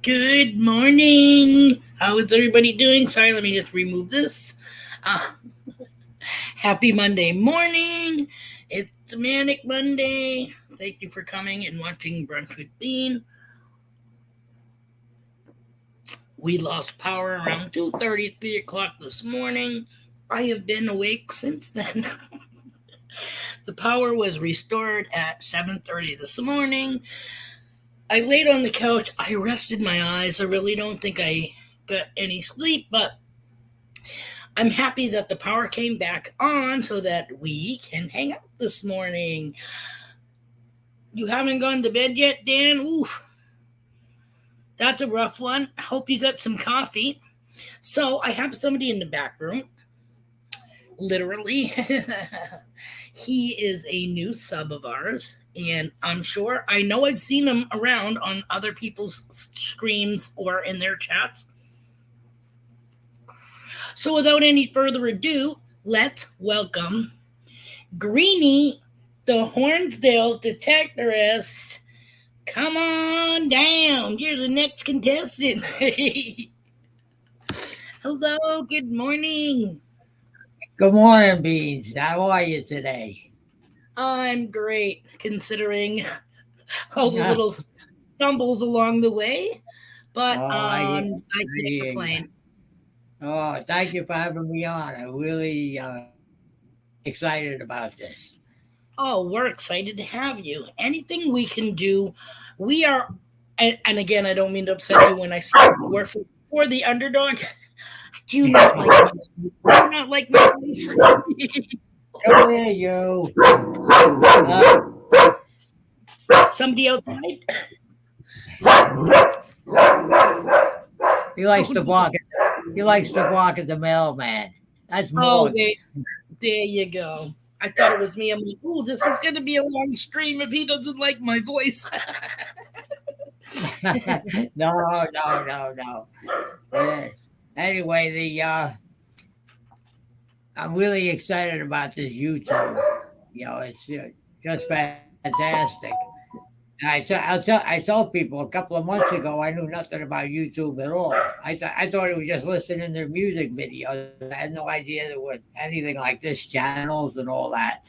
Good morning. How is everybody doing? Sorry, let me just remove this. Uh, Happy Monday morning. It's a Manic Monday. Thank you for coming and watching Brunch with Bean. We lost power around 2:30, 3 o'clock this morning. I have been awake since then. The power was restored at 7:30 this morning. I laid on the couch. I rested my eyes. I really don't think I got any sleep, but I'm happy that the power came back on so that we can hang out this morning. You haven't gone to bed yet, Dan? Oof, that's a rough one. Hope you got some coffee. So I have somebody in the back room. Literally. He is a new sub of ours, and I know I've seen him around on other people's streams or in their chats. So without any further ado, let's welcome Greenie, the Hornsdale detectorist. Come on down. You're the next contestant. Hello, good morning. Good morning, Beans. How are you today? I'm great, considering all the little stumbles along the way, but I can't complain. Oh, thank you for having me on. I'm really excited about this. Oh, we're excited to have you. Anything we can do, we are, and again, I don't mean to upset you when I say we're for the underdog. Do you not like my voice? Do you not like my voice? Come here, you. Somebody outside? He likes to bark. He likes to bark at the mailman. That's more. Oh, there you go. I thought it was me. I'm like, oh, this is going to be a long stream if he doesn't like my voice. No. Anyway, I'm really excited about this YouTube. It's just fantastic. I told people a couple of months ago I knew nothing about YouTube at all. I thought it was just listening to music videos. I had no idea there were anything like this, channels and all that.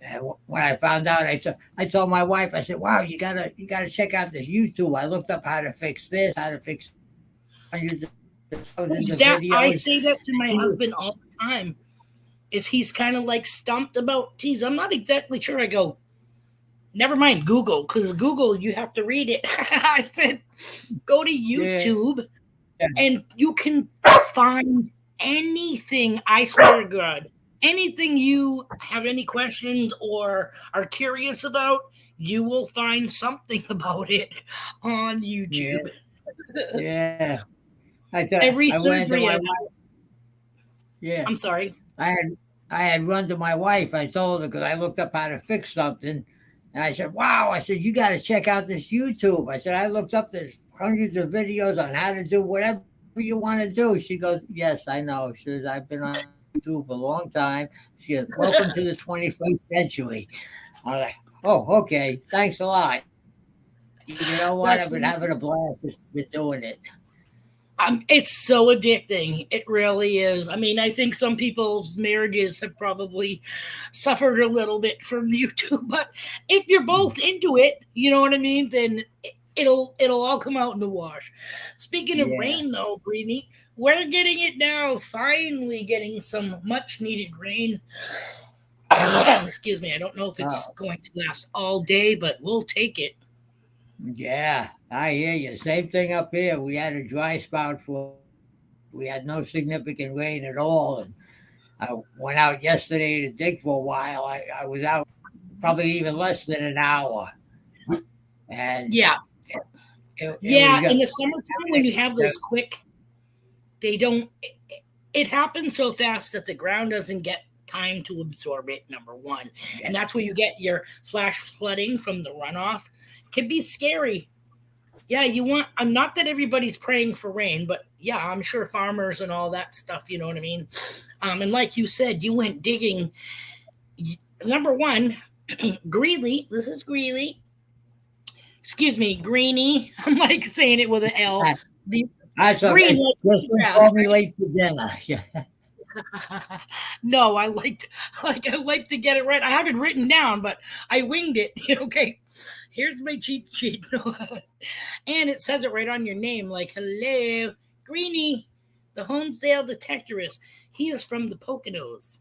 And when I found out, I told my wife, I said, "Wow, you gotta check out this YouTube." I looked up how to fix this, how to fix hundreds of thousands of I videos. say that to my husband all the time. If he's kind of like stumped about, geez, I'm not exactly sure. I go, never mind Google, because Google, you have to read it. I said, go to YouTube and you can find anything. I swear to God, anything you have any questions or are curious about, you will find something about it on YouTube. Yeah. Every I went to surgery my I wife. Yeah. I'm sorry. I had run to my wife. I told her because I looked up how to fix something. And I said, "Wow." I said, "You got to check out this YouTube." I said, "I looked up there's hundreds of videos on how to do whatever you want to do." She goes, "Yes, I know." She says, "I've been on YouTube a long time." She goes, "Welcome to the 21st century." I was like, "Oh, okay. Thanks a lot." You know what? I've been having a blast with doing it. It's so addicting. It really is. I mean, I think some people's marriages have probably suffered a little bit from YouTube, but if you're both into it, you know what I mean, then it'll all come out in the wash. Speaking of rain, though, Greenie, we're getting it now. Finally, getting some much needed rain. Excuse me. I don't know if it's going to last all day, but we'll take it. Yeah, I hear you. Same thing up here. We had a dry spout for a week. We had no significant rain at all. And I went out yesterday to dig for a while. I was out probably even less than an hour. And yeah, It was Yeah, just in the summertime when you have those quick, they don't. It happens so fast that the ground doesn't get time to absorb it. Number one, and yeah, that's where you get your flash flooding from the runoff. Can be scary. Yeah, you want. I'm not that everybody's praying for rain, but yeah, I'm sure farmers and all that stuff. You know what I mean? And like you said, you went digging. Number one, Greeley. This is Greeley. Excuse me, Greeny. I'm like saying it with an L. that- The that's green okay. like Just don't grass, call me late for dinner. Yeah. right? No, I like to get it right. I have it written down, but I winged it. Okay, here's my cheat sheet. And it says it right on your name, like hello, Greeny, the Homesdale detectorist. He is from the Poconos.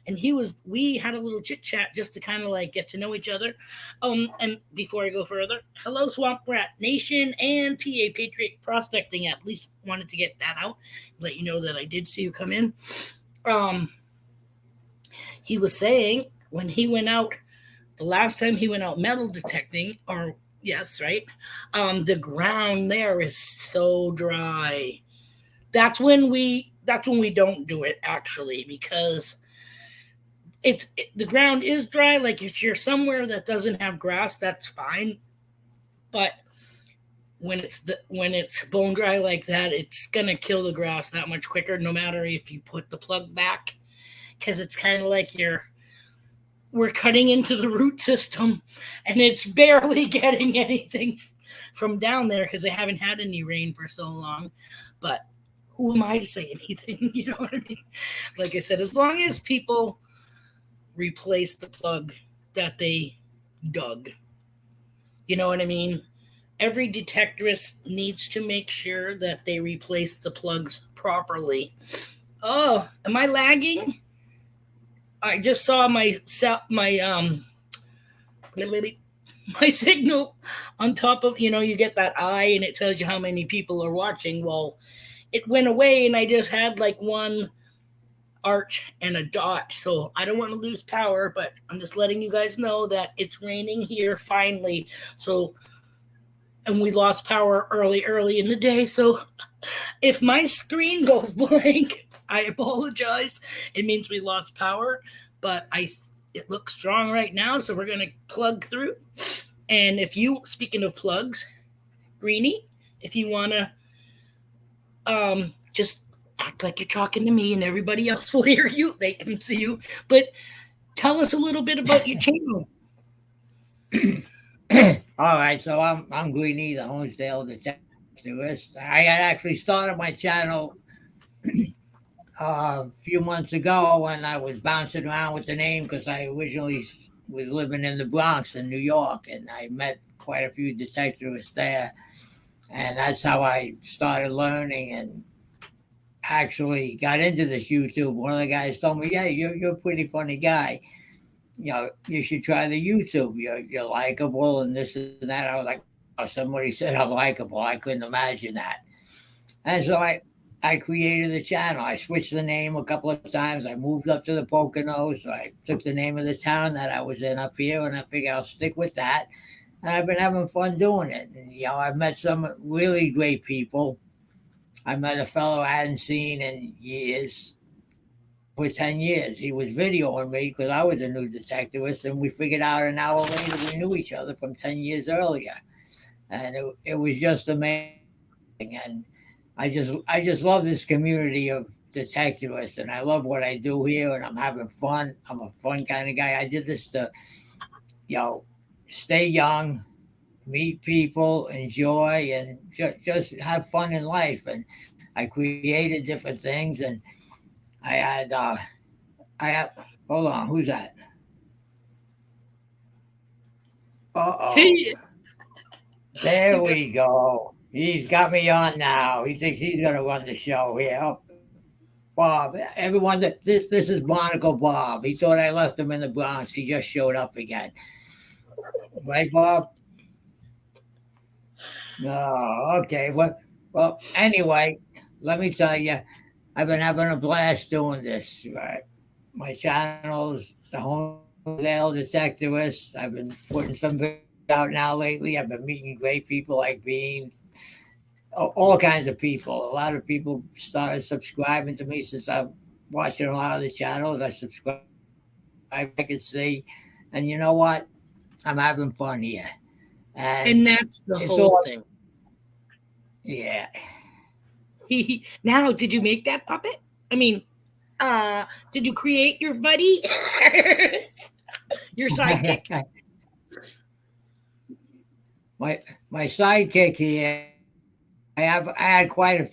And we had a little chit chat just to kind of like get to know each other. And before I go further, hello Swamp Rat Nation and PA Patriot Prospecting. At least wanted to get that out, let you know that I did see you come in. Um, he was saying when he went out the last time he went out metal detecting, or yes, right, the ground there is so dry. That's when we don't do it actually, because the ground is dry. Like if you're somewhere that doesn't have grass, that's fine. But when it's bone dry like that, it's gonna kill the grass that much quicker. No matter if you put the plug back, because it's kind of like we're cutting into the root system, and it's barely getting anything from down there because they haven't had any rain for so long. But who am I to say anything? You know what I mean? Like I said, as long as people replace the plug that they dug. You know what I mean? Every detectorist needs to make sure that they replace the plugs properly. Oh, am I lagging? I just saw my signal on top of, you get that eye and it tells you how many people are watching. Well, it went away and I just had like one arch and a dot. So I don't want to lose power, but I'm just letting you guys know that it's raining here finally. So, and we lost power early in the day. So if my screen goes blank, I apologize. It means we lost power, but it looks strong right now. So we're going to plug through. And speaking of plugs, Greeny, if you want to just act like you're talking to me and everybody else will hear you, they can see you. But tell us a little bit about your channel. All right, so I'm Greeny, the Honesdale detectorist. I had actually started my channel a few months ago when I was bouncing around with the name because I originally was living in the Bronx in New York, and I met quite a few detectorists there, and that's how I started learning and actually got into this YouTube. One of the guys told me, "Yeah, you're a pretty funny guy. You should try the YouTube. You're likable and this and that." I was like, "Wow, somebody said I'm likable. I couldn't imagine that." And so I created the channel. I switched the name a couple of times. I moved up to the Poconos. So I took the name of the town that I was in up here, and I figured I'll stick with that. And I've been having fun doing it. And, I've met some really great people. I met a fellow I hadn't seen in years, for 10 years. He was videoing me because I was a new detectivist, and we figured out an hour later we knew each other from 10 years earlier. And it was just amazing. And I just love this community of detectivists, and I love what I do here, and I'm having fun. I'm a fun kind of guy. I did this to, you know, stay young, meet people, enjoy, and just have fun in life. And I created different things, and I had, hold on, who's that? Uh-oh. Hey, There you got we go. He's got me on now. He thinks he's going to run the show here. Bob, everyone, this is Monaco Bob. He thought I left him in the Bronx. He just showed up again. Right, Bob? No, okay. Well, anyway, let me tell you, I've been having a blast doing this. Right? My channel's the Homesdale Detectivist. I've been putting some videos out now lately. I've been meeting great people like Bean, all kinds of people. A lot of people started subscribing to me since I'm watching a lot of the channels. I subscribe, I can see, and you know what? I'm having fun here, and And that's the it's whole all thing. yeah. Now, did you make that puppet? I mean, did you create your buddy, your sidekick? My sidekick here. I had quite a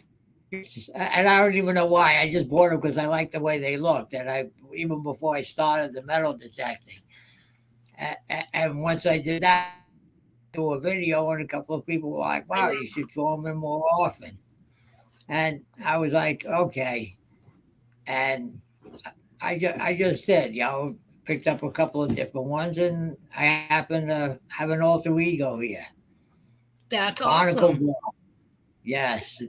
few, and I don't even know why. I just bought them because I liked the way they looked, and I even before I started the metal detecting. And once I did that, I do a video, and a couple of people were like, "Wow, you should throw them in more often." And I was like, "Okay," and I just did, picked up a couple of different ones, and I happen to have an alter ego here, That's Barnacle awesome. Boy. Yes.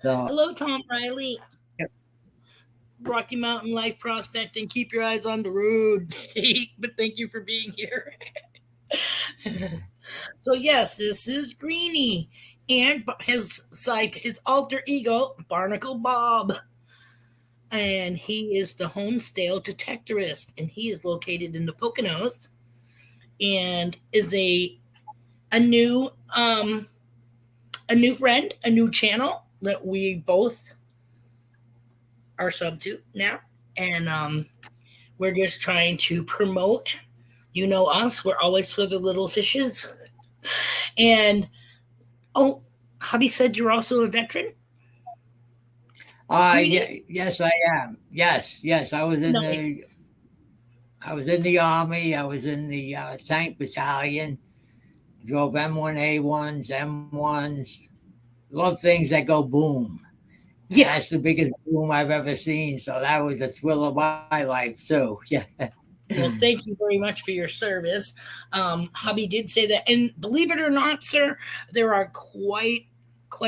So Hello, Tom Riley. Rocky Mountain Life Prospecting. Keep your eyes on the road. But thank you for being here. So yes, this is Greenie and his alter ego Barnacle Bob, and he is the homestale detectorist, and he is located in the Poconos, and is a new um a new friend, a new channel that we both are sub to now, and we're just trying to promote. You know us, we're always for the little fishes. And oh, hubby said you're also a veteran, Yeah, Greenie? yes, I am. Yes. Nice. I was in the army. I was in the tank battalion. Drove M1A1s, M1s. Love things that go boom. Yeah. That's the biggest boom I've ever seen. So that was a thrill of my life too. Yeah. Well, thank you very much for your service. Hubby did say that, and believe it or not, sir, there are quite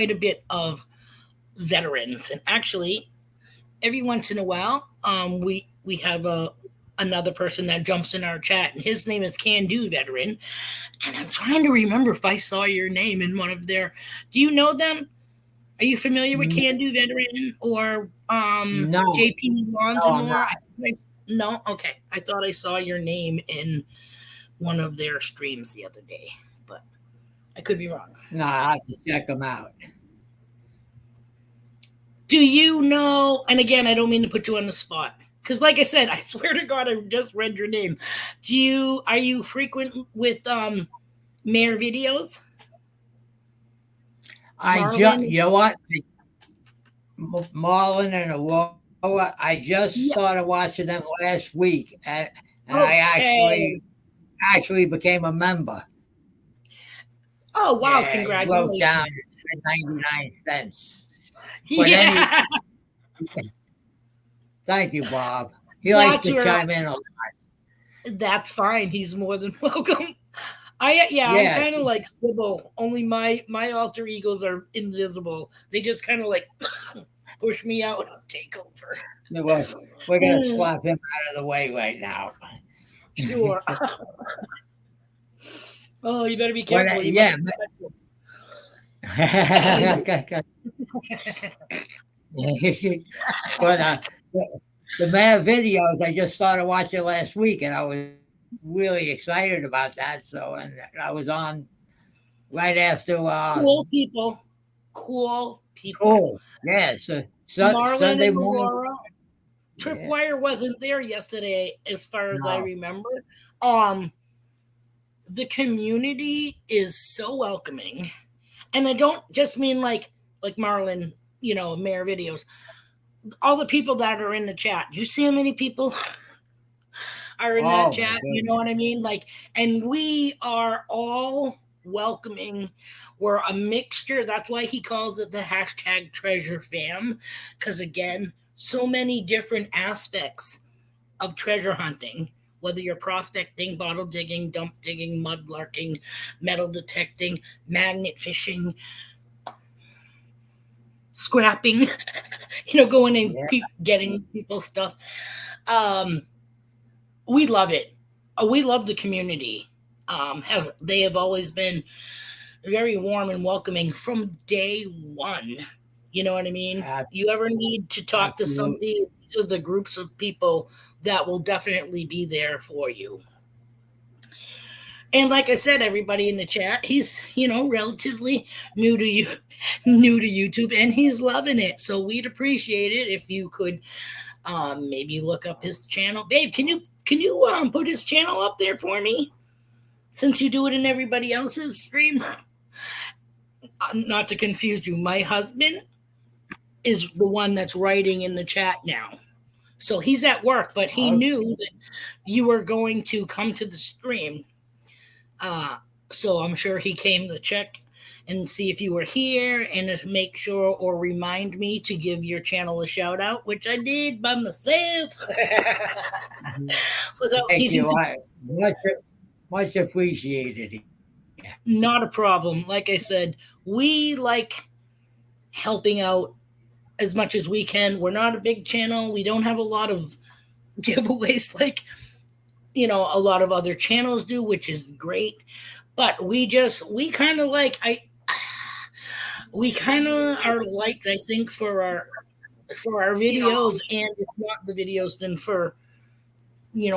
a bit of veterans, and actually, every once in a while, we have another person that jumps in our chat, and his name is Can Do Veteran, and I'm trying to remember if I saw your name in one of their. Do you know them? Are you familiar with N- Can Do Veteran or No, JP Lawns no, and I'm more? not. No, okay. I thought I saw your name in one of their streams the other day, but I could be wrong. No, I have to check them out. Do you know? And again, I don't mean to put you on the spot because, like I said, I swear to God, I just read your name. Are you frequent with Mayor videos, Marlon? You know what? Marlon and Aurora. I just started Yeah. watching them last week, and I Okay. actually became a member. Oh wow! Yeah, he broke down Congratulations. to 99 cents. But Yeah. thank you, Bob. He likes Watch to your. chime in a lot. That's fine. He's more than welcome. I'm Yes. kind of like Sybil. Only my alter egos are invisible. They just kind of like push me out, take over. We're going to slap him out of the way right now. Sure. Oh, you better be But careful. You might yeah. get special. but the Mad videos, I just started watching last week, and I was really excited about that. So, and I was on right after. Cool people. Cool people. Cool. Yeah. So Marlon Sunday and morning. Aurora. Yeah. Tripwire wasn't there yesterday, as far as I No. remember. Um, the community is so welcoming, and I don't just mean like Marlon, Mayor videos. All the people that are in the chat. Do you see how many people are in that Oh my chat? You know goodness. what I mean? Like, and we are all welcoming. We're a mixture. That's why he calls it the hashtag treasure fam. Because again, so many different aspects of treasure hunting, whether you're prospecting, bottle digging, dump digging, mud larking, metal detecting, magnet fishing, scrapping, going and Yeah. getting people's stuff. Um, we love it. We love the community. They have always been very warm and welcoming from day one. You know what I mean? You ever need to talk to Absolutely. somebody, these are the groups of people that will definitely be there for you. And like I said, everybody in the chat, he's relatively new to you, new to YouTube, and he's loving it. So we'd appreciate it if you could maybe look up his channel. Babe, can you put his channel up there for me? Since you do it in everybody else's stream, not to confuse you, my husband is the one that's writing in the chat now. So he's at work, but he Oh, knew that you were going to come to the stream. Uh, so I'm sure he came to check and see if you were here and to make sure or remind me to give your channel a shout out, which I did by myself without thank needing you. to. Much appreciated. Not a problem. Like I said, we like helping out as much as we can. We're not a big channel. We don't have a lot of giveaways like a lot of other channels do, which is great. But we kind of like I we kind of are liked, I think, for our videos, and if not the videos, then for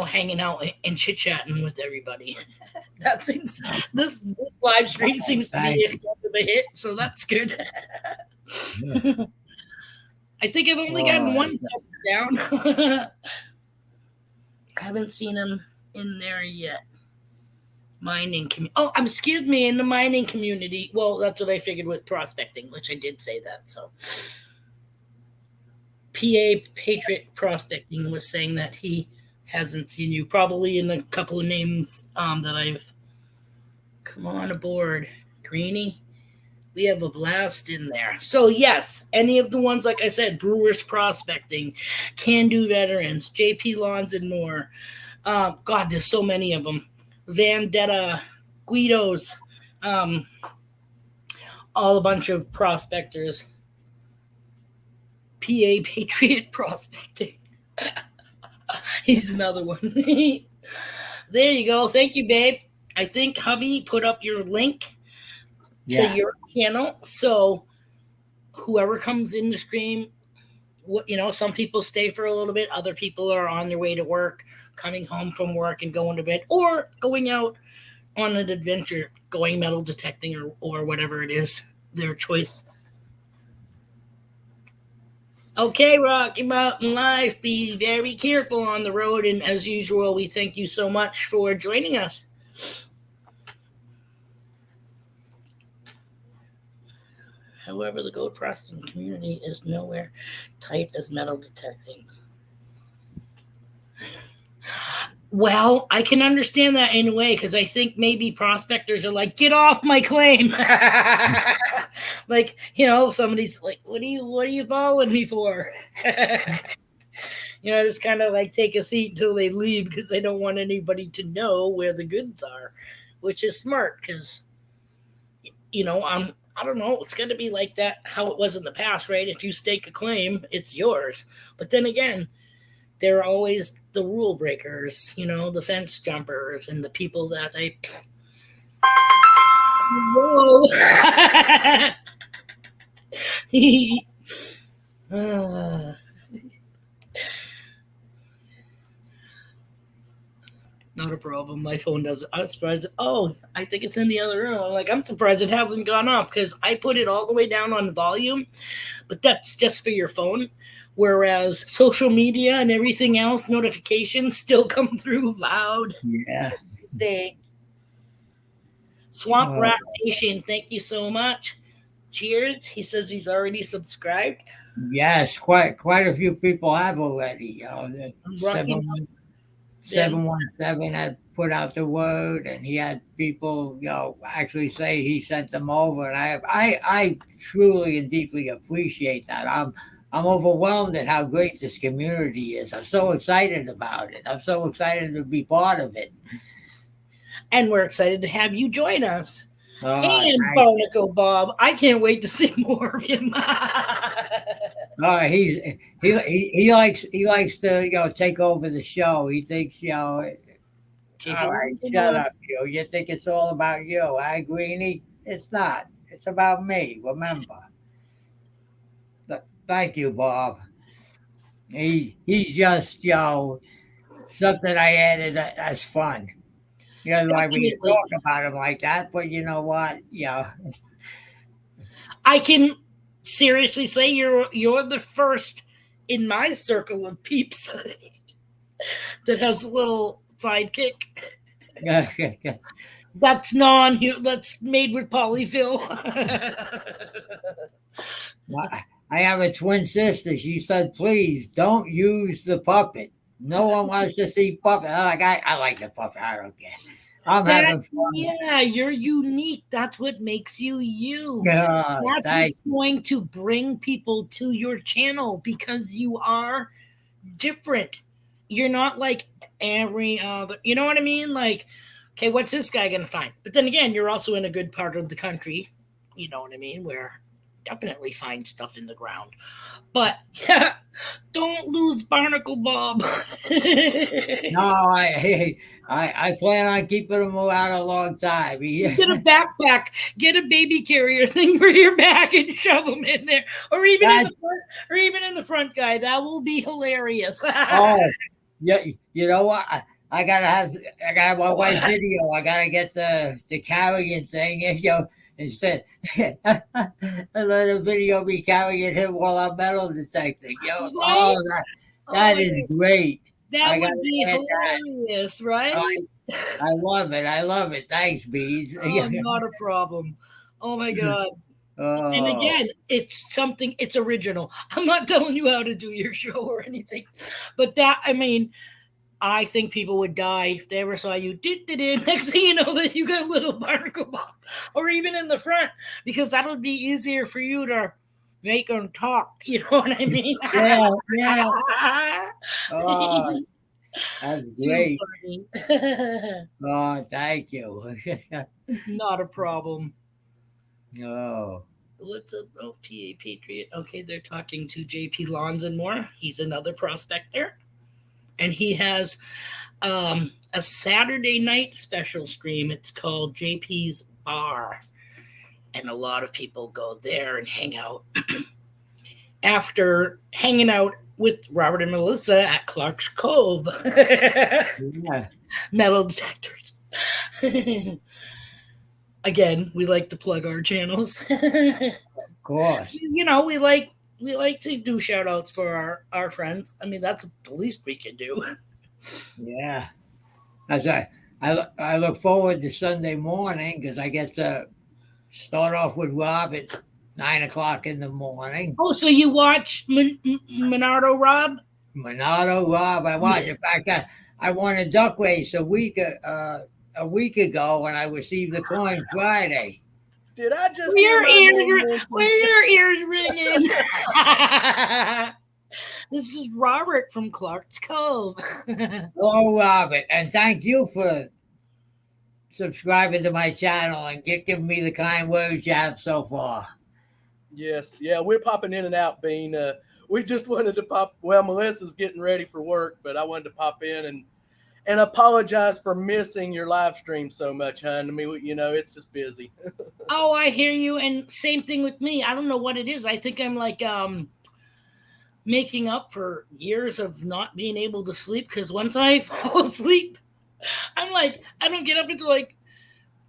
hanging out and chit chatting with everybody. That seems this live stream seems to be Thank a kind of a hit, so that's good. you. I think I've only gotten Oh, one thumbs down. I haven't seen him in there yet. Mining community. Oh, excuse me, in the mining community. Well, that's what I figured with prospecting, which I did say that. So, PA Patriot Prospecting was saying that he hasn't seen you, probably in a couple of names that I've come on aboard. Greeny, we have a blast in there. So yes, any of the ones like I said, Brewers Prospecting, Can Do Veterans, JP Lawns, and more. God, there's so many of them. Vandetta, Guidos, um, all a bunch of prospectors. PA Patriot Prospecting. He's another one. There you go. Thank you, babe. I think hubby put up your link to yeah. your channel. So whoever comes in the stream, some people stay for a little bit. Other people are on their way to work, coming home from work and going to bed, or going out on an adventure, going metal detecting or whatever it is, their choice. Okay, Rocky Mountain Life, be very careful on the road. And as usual, we thank you so much for joining us. However, the gold processing community is nowhere tight as metal detecting. Well, I can understand that in a way because I think maybe prospectors are like, "Get off my claim!" Like somebody's like, "What are you following me for?" Just kind of like take a seat until they leave because they don't want anybody to know where the goods are, which is smart because I don't know. It's going to be like that how it was in the past, right? If you stake a claim, it's yours. But then again, there are always the rule breakers, the fence jumpers and the people that I. Whoa! uh, not a problem. My phone does it. I was surprised. Oh, I think it's in the other room. I'm surprised it hasn't gone off because I put it all the way down on the volume, but that's just for your phone. Whereas social media and everything else, notifications still come through loud. yeah. They Swamp Uh, Rat Nation, thank you so much. Cheers. He says he's already subscribed. yes, quite a few people have already. The I'm rocking out seven them. 717 had put out the word, and he had people, actually say he sent them over, and I truly and deeply appreciate that. I'm overwhelmed at how great this community is. I'm so excited about it. I'm so excited to be part of it. And we're excited to have you join us. And Thank you. Barnacle Bob, I can't wait to see more of him. He likes to take over the show. He thinks JP All right, Lon's in the shut room. up, you. You think it's all about you, Greenie? It's not. It's about me. Remember. Thank you, Bob. He's just something I added as fun. You know, like we Definitely. talk about him like that, but you know what? I can seriously say you're the first in my circle of peeps that has a little sidekick. That's made with polyfill. I have a twin sister. She said, "Please don't use the puppet. No one wants to see puppet." I like the puppet. I don't care. I'm That having fun. yeah, you're unique. That's what makes you you. Yeah, That's thank what's going to bring people to your channel because you are different. You're not like every other, you know what I mean? Like, okay, what's this guy gonna find? But then again, you're also in a good part of the country, you know what I mean, where definitely find stuff in the ground. But yeah, don't lose Barnacle Bob. No, I plan on keeping him around a long time. Get a backpack, get a baby carrier thing for your back, and shove them in there, or even in the That's front, or even in the front, guy. That will be hilarious. oh, yeah. You know what? I gotta have my wife video. I gotta get the carrying thing, and instead, I let a video be carrying him while I'm metal detecting. Right? Oh That my is god, great. that I would gotta be add that. hilarious, right? I, I love it. I love it. Thanks, Beads. Oh, not a problem. Oh my god. And Oh, again, it's something. It's original. I'm not telling you how to do your show or anything, but that I mean, I think people would die if they ever saw you. Next thing you know, that you got a little barnacle ball, or even in the front, because that would be easier for you to make them talk. You know what I mean? yeah, yeah. Oh, that's Too great. funny. Oh, thank you. Not a problem. Oh, What's up? Oh, PA Patriot. Okay, they're talking to JP Lawns and more. He's another prospector, and he has a Saturday night special stream. It's called JP's Bar, and a lot of people go there and hang out after hanging out with Robert and Melissa at Clark's Cove. yeah, Metal detectors. Again, we like to plug our channels. of course. We like to do shout outs for our friends. I mean, that's the least we can do. Yeah. As I look forward to Sunday morning because I get to start off with Rob at 9 o'clock in the morning. Oh, so you watch Monardo Rob? Monado Rob, I watch. Yeah. In fact, I won a duck race a week ago when I received the coin Friday. Did I just Were hear your my name ears, were mentioned? your ears ringing? This is Robert from Clark's Cove. Oh, Robert, and thank you for subscribing to my channel and giving me the kind words you have so far. Yes, yeah, we're popping in and out, Bean. We just wanted to pop. Well, Melissa's getting ready for work, but I wanted to pop in and apologize for missing your live stream so much, hon. I mean, it's just busy. Oh, I hear you. And same thing with me. I don't know what it is. I think I'm like making up for years of not being able to sleep because once I fall asleep, I'm like I don't get up until like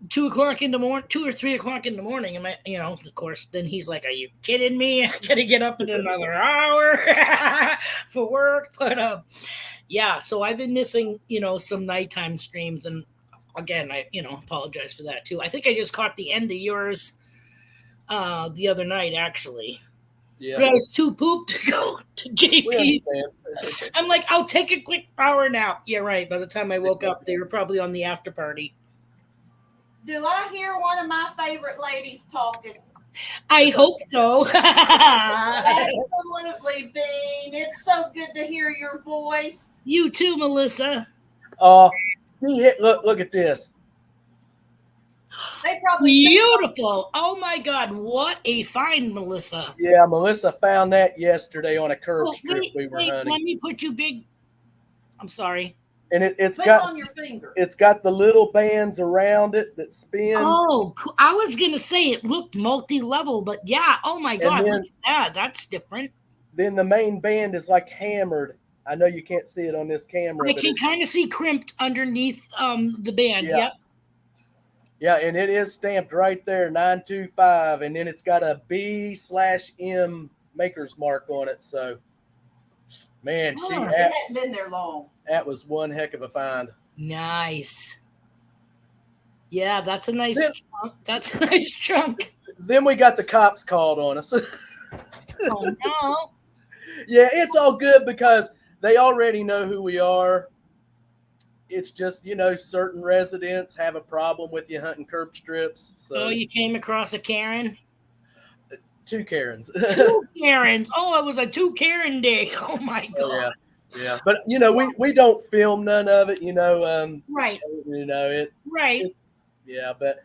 2 o'clock in the morning, 2 or 3 o'clock in the morning. And of course, then he's like, "Are you kidding me? I gotta get up in another hour for work." But yeah, so I've been missing, some nighttime streams, and again, I apologize for that too. I think I just caught the end of yours the other night, actually. Yeah, But I was too pooped to go to we JP's. understand. I'm like, I'll take a quick power nap. Yeah, right. By the time I woke up, they were probably on the after party. Do I hear one of my favorite ladies talking? I hope so. Absolutely, Bean. It's so good to hear your voice. You too, Melissa. Look at this. They probably Beautiful. Oh my God. What a find, Melissa. Yeah, Melissa found that yesterday on a curb Oh, strip we were wait, hunting. let me put you big. I'm sorry. and it's Put it got on your finger. it's got the little bands around it that spin. Oh, I was gonna say it looked multi-level, but yeah. Oh my God, then- look at that. That's different. Then the main band is like hammered. I know you can't see it on this camera, I but can kind of see crimped underneath the band. Yeah. Yep. yeah, and it is stamped right there, 925, and then it's got a B/M maker's mark on it. So, man, Oh, It hadn't been there long. that was one heck of a find. Nice. Yeah, that's a nice Then- chunk. That's a nice chunk. Then we got the cops called on us. Oh no. Yeah, it's all good because they already know who we are. It's just, certain residents have a problem with you hunting curb strips. So Oh, you came across a Karen? 2 Karens. Two Karens. Oh, it was a 2 Karen day. Oh my God. Oh, yeah. Yeah. But we don't film none of it, Right. Right. yeah, but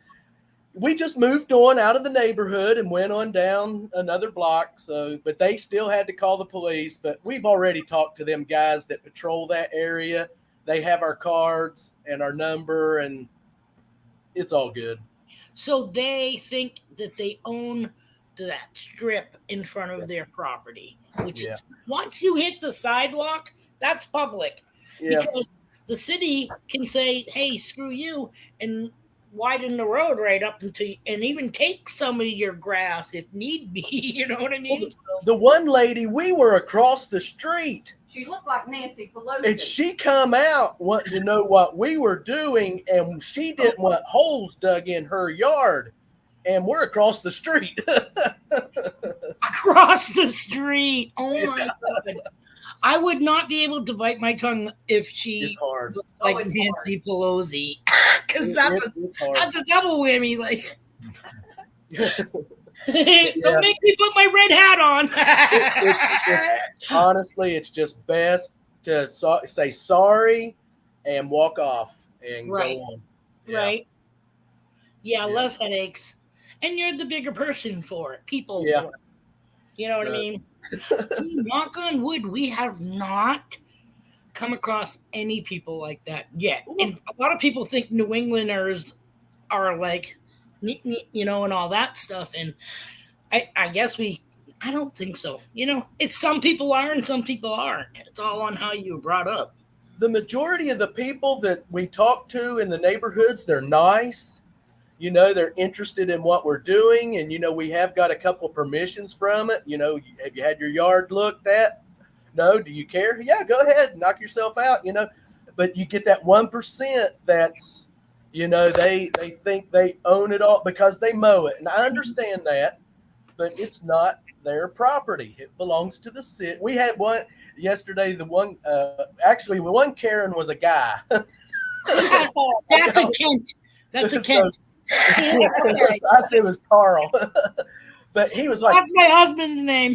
we just moved on out of the neighborhood and went on down another block. So, but they still had to call the police. But we've already talked to them guys that patrol that area. They have our cards and our number, and it's all good. So they think that they own that strip in front of their property, which Yeah. is, once you hit the sidewalk, that's public. Yeah. Because the city can say, hey, screw you, and widen the road right up and even take some of your grass if need be. You know what I mean? The one lady, we were across the street, She looked like Nancy Pelosi. and she come out wanting to know what we were doing, and she didn't want holes dug in her yard, and we're across the street. Across the street. Oh my God. I would not be able to bite my tongue if she It's hard. looked like it's Nancy Pelosi. Because It's hard. that's a double whammy. Like, Yeah. don't make me put my red hat on. Honestly, it's just best to say sorry and walk off and Right. go on. Yeah. Right? Yeah, Yeah. less headaches. And you're the bigger person for it, people Yeah. for it. You know what I mean? See, knock on wood, we have not come across any people like that yet. And a lot of people think New Englanders are like, and all that stuff. And I guess I don't think so. It's some people are and some people aren't. It's all on how you were brought up. The majority of the people that we talk to in the neighborhoods, they're nice. They're interested in what we're doing. And, we have got a couple permissions from it. Have you had your yard looked at? No. Do you care? Yeah, go ahead. Knock yourself out, But you get that 1% that's, they think they own it all because they mow it. And I understand that, but it's not their property. It belongs to the city. We had one yesterday. The one Karen was a guy. That's a Kent. That's a Kent. I said it was Carl, but he was like, That's my husband's name.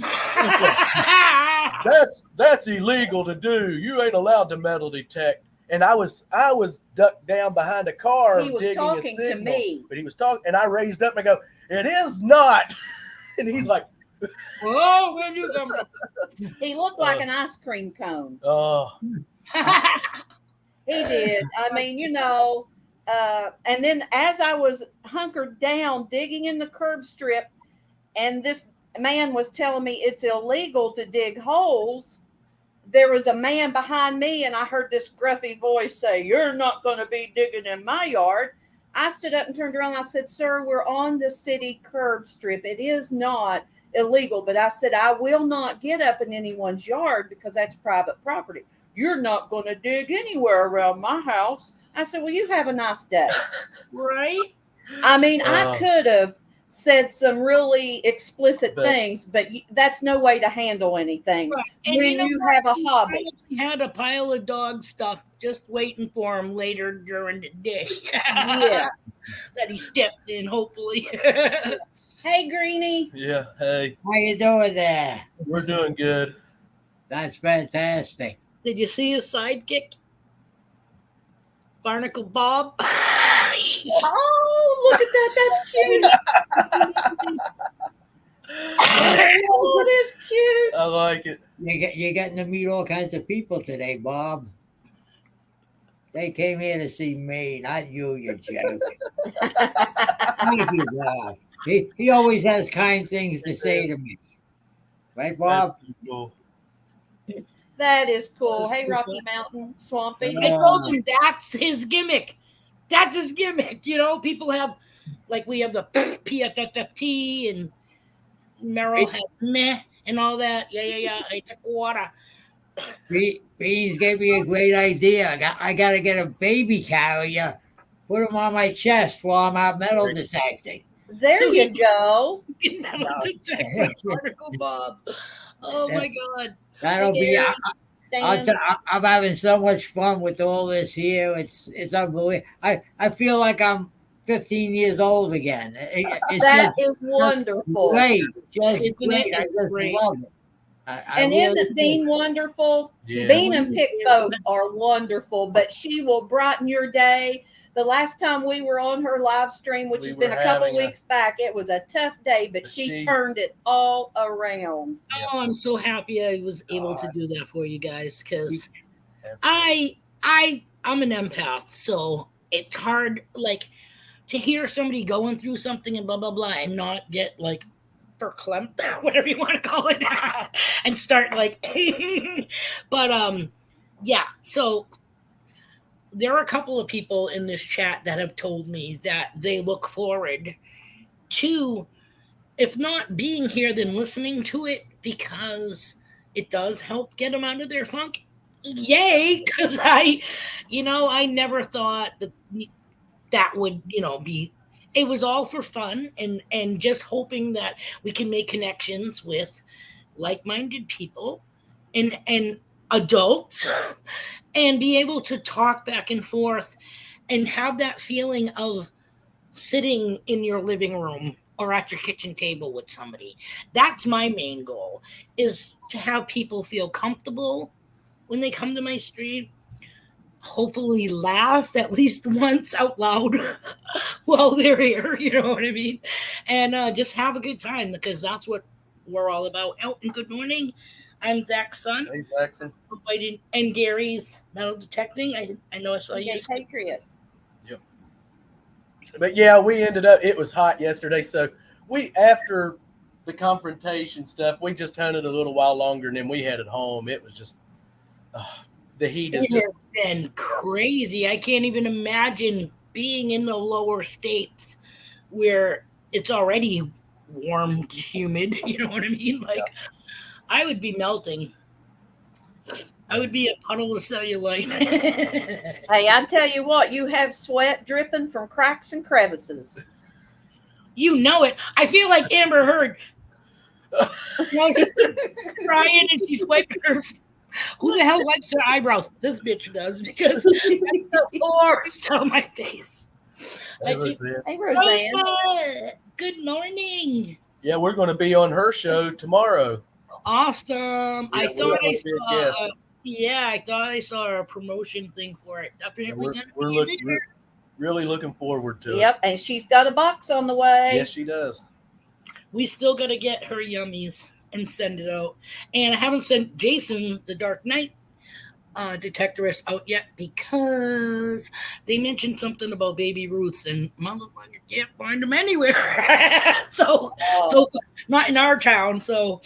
that's illegal to do. You ain't allowed to metal detect. And I was ducked down behind a car. He was digging a talking to signal, me. but he was talking, and I raised up and I go, "It is not." And he's like, Whoa, where you come from? He looked like an ice cream cone. "Oh, He did. I mean, and then as I was hunkered down digging in the curb strip, and this man was telling me it's illegal to dig holes, there was a man behind me, and I heard this gruffy voice say, "You're not going to be digging in my yard." I stood up and turned around. And I said, "Sir, we're on the city curb strip. It is not illegal." But I said, "I will not get up in anyone's yard because that's private property. You're not going to dig anywhere around my house." I said, "Well, you have a nice day." Right? I mean, I could have said some really explicit But- things, but that's no way to handle anything Right. And when you have a hobby. He had a pile of dog stuff just waiting for him later during the day. Yeah. That he stepped in, hopefully. Hey, Greenie. yeah, hey, How you doing there? we're doing good." That's fantastic. Did you see his sidekick? Barnacle Bob? Oh, look at that. That's cute. Oh, that is cute. I like it. You're getting to meet all kinds of people today, Bob. They came here to see me, not you, you jerk. Thank you, Bob. He always has kind things to say to me. Right, Bob? That's cool. That is cool. That's Hey, too Rocky funny. Mountain, Swampy. I told him that's his gimmick. That's his gimmick. You know, people have, like, we have the PFFT and Merrill had meh and all that. Yeah. I took water. Beans gave me a great idea. I got to get a baby carrier, put him on my chest while I'm out metal detecting. There So you go. Metal detector article, Bob. Oh my God. That'll Hey, be. Gary, Dan. I'm having so much fun with all this here. It's unbelievable. I feel like I'm 15 years old again. It's That just is wonderful. great, just Isn't it? great. I It's just great. love it. I And really isn't do. Bean wonderful? Yeah. Bean and Pick both are wonderful, but she will brighten your day. The last time we were on her live stream, which We has been were a couple having a- weeks back, it was a tough day, but But she she- turned it all around. Oh, I'm so happy I was able to do that for you guys because Absolutely. I'm an empath, so it's hard like to hear somebody going through something and blah blah blah and not get like verklempt, whatever you want to call it, and start like but yeah, so there are a couple of people in this chat that have told me that they look forward to, if not being here, then listening to it because it does help get them out of their funk. Yay! Because I never thought that would, be. It was all for fun and just hoping that we can make connections with like-minded people and adults and be able to talk back and forth and have that feeling of sitting in your living room or at your kitchen table with somebody. That's my main goal, is to have people feel comfortable when they come to my stream, hopefully laugh at least once out loud while they're here, you know what I mean? And just have a good time because that's what we're all about. Oh, and good morning. I'm Zach's son. Hey, Saxon. Hope I didn't, and Gary's metal detecting. I know I saw you. Gay Patriot. But yeah, we ended up. It was hot yesterday, so we after the confrontation stuff, we just hunted a little while longer, and then we headed home. It was just the heat is It just has been crazy. I can't even imagine being in the lower states where it's already warm, humid. You know what I mean? Like, I would be melting. I would be a puddle of cellulite. Hey, I tell you what, you have sweat dripping from cracks and crevices. You know it. I feel like Amber Heard. She's crying and she's wiping her. Who the hell wipes their eyebrows? This bitch does because that's the force on my face. Hey, Roseanne. Hey, Roseanne. Rosa, good morning. Yeah, we're going to be on her show tomorrow. Awesome. I Yeah, thought I we're gonna saw. I thought I saw a promotion thing for it. Definitely gonna We're be there. really looking forward to it. Yep, and she's got a box on the way. Yes, she does. We still gotta get her yummies and send it out. And I haven't sent Jason the Dark Knight detectorist out yet because they mentioned something about Baby Ruths and motherfucker can't find them anywhere. so not in our town. So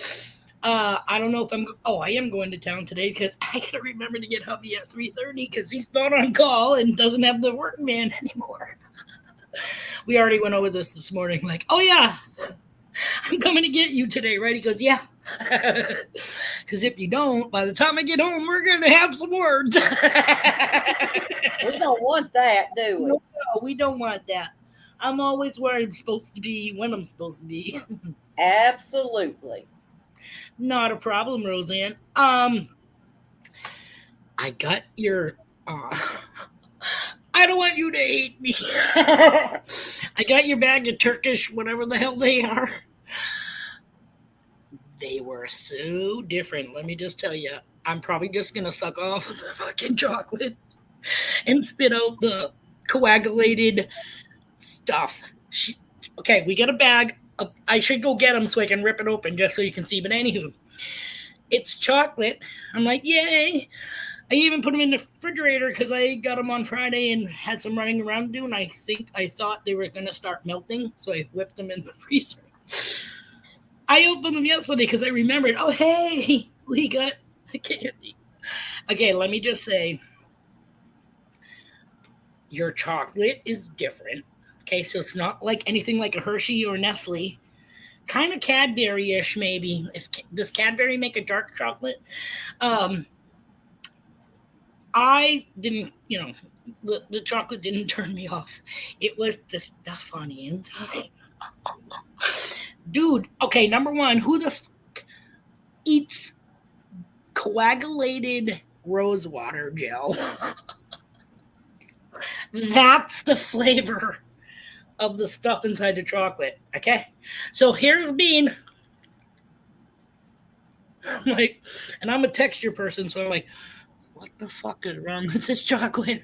I don't know if I am going to town today because I gotta remember to get hubby at 3:30 because he's not on call and doesn't have the workman anymore. We already went over this morning. Like, oh yeah, I'm coming to get you today, right? He goes, yeah. Because if you don't, by the time I get home, we're gonna have some words. We don't want that, do we? No, we don't want that. I'm always where I'm supposed to be when I'm supposed to be. Absolutely. Not a problem, Roseanne. I got your. I don't want you to hate me. I got your bag of Turkish, whatever the hell they are. They were so different. Let me just tell you. I'm probably just gonna suck off the fucking chocolate and spit out the coagulated stuff. Okay, we got a bag. I should go get them so I can rip it open just so you can see. But anywho, it's chocolate. I'm like, yay. I even put them in the refrigerator because I got them on Friday and had some running around to do, and I thought they were gonna start melting, so I whipped them in the freezer. I opened them yesterday because I remembered. Oh, hey, we got the candy. Okay, let me just say, your chocolate is different. Okay, so it's not like anything like a Hershey or Nestle. Kind of Cadbury-ish, maybe. Does Cadbury make a dark chocolate? I didn't, the chocolate didn't turn me off. It was the stuff on the inside. Dude, okay, number one, who the fuck eats coagulated rose water gel? That's the flavor of the stuff inside the chocolate. Okay, so here's bean. I'm like, and I'm a texture person, so I'm like, what the fuck is wrong with this chocolate?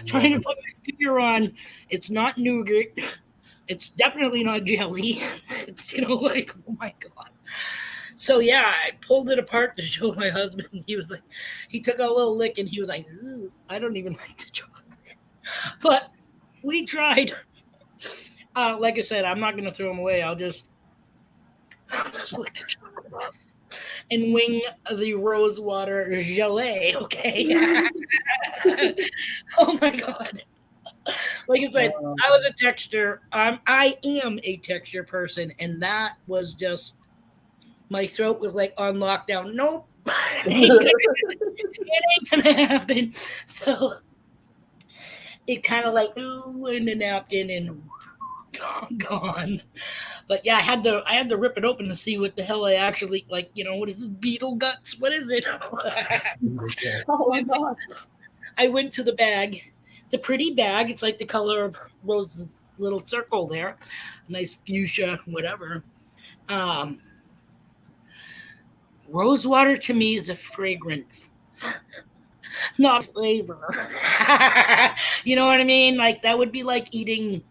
Trying to put my finger on, it's not nougat. It's definitely not jelly. It's like, oh my god. So yeah, I pulled it apart to show my husband. He was like, he took a little lick and he was like, I don't even like the chocolate. But we tried. Like I said, I'm not gonna throw them away. I'll just lick the chocolate up and wing the rose water gelée. Okay. Oh my god. Like I said, I was a texture. I am a texture person, and that was just my throat was like on lockdown. Nope, it ain't gonna happen. So it kind of like ooh in the napkin and gone. But yeah, I had to rip it open to see what the hell I actually like. What is this, beetle guts? What is it? Oh my god! I went to the bag. It's a pretty bag. It's like the color of Rose's little circle there. Nice fuchsia, whatever. Rose water to me is a fragrance, not flavor. You know what I mean? Like that would be like eating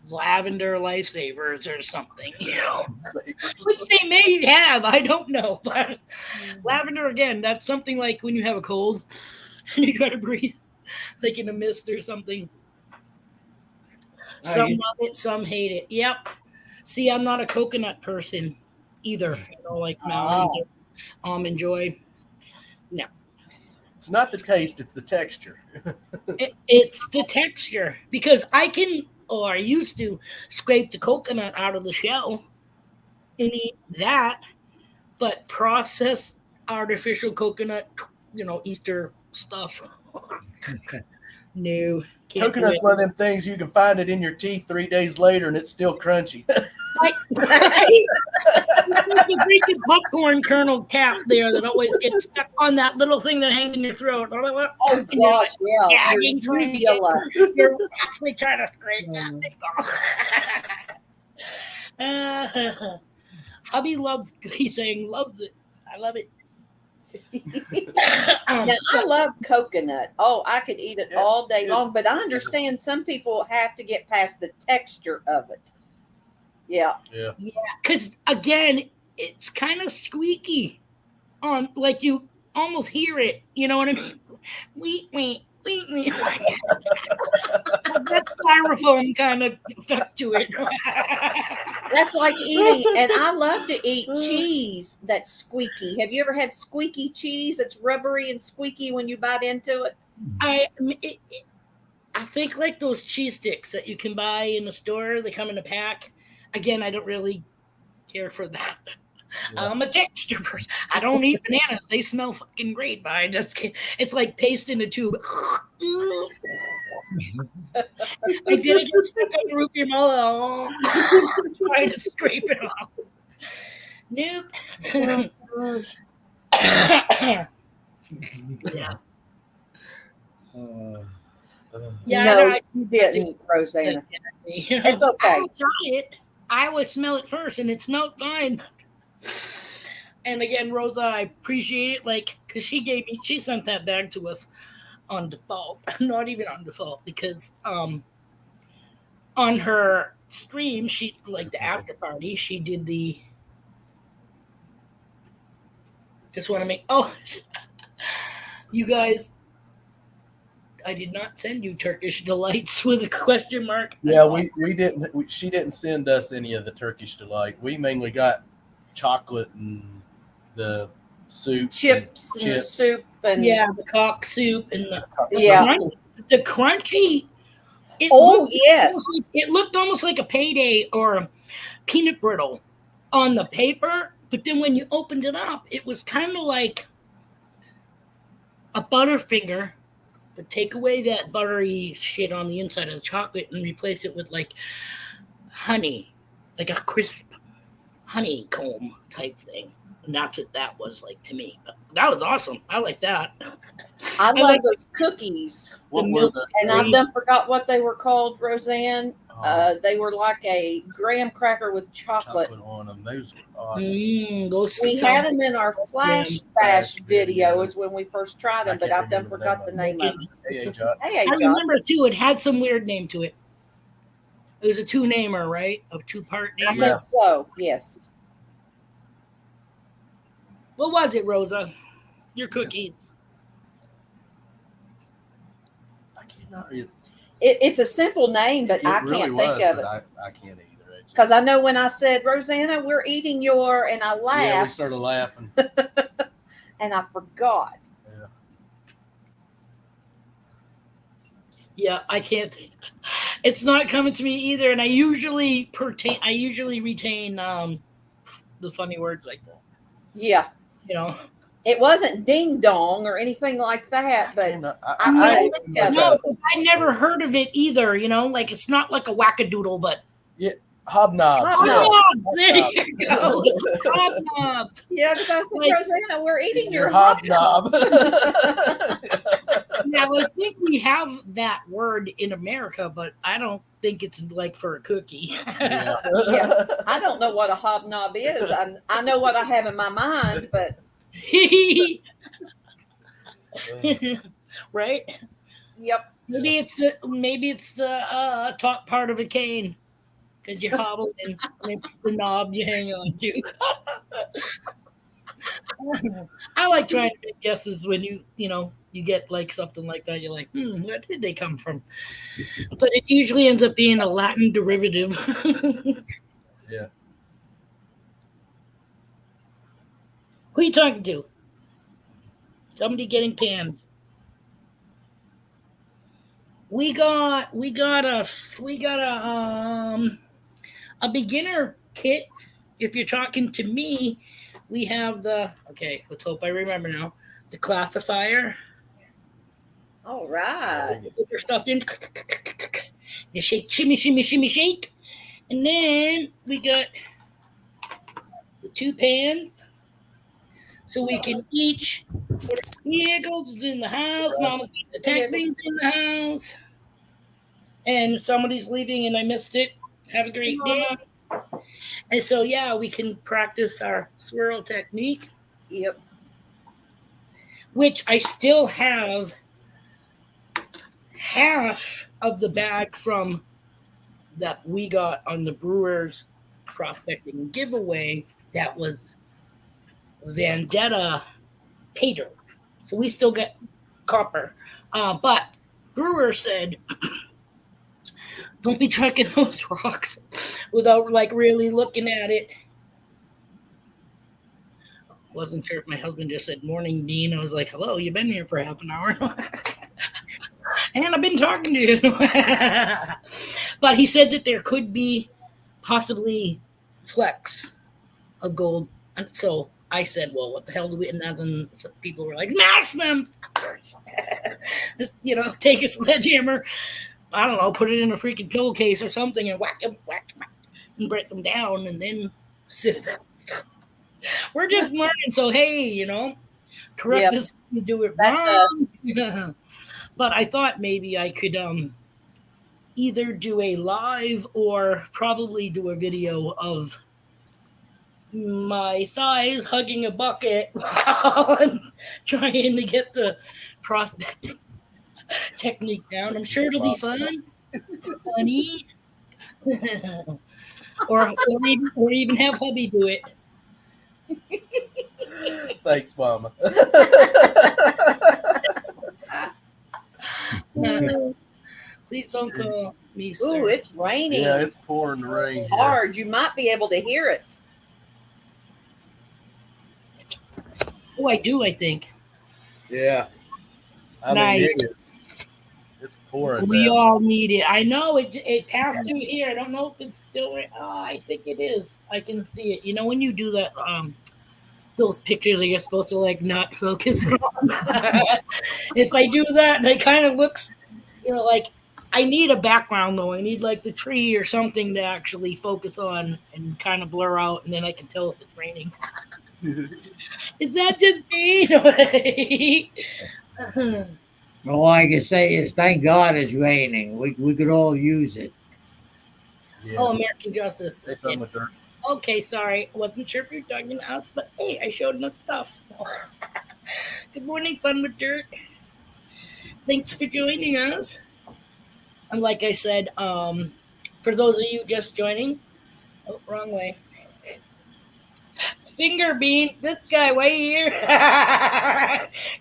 lavender lifesavers or something, which they may have. I don't know, but lavender again, that's something like when you have a cold and you try to breathe like in a mist or something. Some love it, some hate it. Yep. See, I'm not a coconut person either. Like mountains or almond joy. No. It's not the taste; it's the texture. It's the texture because I used to scrape the coconut out of the shell and eat that, but processed artificial coconut, Easter stuff. No. Coconut's one of them things you can find it in your teeth 3 days later and it's still crunchy. The freaking popcorn kernel cap there that always gets stuck on that little thing that hangs in your throat. Oh gosh, yeah. You're actually trying to scrape that thing off. Hubby he's saying loves it. I love it. Now, I love coconut. Oh, I could eat it all day long, but I understand some people have to get past the texture of it. Yeah. Because again, it's kind of squeaky. Like you almost hear it. You know what I mean? Wee. That's styrofoam kind of effect to it. That's like eating, and I love to eat cheese that's squeaky. Have you ever had squeaky cheese that's rubbery and squeaky when you bite into it? I think like those cheese sticks that you can buy in the store. They come in a pack. Again, I don't really care for that. Yeah. I'm a texture person. I don't eat bananas. They smell fucking great, but I just can't. It's like paste in a tube. I didn't get stuck on the roof of your mouth. Trying to scrape it off. Nope. Yeah. No, you didn't, Rosanna. It's okay. I will try it. I would smell it first, and it smelled fine. And again, Rosa, I appreciate it, like, because she sent that bag to us on default, not even on default, because on her stream, she like the after party, she did the. Just want to make You guys, I did not send you Turkish delights with a question mark. Yeah, we didn't. She didn't send us any of the Turkish delight. We mainly got chocolate and the soup, Chips and the chips. soup and Yeah, the cock soup and Yeah. the crunchy. It Oh, looked yes. it looked almost like a payday or a peanut brittle on the paper, but then when you opened it up, it was kind of like a Butterfinger, but take away that buttery shit on the inside of the chocolate and replace it with like honey, like a crisp honeycomb type thing. And that's what that was like to me. But that was awesome. I like that. I love like those cookies. What were milk the? And I've done forgot what they were called, Roseanne. They were like a graham cracker with chocolate. on them. Those were awesome. Those We sound had them in our flash bash videos when we first tried them, but I've done forgot the name of them. Hey, John. Hey, I Josh. remember too. It had some weird name to it. It was a two-namer, right? A two-part I namer. think so. Yes. What was it, Rosa? Your cookies. I cannot. It's a simple name, but I really can't was, think of it. but I can't either. Because I know when I said, Rosanna, we're eating your, and I laughed. Yeah, we started laughing. And I forgot. Yeah, I can't think. It's not coming to me either, and I usually retain the funny words like that. Yeah. You know. It wasn't ding dong or anything like that, but I never heard of it either. You know, like it's not like a wackadoodle, but hobnobs. Hobnobs. There you go. Hobnobs. Yeah, because I said, Like, Rosanna, we're eating your hobnobs. Now I think we have that word in America, but I don't think it's like for a cookie. Yeah. I don't know what a hobnob is. I know what I have in my mind, but right? Yep. Maybe it's the top part of a cane because you hobble and it's the knob you hang on to. I like trying to make guesses when you get like something like that. You're like, where did they come from? But it usually ends up being a Latin derivative. Yeah. Who are you talking to? Somebody getting pans. We got a beginner kit. If you're talking to me, we have let's hope I remember now. The classifier. All right. You put your stuff in. You shake, shimmy, shimmy, shimmy, shake. And then we got the 2 pans. So we can each put our vehicles in the house. Mama's got the tech things in the house. And somebody's leaving and I missed it. Have a great day. And so, yeah, we can practice our swirl technique. Yep. Which I still have half of the bag from that we got on the Brewers prospecting giveaway that was Vendetta Pater. So we still get copper. But Brewer said, don't be tracking those rocks without like really looking at it. Wasn't sure if my husband just said morning, Dean. I was like, hello, you've been here for half an hour. And I've been talking to you. But he said that there could be possibly flecks of gold. And so I said, well, what the hell do we, and then some people were like, mash them. Just, take a sledgehammer, I don't know, put it in a freaking pillowcase or something and whack them, and break them down and then sift them. We're just learning. So, hey, correct us if we do it wrong. But I thought maybe I could either do a live or probably do a video of my thighs hugging a bucket while I'm trying to get the prospecting technique down. I'm sure it'll be fun, funny, or even have hubby do it. Thanks, Mama. Please don't call me Ooh, sir. it's raining Yeah, it's pouring the rain here. hard. You might be able to hear it. Oh, I do, I think. Yeah. I Nice. mean, it's pouring We down. all need it. I know it passed through here. I don't know if it's still right. Oh, I think it is. I can see it. You know when you do that those pictures that you're supposed to like not focus on. If I do that, it kind of looks, like I need a background though. I need like the tree or something to actually focus on and kind of blur out, and then I can tell if it's raining. Is that just me? All I can say is thank God it's raining. We could all use it. Yes. Oh, American Justice. They come with dirt. Okay, sorry. Wasn't sure if you're talking to us, but hey, I showed my stuff. Good morning, Fun with Dirt. Thanks for joining us. And like I said, for those of you just joining, oh, wrong way. Finger bean, this guy right here.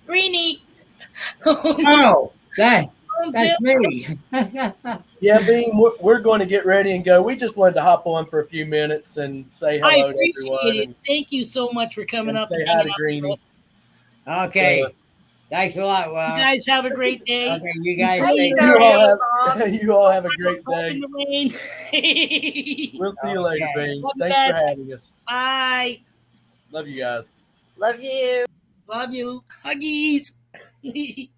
Greenie. Oh, that's me. Yeah, Bean, we're going to get ready and go. We just wanted to hop on for a few minutes and say I hello to appreciate everyone it. Thank you so much for coming and up say and hi hanging to out. Greenie. Okay. Thanks a lot, You Rob. guys have a great day. Okay, you guys Hey, stay you good. You all have a great Talk day. in the rain. We'll see you later, Okay. Bean. Love you Thanks for guys. having us. Bye. Love you guys. Love you. Love you. Huggies.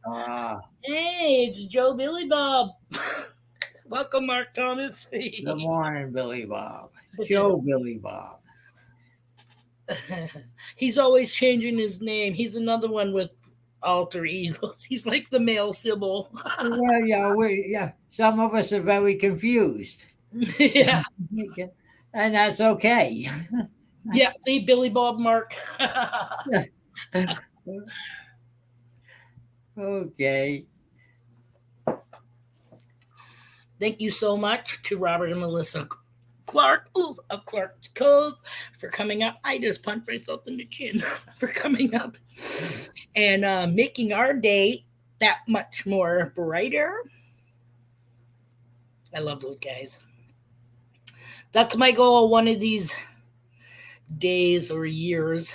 Ah, Hey, it's Joe Billy Bob. Welcome, Mark Thomas. good morning, Billy Bob. Joe Billy Bob. He's always changing his name. He's another one with alter egos. He's like the male Sybil. Well, yeah, some of us are very confused. Yeah. And that's okay. Yeah. See, Billy Bob Mark. Okay. Thank you so much to Robert and Melissa Clark of Clark's Cove for coming up. I just punched myself in the chin for coming up and making our day that much more brighter. I love those guys. That's my goal one of these days or years,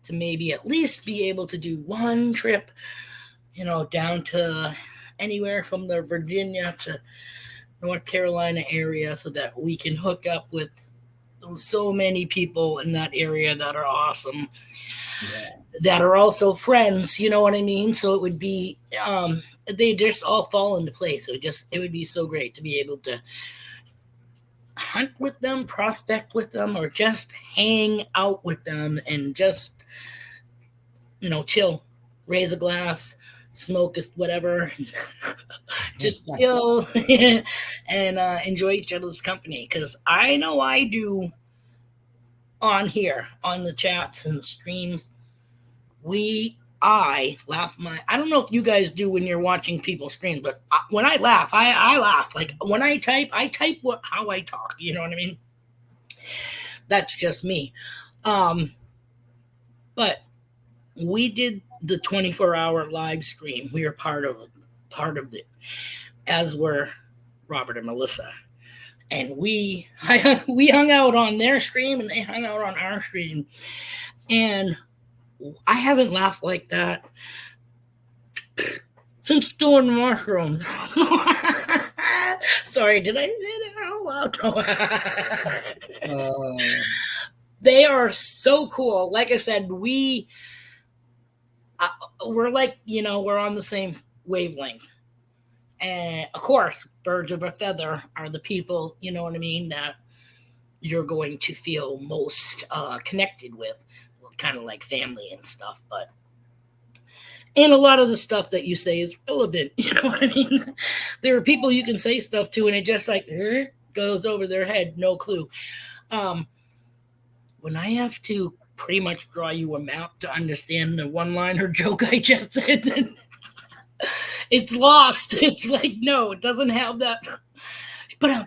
to maybe at least be able to do one trip, down to anywhere from the Virginia to North Carolina area so that we can hook up with so many people in that area that are awesome, that are also friends, you know what I mean? So it would be, they just all fall into place. It would be so great to be able to hunt with them, prospect with them, or just hang out with them and just, chill, raise a glass, smoke whatever, just chill and enjoy each other's company. Because I know I do on here, on the chats and the streams. I laugh I don't know if you guys do when you're watching people stream, but when I laugh, I laugh. Like when I type how I talk. You know what I mean? That's just me. But we did the 24-hour live stream. We are part of it, as were Robert and Melissa. And we hung out on their stream and they hung out on our stream. And I haven't laughed like that since doing mushrooms. Sorry, did I say that out loud? They are so cool. Like I said, we're like, we're on the same wavelength. And of course, birds of a feather are the people, you know what I mean, that you're going to feel most connected with, kind of like family and stuff. And a lot of the stuff that you say is relevant, you know what I mean? There are people you can say stuff to and it just like goes over their head, no clue. When I have to pretty much draw you a map to understand the one-liner joke I just said, it's lost. It's like, no, it doesn't have that. But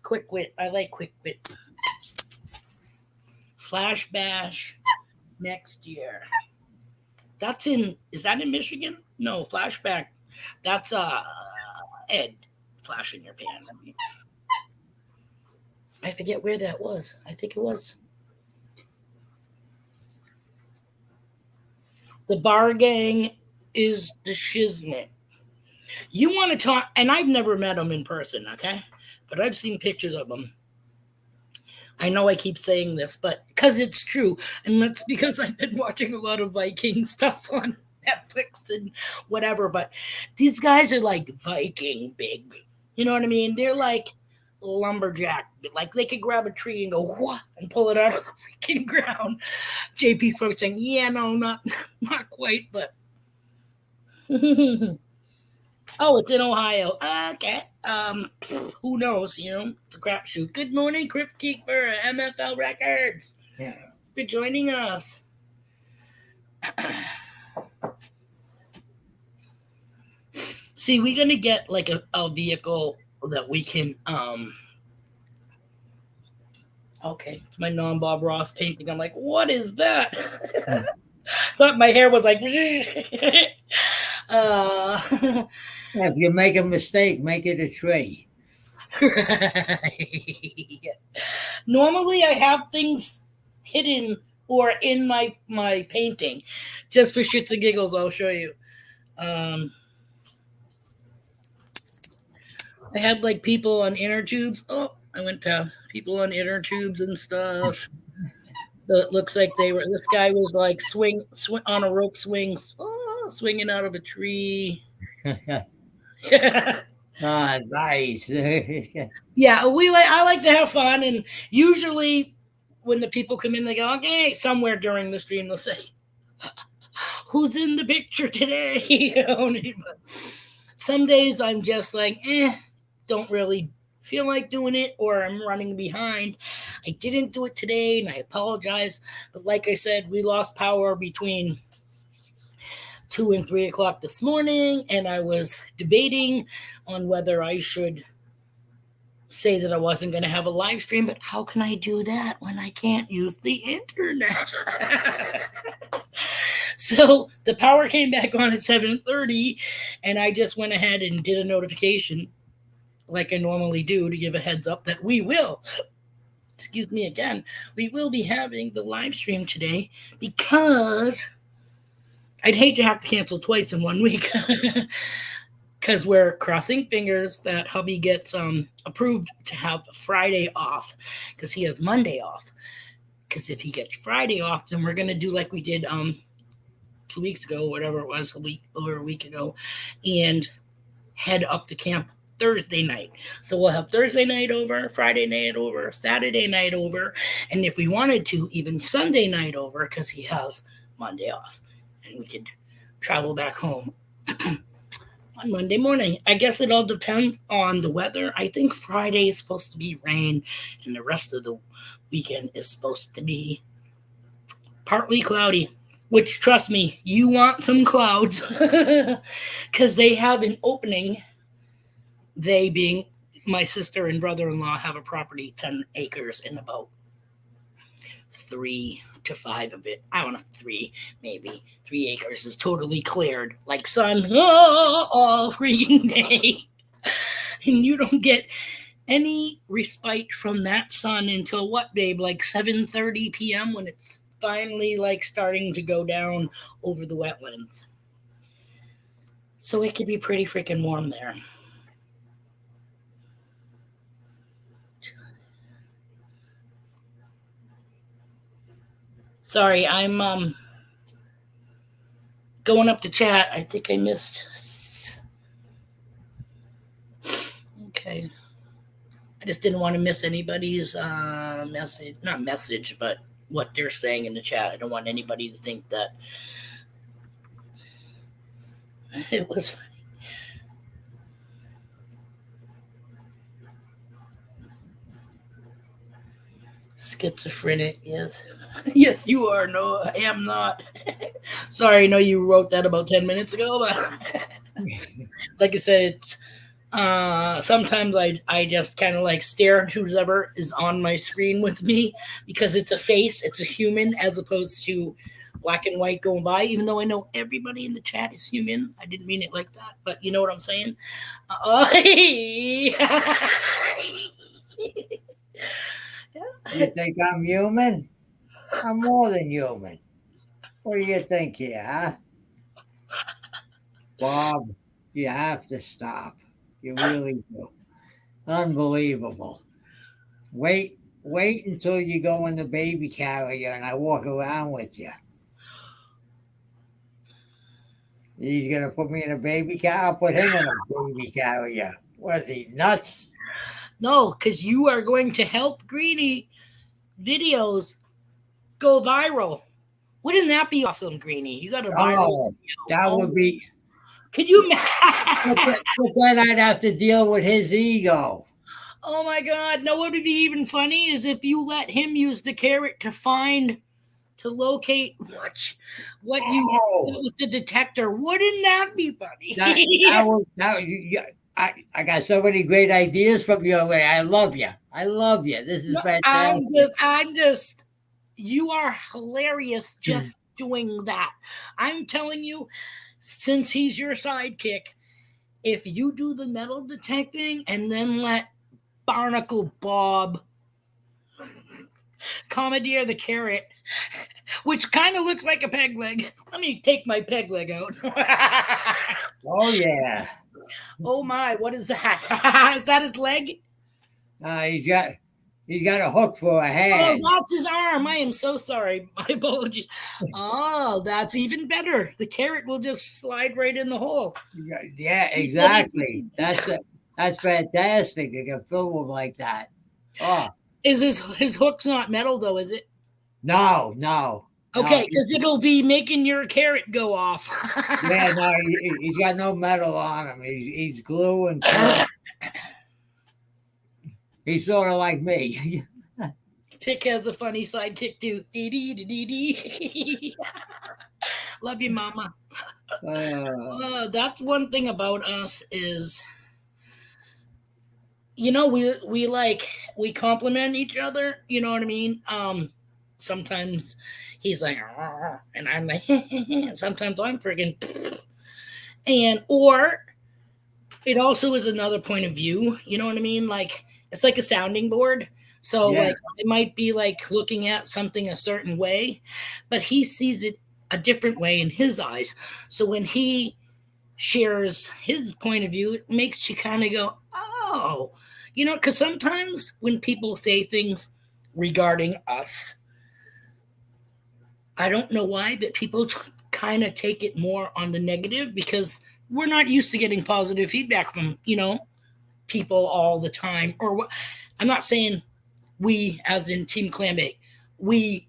quick wit. I like quick wit. Flash bash, next year. Is that in Michigan? No, flashback. That's Ed, flash in your pan. I forget where that was. I think it was the bar gang is the shiznit. You want to talk, and I've never met them in person, okay? But I've seen pictures of them. I know I keep saying this, but because it's true, and that's because I've been watching a lot of Viking stuff on Netflix and whatever. But these guys are like Viking big. You know what I mean? They're like lumberjack. Like they could grab a tree and go what and pull it out of the freaking ground. JP folks saying, yeah, no, not quite, but oh, it's in Ohio. Okay. Who knows? You know, it's a crapshoot. Good morning, Crypt Keeper, MFL Records. Yeah. For joining us. See, we're gonna get like a vehicle that we can okay, it's my non-Bob Ross painting. I'm like, what is that? Thought my hair was like If you make a mistake, make it a tree. right. Normally I have things hidden or in my painting. Just for shits and giggles, I'll show you. I had like people on inner tubes. Oh, I went past people on inner tubes and stuff. So it looks like this guy was like swing on a rope swing, swinging out of a tree. Ah, nice. Yeah, I like to have fun, and usually when the people come in, they go, okay, somewhere during the stream they'll say, who's in the picture today? You know, but some days I'm just like, don't really feel like doing it, or I'm running behind. I didn't do it today, and I apologize. But like I said, we lost power between 2 and 3 o'clock this morning, and I was debating on whether I should say that I wasn't going to have a live stream, but how can I do that when I can't use the internet? So the power came back on at 7:30, and I just went ahead and did a notification like I normally do to give a heads up that we will, excuse me again, we will be having the live stream today, because I'd hate to have to cancel twice in 1 week. Because we're crossing fingers that hubby gets approved to have Friday off, because he has Monday off. Because if he gets Friday off, then we're going to do like we did 2 weeks ago, whatever it was, a week ago, and head up to camp Thursday night. So we'll have Thursday night over, Friday night over, Saturday night over, and if we wanted to, even Sunday night over, because he has Monday off. And we could travel back home on Monday morning. I guess it all depends on the weather. I think Friday is supposed to be rain, and the rest of the weekend is supposed to be partly cloudy, which, trust me, you want some clouds, because they have an opening. They, being my sister and brother-in-law, have a property, 10 acres, and about 3 to 5 of it, I don't know, 3 acres is totally cleared, like sun all freaking day. And you don't get any respite from that sun until what, babe? Like 7:30 p.m. when it's finally like starting to go down over the wetlands. So it could be pretty freaking warm there. Sorry, I'm going up to chat. I think I missed. Okay. I just didn't want to miss anybody's message. Not message, but what they're saying in the chat. I don't want anybody to think that it was funny. Schizophrenic, yes. Yes, you are. No, I am not. Sorry, I know you wrote that about 10 minutes ago, but like I said, it's Sometimes I just kind of like stare at whoever is on my screen with me because it's a face, it's a human, as opposed to black and white going by. Even though I know everybody in the chat is human, I didn't mean it like that, but you know what I'm saying. You think I'm human? I'm more than human. What do you think here, huh? Bob, you have to stop. You really do. Unbelievable. Wait until you go in the baby carrier and I walk around with you. He's gonna put me in a baby carrier. I'll put him in a baby carrier. What is he, nuts? No, because you are going to help Greeny videos go viral. Wouldn't that be awesome, Greeny? You got a viral Oh, video. that would be. Could you? But then I'd have to deal with his ego. Oh my God! No, what would be even funny is if you let him use the carrot to locate what you Oh, with the detector. Wouldn't that be funny? I got so many great ideas from your way. I love you. I love you. This is No, fantastic. I'm just. You are hilarious just doing that. I'm telling you, since he's your sidekick, if you do the metal detecting and then let Barnacle Bob commandeer the carrot, which kind of looks like a peg leg. Let me take my peg leg out. Oh yeah. Oh my, what is that? Is that his leg? He's got a hook for a Oh, hand. that's his arm. I am so sorry. My apologies. Oh, that's even better. The carrot will just slide right in the hole. Yeah, exactly. That's fantastic. You can film them like that. Oh Is his hook's not metal though, is it? no. Okay, because it'll be making your carrot go off. Yeah, no, he's got no metal on him. He's glue and clay. He's sort of like me. Pick has a funny sidekick too. Love you, Mama. That's one thing about us is, we compliment each other. You know what I mean? Sometimes he's like, "Arr," and I'm like, sometimes I'm friggin', and or it also is another point of view. You know what I mean? Like it's like a sounding board. So Yeah. like it might be like looking at something a certain way, but he sees it a different way in his eyes. So when he shares his point of view, it makes you kind of go, oh, because sometimes when people say things regarding us, I don't know why, but people kind of take it more on the negative because we're not used to getting positive feedback from, people all the time. Or what? I'm not saying we, as in Team Clambake, we,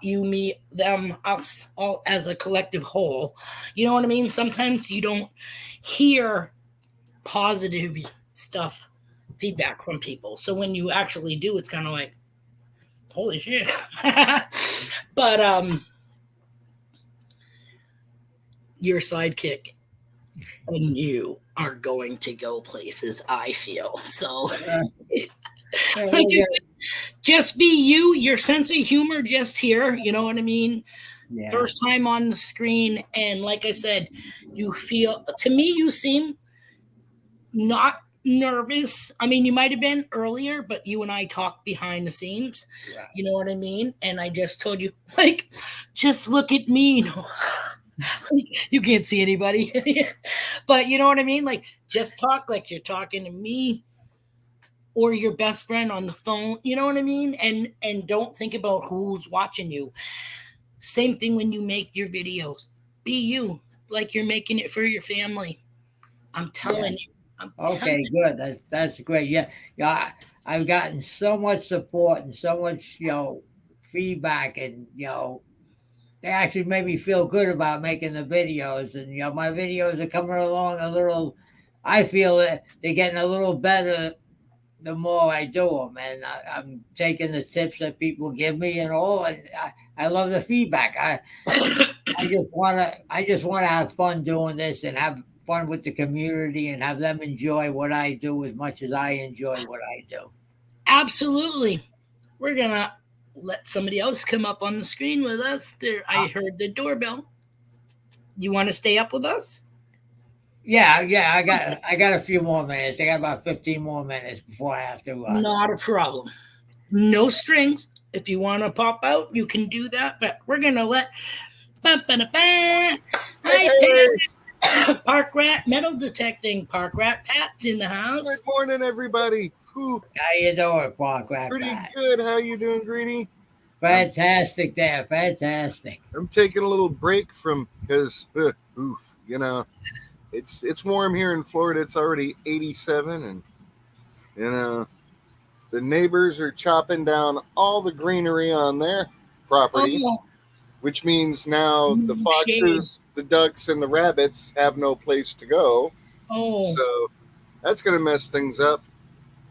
you, me, them, us, all as a collective whole. You know what I mean? Sometimes you don't hear positive stuff, feedback from people. So when you actually do, it's kind of like, holy shit. But your sidekick and you are going to go places, I feel. So like I said, just be you, your sense of humor just here, you know what I mean? Yeah. First time on the screen, and like I said, you feel, to me, you seem not nervous. I mean, you might have been earlier, but you and I talked behind the scenes. Right. You know what I mean? And I just told you, like, just look at me. You can't see anybody. But you know what I mean? Like, just talk like you're talking to me or your best friend on the phone. You know what I mean? And don't think about who's watching you. Same thing when you make your videos. Be you, like you're making it for your family. I'm telling you. Okay, good. That's great. Yeah. I've gotten so much support and so much, feedback, and they actually made me feel good about making the videos, and my videos are coming along a little. I feel that they're getting a little better the more I do them, and I'm taking the tips that people give me and all. And I love the feedback. I just want to have fun doing this and have fun with the community and have them enjoy what I do as much as I enjoy what I do. Absolutely. We're gonna let somebody else come up on the screen with us. There, I heard the doorbell. You want to stay up with us? Yeah, I got a few more minutes. I got about 15 more minutes before I have to. Not a problem. No strings. If you want to pop out, you can do that. But we're gonna let. Hi, Pat. Park Rat Metal Detecting. Park Rat Pat's in the house. Good morning, everybody. Whew, How you doing, Park Rat? pretty good. How you doing, Greenie? Fantastic there, fantastic. I'm taking a little break from because, you know, it's warm here in Florida. It's already 87, and you know, the neighbors are chopping down all the greenery on their property, Oh, which means now the foxes, the ducks, and the rabbits have no place to go. oh. So that's going to mess things up.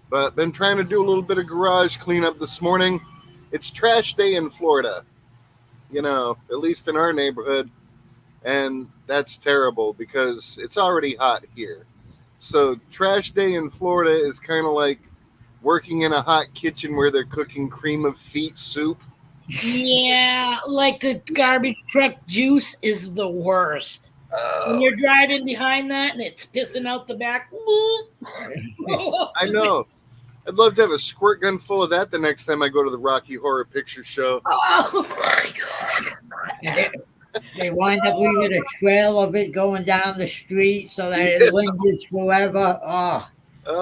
But been trying to do a little bit of garage cleanup this morning. It's trash day in Florida, you know, at least in our neighborhood. And that's terrible because it's already hot here. So trash day in Florida is kind of like working in a hot kitchen where they're cooking cream of feet soup. Yeah, like the garbage truck juice is the worst. When you're driving behind that and it's pissing out the back. I know. I'd love to have a squirt gun full of that the next time I go to the Rocky Horror Picture Show. Oh my God. They wind up leaving a trail of it going down the street so that it lingers forever. Oh,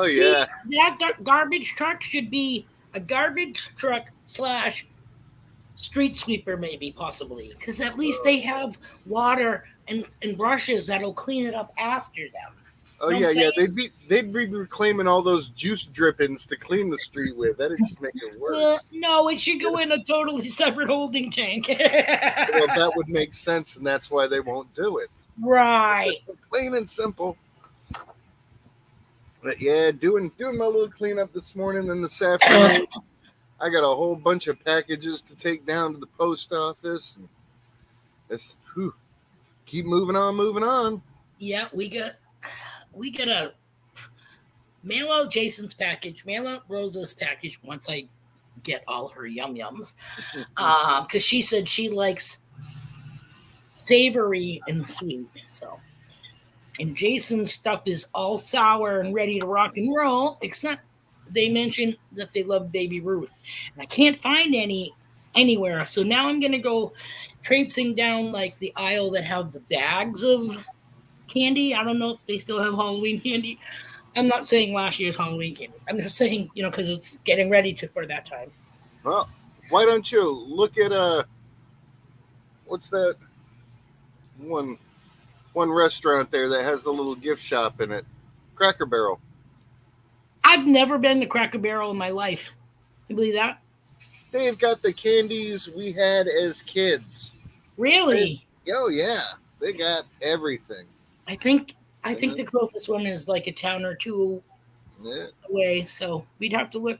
See, yeah. that garbage truck should be a garbage truck / street sweeper, maybe, possibly. Because at least they have water and brushes that'll clean it up after them. Oh, Know yeah, what I'm yeah. saying? They'd be reclaiming all those juice drippings to clean the street with. That'd just make it worse. No, it should go in a totally separate holding tank. Well, that would make sense, and that's why they won't do it. Right. Plain and simple. But yeah, doing my little cleanup this morning and this afternoon. I got a whole bunch of packages to take down to the post office. And it's keep moving on. Yeah, we got to mail out Jason's package, mail out Rosa's package once I get all her yums. Because she said she likes savory and sweet. So, and Jason's stuff is all sour and ready to rock and roll, except they mentioned that they love Baby Ruth. And I can't find any anywhere. So now I'm going to go traipsing down like the aisle that have the bags of candy. I don't know if they still have Halloween candy. I'm not saying last year's Halloween candy. I'm just saying, because it's getting ready for that time. Well, why don't you look at what's that one restaurant there that has the little gift shop in it? Cracker Barrel. I've never been to Cracker Barrel in my life. You believe that? They've got the candies we had as kids. Really? Oh yeah, they got everything. I think the closest one is like a town or two away, so we'd have to look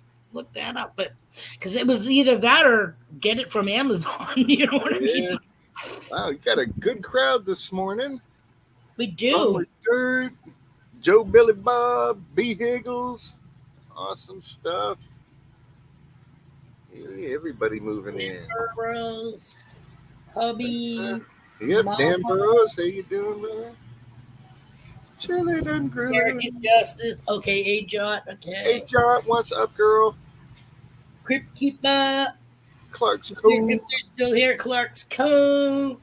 that up. But because it was either that or get it from Amazon, you know what I mean? Wow, you got a good crowd this morning. We do. Dirt, Joe Billy Bob, B. Higgles, awesome stuff. Yeah, everybody moving in. Burrows, hubby. Yep, Mama. Dan Burrows, how you doing, man? Chili done grew. American Justice. Okay, A-Jot. Okay. Hey, John, what's up, girl? Crypt Keeper. Clark's cool. If they're still here, Clark's Cove.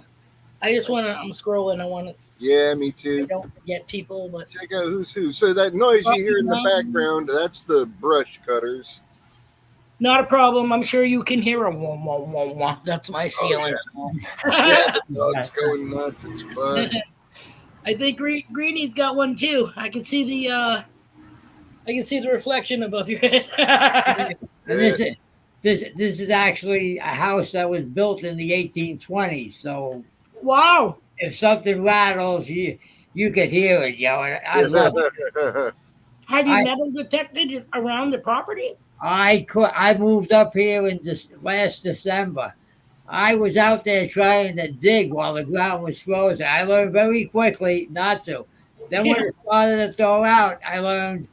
I'm scrolling. Yeah, me I too. don't forget people, but Check out who's who. So that noise you hear in the background, that's the brush cutters. not a problem. I'm sure you can hear a wah, wah, wah, wah. That's my ceiling song. Yeah, oh, it's going nuts. It's fun. I think Greenie's got one too. I can see the reflection above your head. And this is actually a house that was built in the 1820s. So Wow. if something rattles, you could hear it, and I love it. Have you metal detected around the property? I moved up here in last December. I was out there trying to dig while the ground was frozen. I learned very quickly not to. Then when it started to thaw out, I learned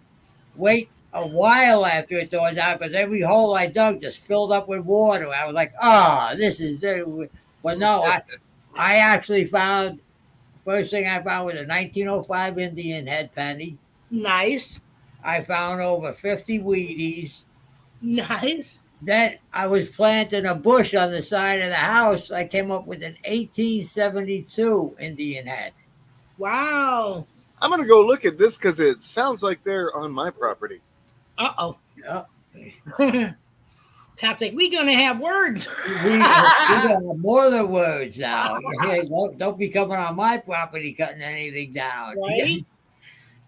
wait a while after it thaws out because every hole I dug just filled up with water. I was like, this is it. But no, I actually found, first thing I found was a 1905 Indian head penny. Nice. I found over 50 Wheaties. Nice. Then I was planting a bush on the side of the house. I came up with an 1872 Indian head. Wow. I'm gonna go look at this because it sounds like they're on my property. Uh-oh. Yeah. Pat's like, we gonna have words. We got more than words now. Hey, don't be coming on my property cutting anything down. Right?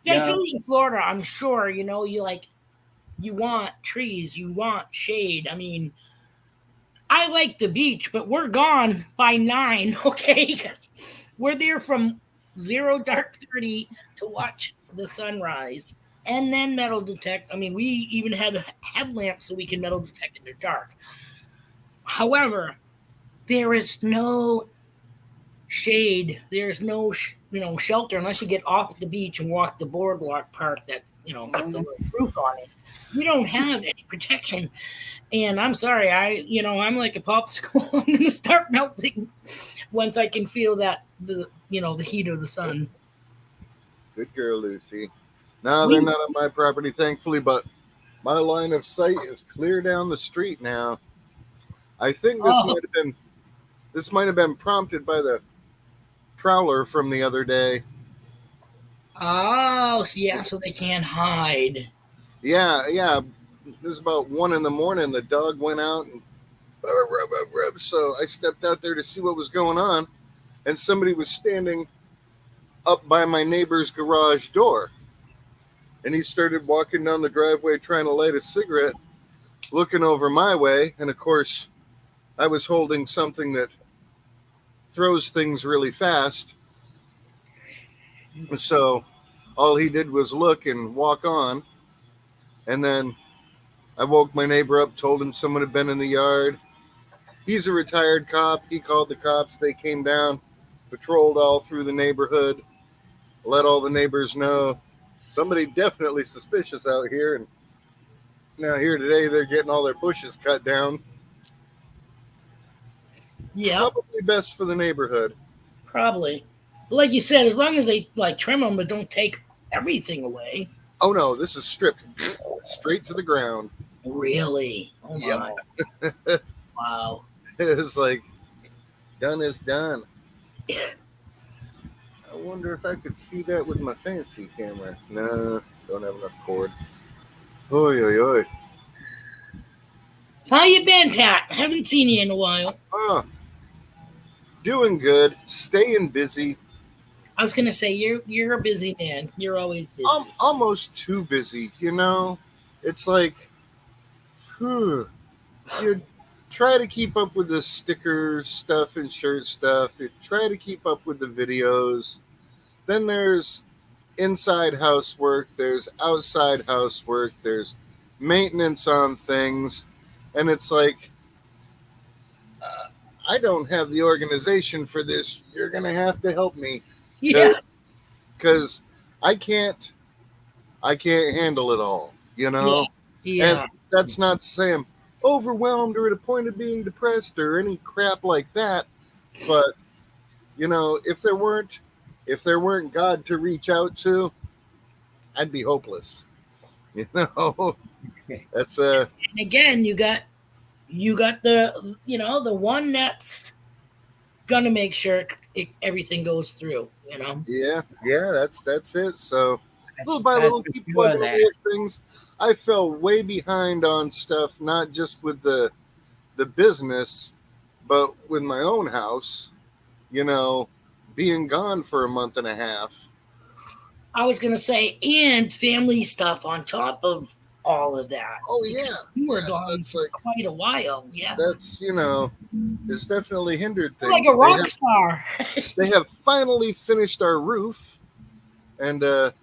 Yeah. Especially in Florida, I'm sure, you want trees, you want shade. I mean, I like the beach, but we're gone by 9, okay? 'Cause we're there from 0 dark 30 to watch the sunrise and then metal detect. I mean, we even had headlamps so we can metal detect in the dark. However, there is no shade. There's no shelter unless you get off the beach and walk the boardwalk part that's got the little roof on it. We don't have any protection, and I'm sorry, I'm like a popsicle. I'm gonna start melting once I can feel that the heat of the sun. Good girl, Lucy. No, they're not on my property, thankfully, but my line of sight is clear down the street now. I think this might have been prompted by the prowler from the other day. Oh, so they can't hide. Yeah. It was about 1 a.m. The dog went out and so I stepped out there to see what was going on, and somebody was standing up by my neighbor's garage door. And he started walking down the driveway trying to light a cigarette, looking over my way. And of course, I was holding something that throws things really fast. So all he did was look and walk on. And then I woke my neighbor up, told him someone had been in the yard. He's a retired cop. He called the cops. They came down, patrolled all through the neighborhood, let all the neighbors know somebody definitely suspicious out here. And now here today, they're getting all their bushes cut down. Yeah, Probably best for the neighborhood. probably. But like you said, as long as they trim them but don't take everything away. Oh no, this is stripped straight to the ground. Really? Oh my! Yep. Wow. It's like done is done. I wonder if I could see that with my fancy camera. No, don't have enough cord. Oy, oy, oy. So how you been, Pat? Haven't seen you in a while. Doing good. Staying busy. I was gonna say you're a busy man. You're always busy. I'm almost too busy, It's like, you try to keep up with the sticker stuff and shirt stuff. You try to keep up with the videos. Then there's inside housework. There's outside housework. There's maintenance on things. And it's like, I don't have the organization for this. You're going to have to help me. Yeah. Because I can't handle it all, Yeah. And that's not to say I'm overwhelmed or at a point of being depressed or any crap like that. But, if there weren't God to reach out to, I'd be hopeless. That's And again, you got the the one that's gonna make sure everything goes through. Yeah, that's it. So little by That's little, for keep sure plugging that. away at things. I fell way behind on stuff, not just with the business, but with my own house. Being gone for a month and a half. I was gonna say, and family stuff on top of all of that. Oh yeah, You were Yes, gone that's for like quite a while. Yeah. that's it's definitely hindered You're things. like a rock star. They have finally finished our roof, and that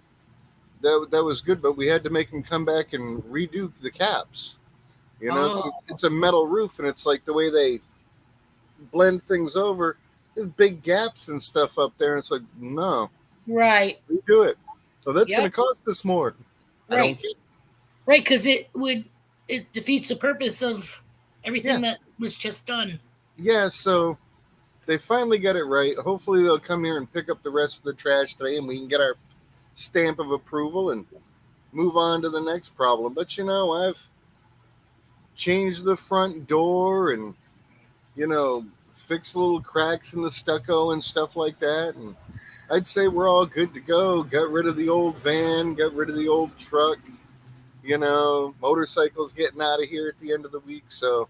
was good. But we had to make them come back and redo the caps. It's a metal roof, and it's like the way they blend things over. There's big gaps and stuff up there, and it's like no, Right. Redo it. So that's Yep. going to cost us more. I Right. don't care. Right, because it defeats the purpose of everything Yeah. that was just done. Yeah, so they finally got it right. Hopefully they'll come here and pick up the rest of the trash today and we can get our stamp of approval and move on to the next problem. But I've changed the front door and fixed little cracks in the stucco and stuff like that, and I'd say we're all good to go. Got rid of the old van, got rid of the old truck. Motorcycles getting out of here at the end of the week, so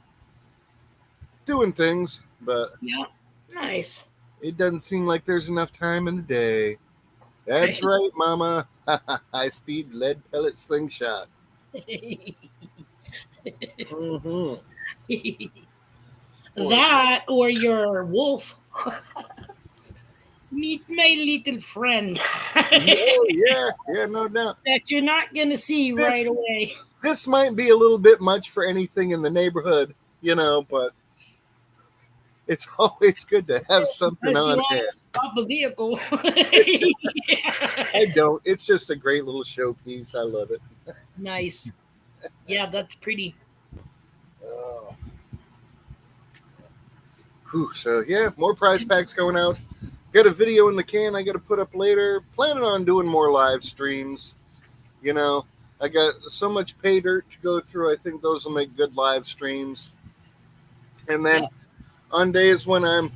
doing things, but Yeah. Nice. it doesn't seem like there's enough time in the day. That's right, Mama. High speed lead pellet slingshot. Mm-hmm. That or your wolf. Meet my little friend. Oh, yeah, no doubt. That you're not going to see right away. This might be a little bit much for anything in the neighborhood, but it's always good to have something Unless on you want hand. to stop a vehicle. I don't. It's just a great little showpiece. I love it. Nice. Yeah, that's pretty. Oh. Whew, so, yeah, more prize packs going out. Got a video in the can I got to put up later. Planning on doing more live streams. I got so much pay dirt to go through. I think those will make good live streams. And then on days when I'm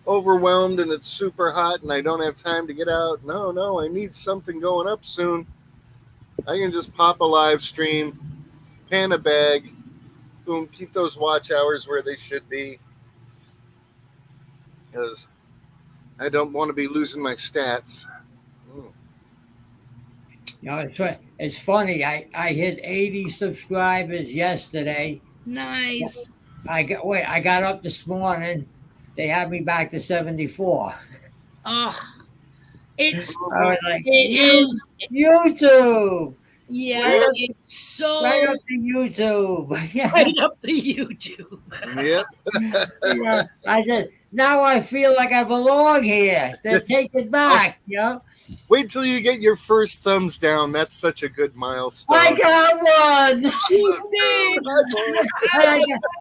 overwhelmed and it's super hot and I don't have time to get out, no, I need something going up soon. I can just pop a live stream, pan a bag, boom, keep those watch hours where they should be. Because I don't want to be losing my stats. It's funny. I hit 80 subscribers yesterday. Nice. I got up this morning. They had me back to 74. Oh, it's I was like, it is. YouTube. Yeah, it's so Right up to YouTube. Yeah. right up the YouTube. Yep. Yeah. I said, now I feel like I belong here. They'll take it back, Wait till you get your first thumbs down. That's such a good milestone. I got one. Awesome,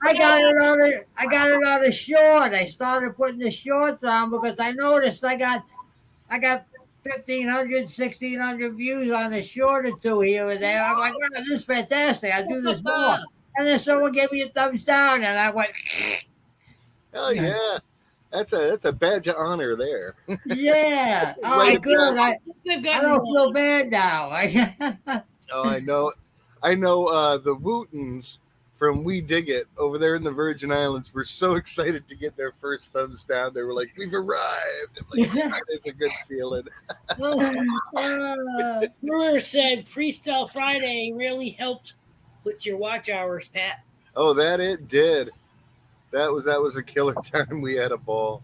I got it on a short. I started putting the shorts on because I noticed I got 1,500, 1,600 views on a short or two here and there. I'm like, wow, this is fantastic. I'll do this more. And then someone gave me a thumbs down, and I went, Oh yeah, that's a badge of honor there. yeah. All Right right, good. I We've don't gotten feel bad now. Oh, I know. The Wootons from We Dig It over there in the Virgin Islands were so excited to get their first thumbs down. They were like, "We've arrived!" I'm like, that is a good feeling. Brewer said Freestyle Friday really helped with your watch hours, Pat. Oh, that it did. That was a killer time. We had a ball.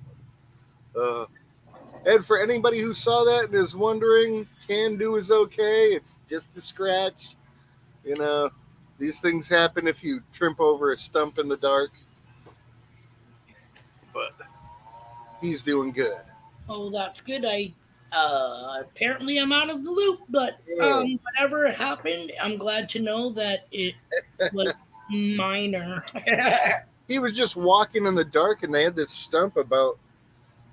And for anybody who saw that and is wondering, can do is okay. It's just a scratch. These things happen if you trip over a stump in the dark. But he's doing good. Oh, that's good. Apparently I'm out of the loop, but whatever happened, I'm glad to know that it was minor. He was just walking in the dark and they had this stump about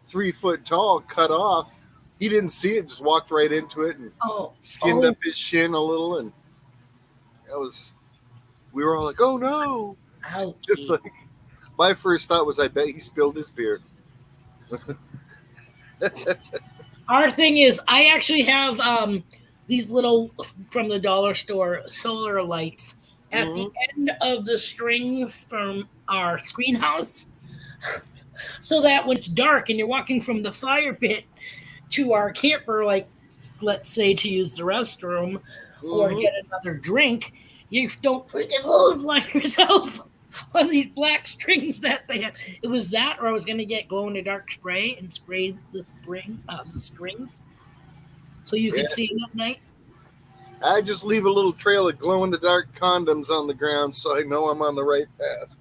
3 foot tall cut off. He didn't see it, just walked right into it and skinned up his shin a little, and we were all like, oh no. Ouch. Just like, my first thought was, I bet he spilled his beer. Our thing is, I actually have these little, from the dollar store, solar lights at the end of the strings from our screen house, so that when it's dark and you're walking from the fire pit to our camper, like, let's say, to use the restroom or get another drink, you don't freaking lose like yourself on these black strings that they had. It was that, or I was going to get glow-in-the-dark spray and spray the strings so you could see them at night. I just leave a little trail of glow-in-the-dark condoms on the ground so I know I'm on the right path.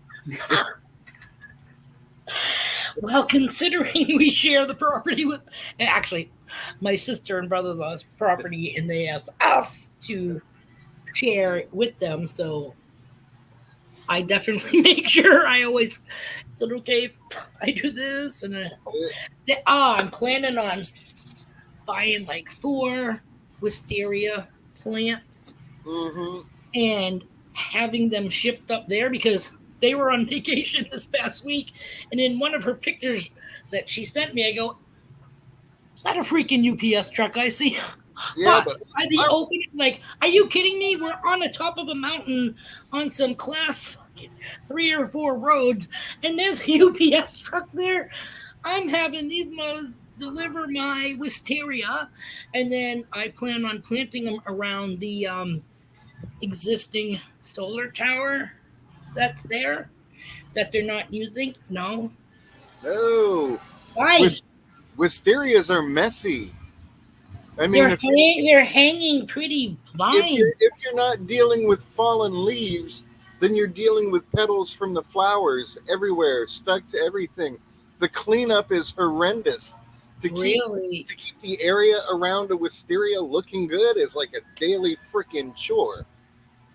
Well, considering we share the property with... Actually, my sister and brother-in-law's property, and they asked us to share it with them. So I definitely make sure I always said, okay, I do this, and I'm planning on buying like 4 wisteria plants Mm-hmm. and having them shipped up there because they were on vacation this past week. And in one of her pictures that she sent me, I go, is that a freaking UPS truck I see? Yeah, But but by the opening, like, are you kidding me? We're on the top of a mountain on some class fucking 3 or 4 roads, and there's a UPS truck there. I'm having these mothers deliver my wisteria, and then I plan on planting them around the existing solar tower that's there that they're not using. No, no, why? wisterias are messy. I mean, They're hanging pretty fine. if you're not dealing with fallen leaves, then you're dealing with petals from the flowers everywhere, stuck to everything. The cleanup is horrendous. Really? To keep the area around a wisteria looking good is like a daily freaking chore.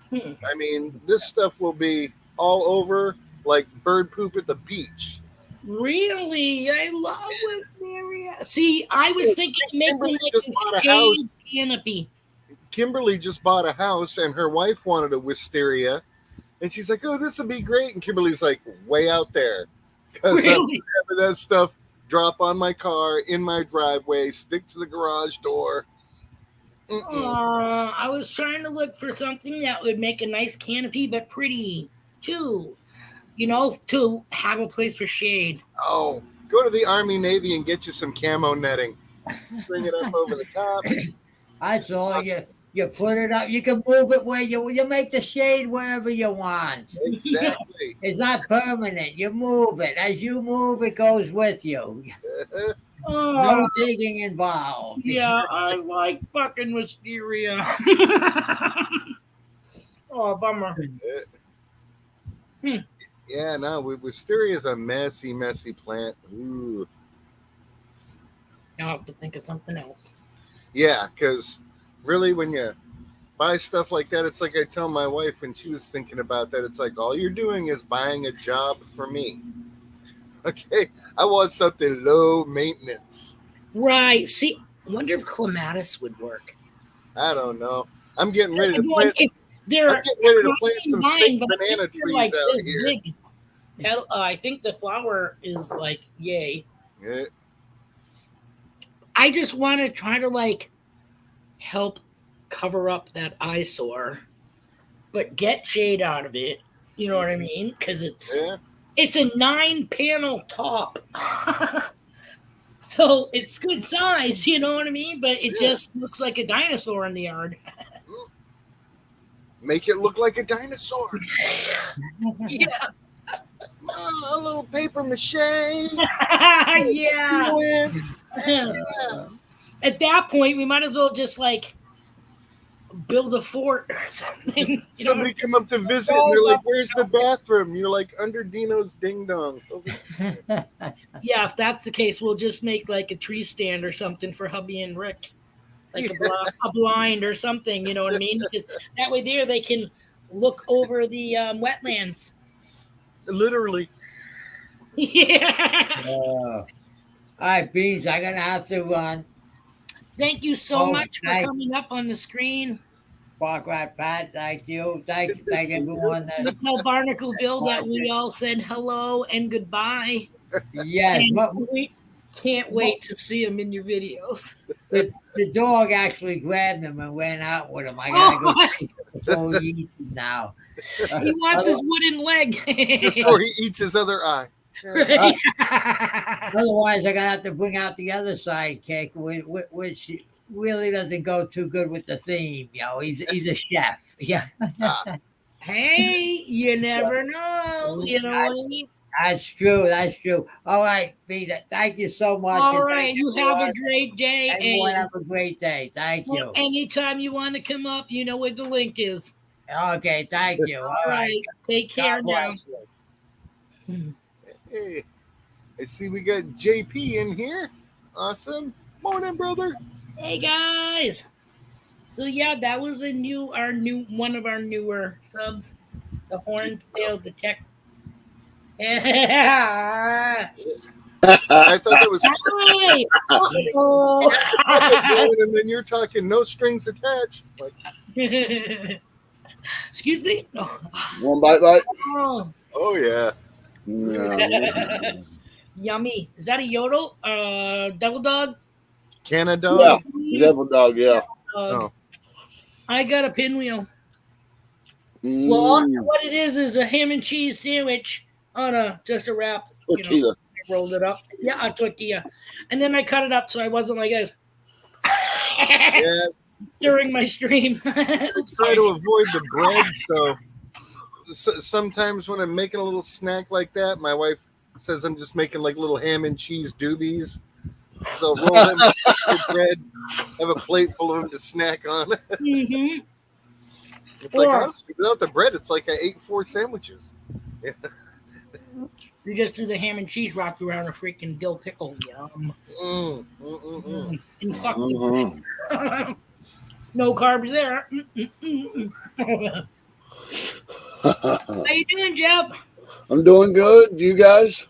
Hmm. I mean, this stuff will be all over like bird poop at the beach. Really? I love wisteria. See, I was thinking of making Kimberly like just a bought a house. shade canopy. Kimberly just bought a house and her wife wanted a wisteria. And she's like, oh, this would be great. And Kimberly's like, way out there. Because Really? having that stuff drop on my car, in my driveway, stick to the garage door. I was trying to look for something that would make a nice canopy, but pretty too. To have a place for shade. Oh, go to the Army Navy and get you some camo netting. Bring it up over the top. That's all. You put it up. You can move it where you make the shade wherever you want. Exactly. It's not permanent. You move it. As you move, it goes with you. No digging involved. Yeah, I like fucking wisteria. Oh, bummer. Yeah, no, wisteria is a messy, messy plant. Ooh. I'll have to think of something else. Yeah, because really, when you buy stuff like that, it's like I tell my wife when she was thinking about that, it's like all you're doing is buying a job for me. Okay, I want something low maintenance. Right. See, I wonder if clematis would work. I don't know. I'm getting ready to Again, plant. they're I'm getting ready to plant some fine, fake but I think banana they're trees like out this here. big. I think the flower is like yay. Yeah. I just want to try to like help cover up that eyesore, but get shade out of it. You know what I mean? Because it's a 9-panel top. So it's good size, you know what I mean? But it just looks like a dinosaur in the yard. Make it look like a dinosaur. Yeah. A little paper mache. Yeah. At that point, we might as well just like build a fort or something. Somebody come up to visit and they're like, where's the bathroom? You're like, under Dino's ding dong. Yeah, if that's the case, we'll just make like a tree stand or something for hubby and Rick. Like a blind or something, you know what I mean? Because that way there they can look over the wetlands. Literally. Yeah. All right, Beans, I'm going to have to run. Thank you so much for coming up on the screen. Bark Rat Pat, thank you. Thank everyone. Tell Barnacle Bill that we all said hello and goodbye. Yes. And we can't wait to see him in your videos. The dog actually grabbed him and ran out with him. I gotta go eat him now. He wants his wooden leg. Before he eats his other eye. Otherwise, I gotta have to bring out the other sidekick, which really doesn't go too good with the theme. He's a chef. Yeah. Hey, you never know. You know what I mean? That's true. All right, Peter. Thank you so much. All right. You have a great day. Everyone have a great day. Thank you. Anytime you want to come up, you know where the link is. Okay. Thank you. All right. Take care now. Hey, I see we got JP in here. Awesome. Morning, brother. Hey guys. So yeah, that was one of our newer subs, the Hornsdale Detective. Yeah. I thought that was Hi. Oh. going, and then you're talking no strings attached. Like, Excuse me. No. One bite. Oh. oh yeah. Yeah. Yummy. Is that a yodel? Double dog? Canada. Yeah. Devil dog. Yeah. Dog. Oh. I got a pinwheel. Well, what it is a ham and cheese sandwich on just a wrap. Tortilla. I rolled it up. Yeah, a tortilla. And then I cut it up so I wasn't like this Yeah. during my stream. I try to avoid the bread, so sometimes when I'm making a little snack like that, my wife says I'm just making like little ham and cheese doobies. So roll them with bread, have a plate full of them to snack on. Mm-hmm. It's like, Or- honestly, without the bread, it's like I ate 4 sandwiches. You just do the ham and cheese wrapped around a freaking dill pickle. Yum. And fuck the Mhm. no carbs there. How you doing, Jeb? I'm doing good. You guys?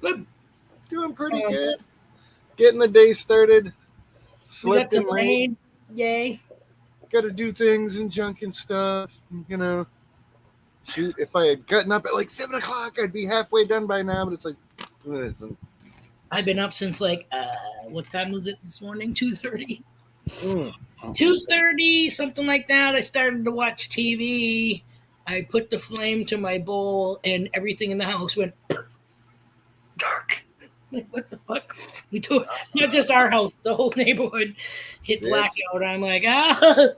Good. Doing pretty good. Getting the day started. We got Slept the in late. rain. Yay. Got to do things and junk and stuff. You know, shoot, if I had gotten up at like 7 o'clock, I'd be halfway done by now. But it's like, listen. I've been up since like what time was it this morning? 2:30. Mm. 2:30, something like that. I started to watch TV. I put the flame to my bowl, and everything in the house went dark. Like, what the fuck? We do it. Not just our house, the whole neighborhood hit Yes. blackout. I'm like, ah.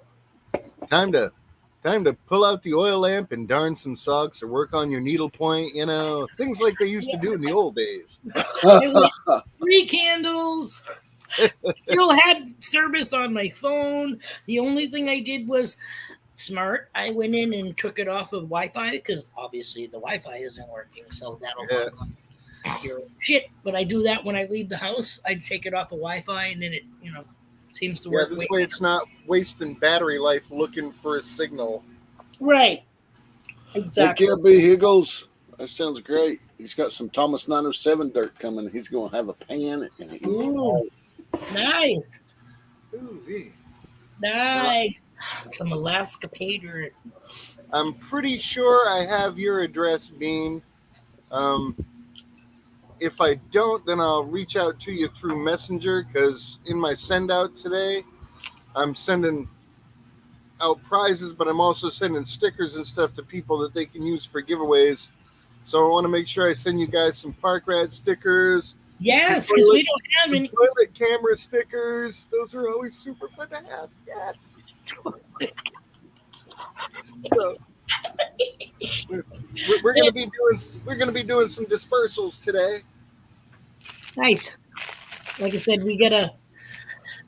Time to pull out the oil lamp and darn some socks or work on your needlepoint. You know, things like they used to do in the old days. 3 candles. Still had service on my phone. The only thing I did was smart. I went in and took it off of Wi-Fi because obviously the Wi-Fi isn't working. So that'll Yeah. fuck up your shit. But I do that when I leave the house. I take it off of Wi-Fi and then it, seems to Yeah, work. this way it's not wasting battery life looking for a signal. Right. Heck Exactly. yeah, B. Here goes. That sounds great. He's got some Thomas 907 dirt coming. He's going to have a pan. And Ooh. Nice. Ooh-wee. Nice. Some Alaska pay dirt. I'm pretty sure I have your address, Bean. If I don't, then I'll reach out to you through Messenger because in my send out today, I'm sending out prizes, but I'm also sending stickers and stuff to people that they can use for giveaways. So I want to make sure I send you guys some Park Rat stickers, Yes, because we don't have some any. toilet camera stickers. Those are always super fun to have. Yes. So, we're gonna be doing some dispersals today. Nice. Like I said, I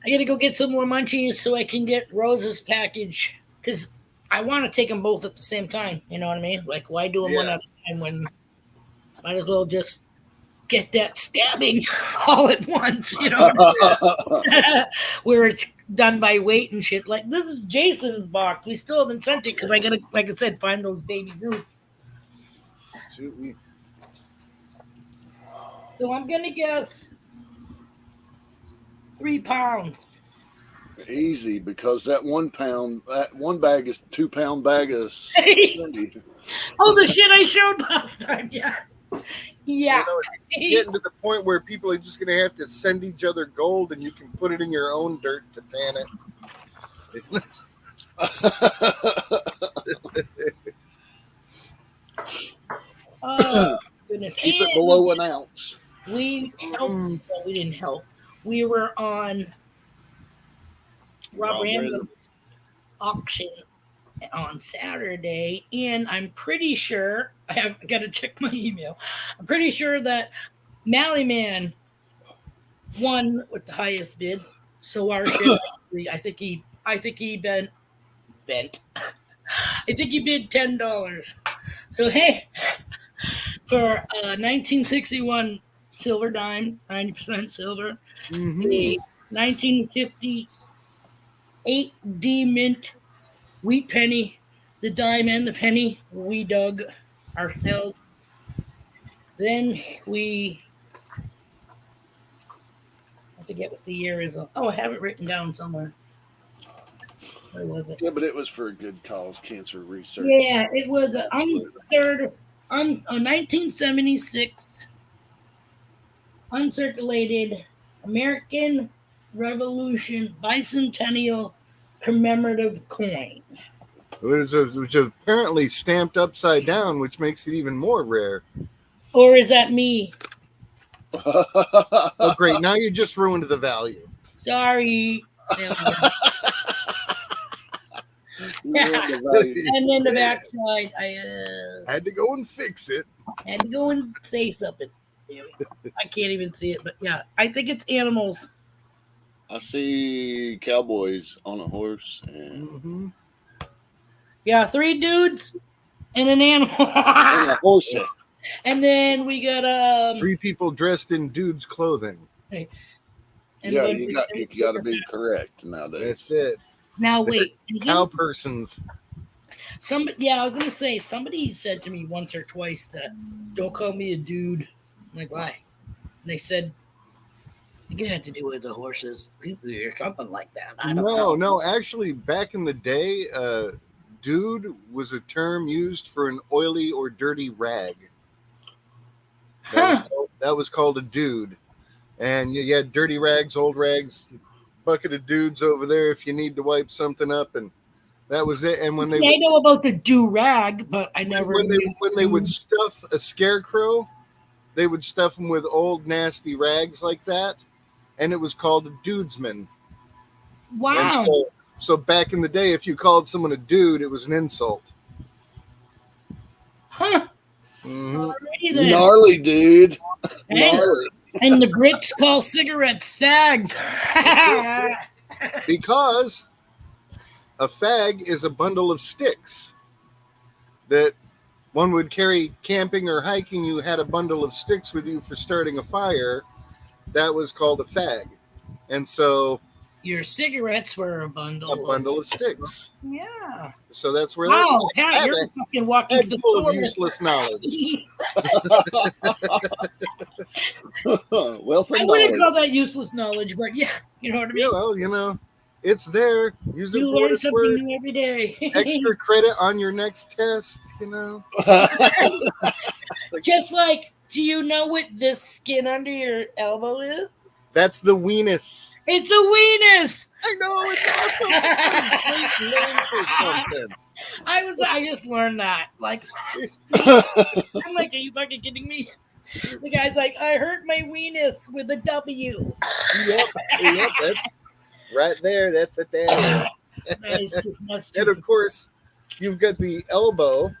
gotta go get some more munchies so I can get Rose's package because I want to take them both at the same time. You know what I mean? Like, why do them one Yeah. at a time when might as well just get that stabbing all at once? You know, where it's done by weight and shit. Like, this is Jason's box. We still haven't sent it because I gotta, like I said, find those baby roots. Shoot, So I'm gonna guess 3 pounds. easy, because that 1 pound, that one bag is 2 pound bag of candy. Oh, the shit I showed last time. Yeah. Yeah. You know, it's getting to the point where people are just gonna have to send each other gold, and you can put it in your own dirt to pan it. Oh, goodness. Keep it And below an ounce. we helped. Well, we didn't help. We were on Rob Rob Random's auction on Saturday, and I'm pretty sure I have got to check my email. I'm pretty sure that Mallyman won with the highest bid. So our shit, I think he bent. I think he bid $10. So hey, for 1961 silver dime, 90% silver, Mhm. a 1958 D Mint wheat penny, the dime and the penny we dug ourselves. Then I forget what the year is. Oh, I have it written down somewhere. Where was it? Yeah, but it was for a good cause, cancer research. Yeah, it was an Absolutely. 1976 uncirculated American Revolution bicentennial commemorative coin. Which is apparently stamped upside down, which makes it even more rare. Or is that me? Oh, great. Now you just ruined the value. Sorry. There we go. Value. And then the backside, I Had to go and fix it. had to go and say something. There we go. I can't even see it, but yeah, I think it's animals. I see cowboys on a horse and, Mm-hmm. Yeah, 3 dudes and an animal. and a horse. And then we got 3 people dressed in dude's clothing. and Yeah, then you got to be correct nowadays. That's it. Now wait, is Cow it persons. I was gonna say somebody said to me once or twice that don't call me a dude. I'm like, why? And they said I think it had to do with the horses or something like that. I don't know. No. Actually, back in the day, dude was a term used for an oily or dirty rag. That was called a dude. And you had dirty rags, old rags, bucket of dudes over there if you need to wipe something up, and that was it. And when I know about the do rag, but I never when they would stuff a scarecrow, they would stuff them with old nasty rags like that, and it was called a dudesman. Wow. And so back in the day, if you called someone a dude, it was an insult. Huh. Mm-hmm. Alrighty then. Gnarly, dude. Hey. Gnarly. And the Brits call cigarettes fags. Because a fag is a bundle of sticks that one would carry camping or hiking. You had a bundle of sticks with you for starting a fire. That was called a fag. And so Your cigarettes were a bundle. of sticks. Yeah. So that's where Wow, that's Pat, you're a fucking walking head full of thesaurus. useless knowledge. Wealth I of wouldn't knowledge. call that useless knowledge, but yeah, you know what I mean? Yeah, well, it's there. Use it You for what learn it's something worth. new every day. Extra credit on your next test, Just like, do you know what this skin under your elbow is? That's the weenus. It's a weenus. I know, it's awesome. Great name for something. I just learned that. Like, I'm like, are you fucking kidding me? The guy's like, I hurt my weenus with a W. Yep, that's right there. That's it there. That's And of course, you've got the elbow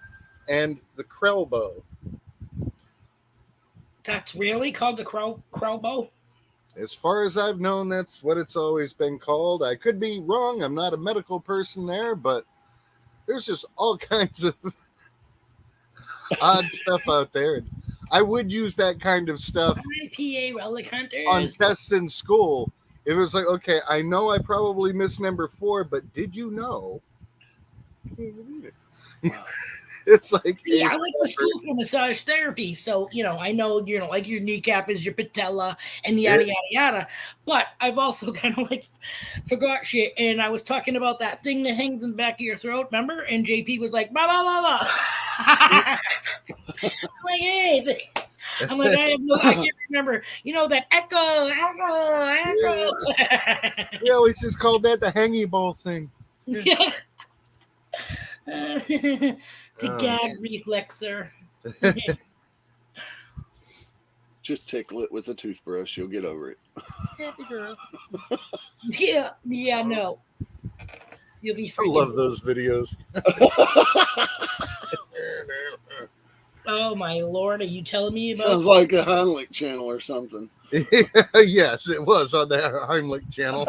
and the crelbow. That's really called the crowbow? As far as I've known, that's what it's always been called. I could be wrong. I'm not a medical person there, but there's just all kinds of odd stuff out there. I would use that kind of stuff IPA relic hunters. on tests in school. If it was like, okay, I know I probably missed number 4, but did you know? It's like, See, I went to school for massage therapy, so I know like your kneecap is your patella and yada yada yada. But I've also kind of like forgot shit, and I was talking about that thing that hangs in the back of your throat, remember? And JP was like, blah blah blah blah. I'm like, hey. I'm like, I can't remember. That echo. we always just called that the hangy ball thing. Yeah. The gag reflexer. Just tickle it with a toothbrush. You'll get over it. Happy girl. Yeah, no. You'll be I freaking. love those videos. Oh my lord, are you telling me about? Sounds like a Heimlich channel or something. Yes, it was on the Heimlich channel.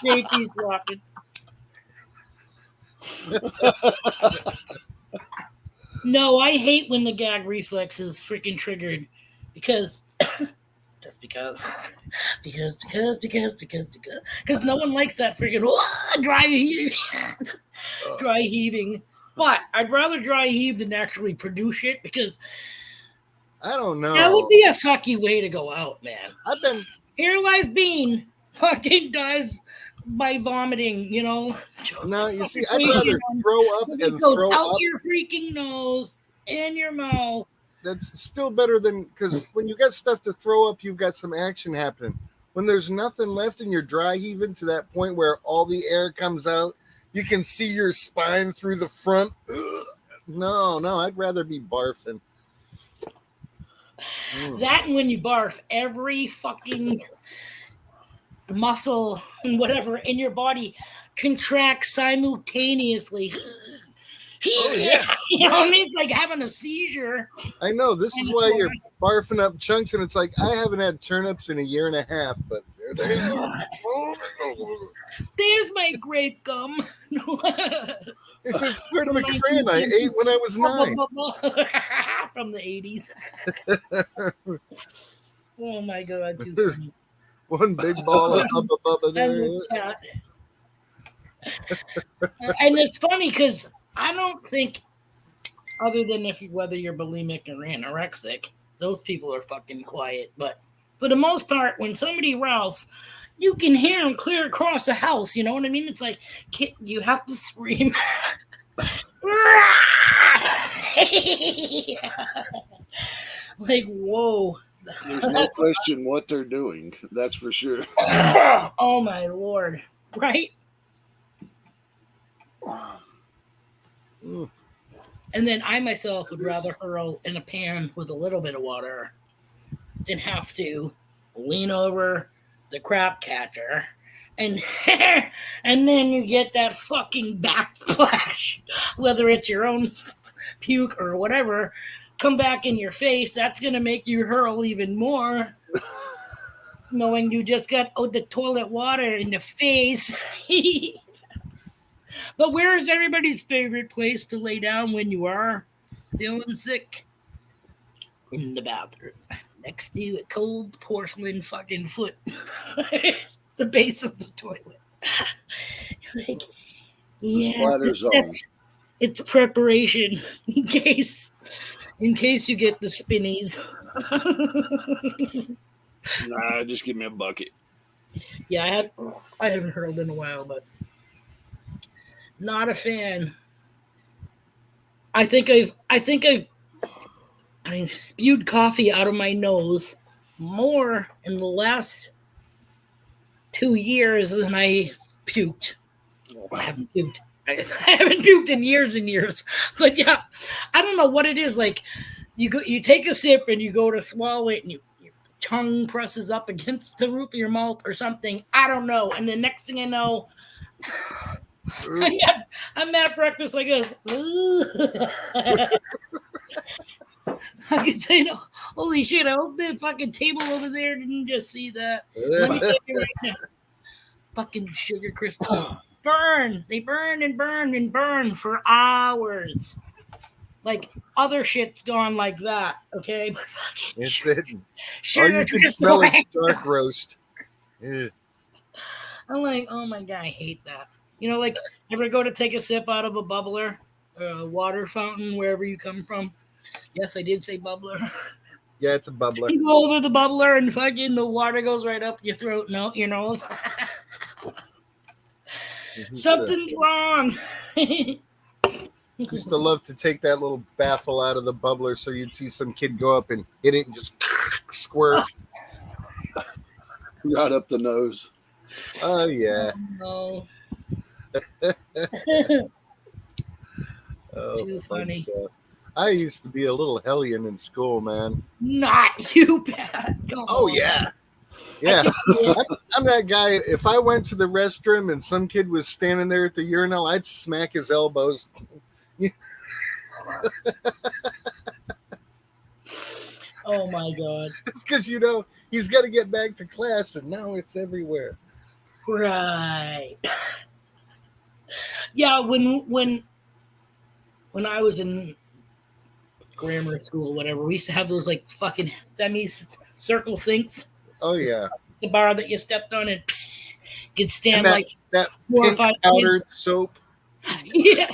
JP's walking. No, I hate when the gag reflex is freaking triggered because just because no one likes that freaking dry heaving. But I'd rather dry heave than actually produce it, because I don't know. that would be a sucky way to go out, man. I've been Here lies Bean fucking dies by vomiting, you know. no. You see, I'd Crazy rather one. throw up It and goes throw out up. your freaking nose and your mouth. That's still better than, because when you got stuff to throw up, you've got some action happening. When there's nothing left and you're dry heaving to that point where all the air comes out, you can see your spine through the front. Ugh. No, I'd rather be barfing. That, and when you barf, every fucking muscle and whatever in your body contracts simultaneously. Oh, yeah. You know what I mean? It's like having a seizure. I know. This is why you're barfing up chunks, and it's like, I haven't had turnips in a year and a half, but there they are. There's my grape gum. It's part of a crayon I ate when I was 9. From the 80s. Oh my god, too funny. One big ball of Hubba Bubba And there. this cat. And it's funny because I don't think, other than whether you're bulimic or anorexic, those people are fucking quiet. But for the most part, when somebody ralphs, you can hear them clear across the house. You know what I mean? It's like you have to scream. Like, whoa. There's no question what they're doing. That's for sure. Oh my lord. Right? Mm. And then I myself would rather hurl in a pan with a little bit of water than have to lean over the crap catcher and and then you get that fucking backsplash, whether it's your own puke or whatever, come back in your face. That's gonna make you hurl even more, knowing you just got the toilet water in the face. But where is everybody's favorite place to lay down when you are feeling sick? In the bathroom, next to you, a cold porcelain fucking foot, the base of the toilet. Like, yeah, Splatter zone. it's preparation in case you get the spinnies. Nah, just give me a bucket. Yeah, I haven't hurled in a while, but not a fan. I think I've spewed coffee out of my nose more in the last 2 years than I puked. I haven't puked. I haven't puked in years and years. But yeah, I don't know what it is. Like you take a sip and you go to swallow it and your tongue presses up against the roof of your mouth or something. I don't know. And the next thing I know, I'm at breakfast like a. I can say, no, holy shit, I hope the fucking table over there didn't just see that. Let me tell you right now. Fucking sugar crystals burn. They burn and burn and burn for hours. Like other shit's gone like that, okay? But fucking It's it. All sugar you can crystal. smell is dark roast. Yeah. I'm like, oh my god, I hate that. You know, like, ever go to take a sip out of a bubbler, water fountain, wherever you come from? Yes, I did say bubbler. Yeah, it's a bubbler. You go over the bubbler and fucking the water goes right up your throat, no, your nose. Something's wrong. Used to love to take that little baffle out of the bubbler so you'd see some kid go up and hit it and just squirt. Right up the nose. Oh, yeah. No. Oh, Too fun funny. stuff. I used to be a little hellion in school, man. Not you, Pat. Come Oh, on. yeah. Yeah. I'm that guy. If I went to the restroom and some kid was standing there at the urinal, I'd smack his elbows. Oh, my God. It's because, you know, he's got to get back to class, and now it's everywhere. Right. Yeah, when I was in grammar school or whatever, we used to have those like fucking semi-circle sinks Oh yeah. The bar that you stepped on and could And stand that, like that 4 or pink 5 powdered kids. soap. Yeah.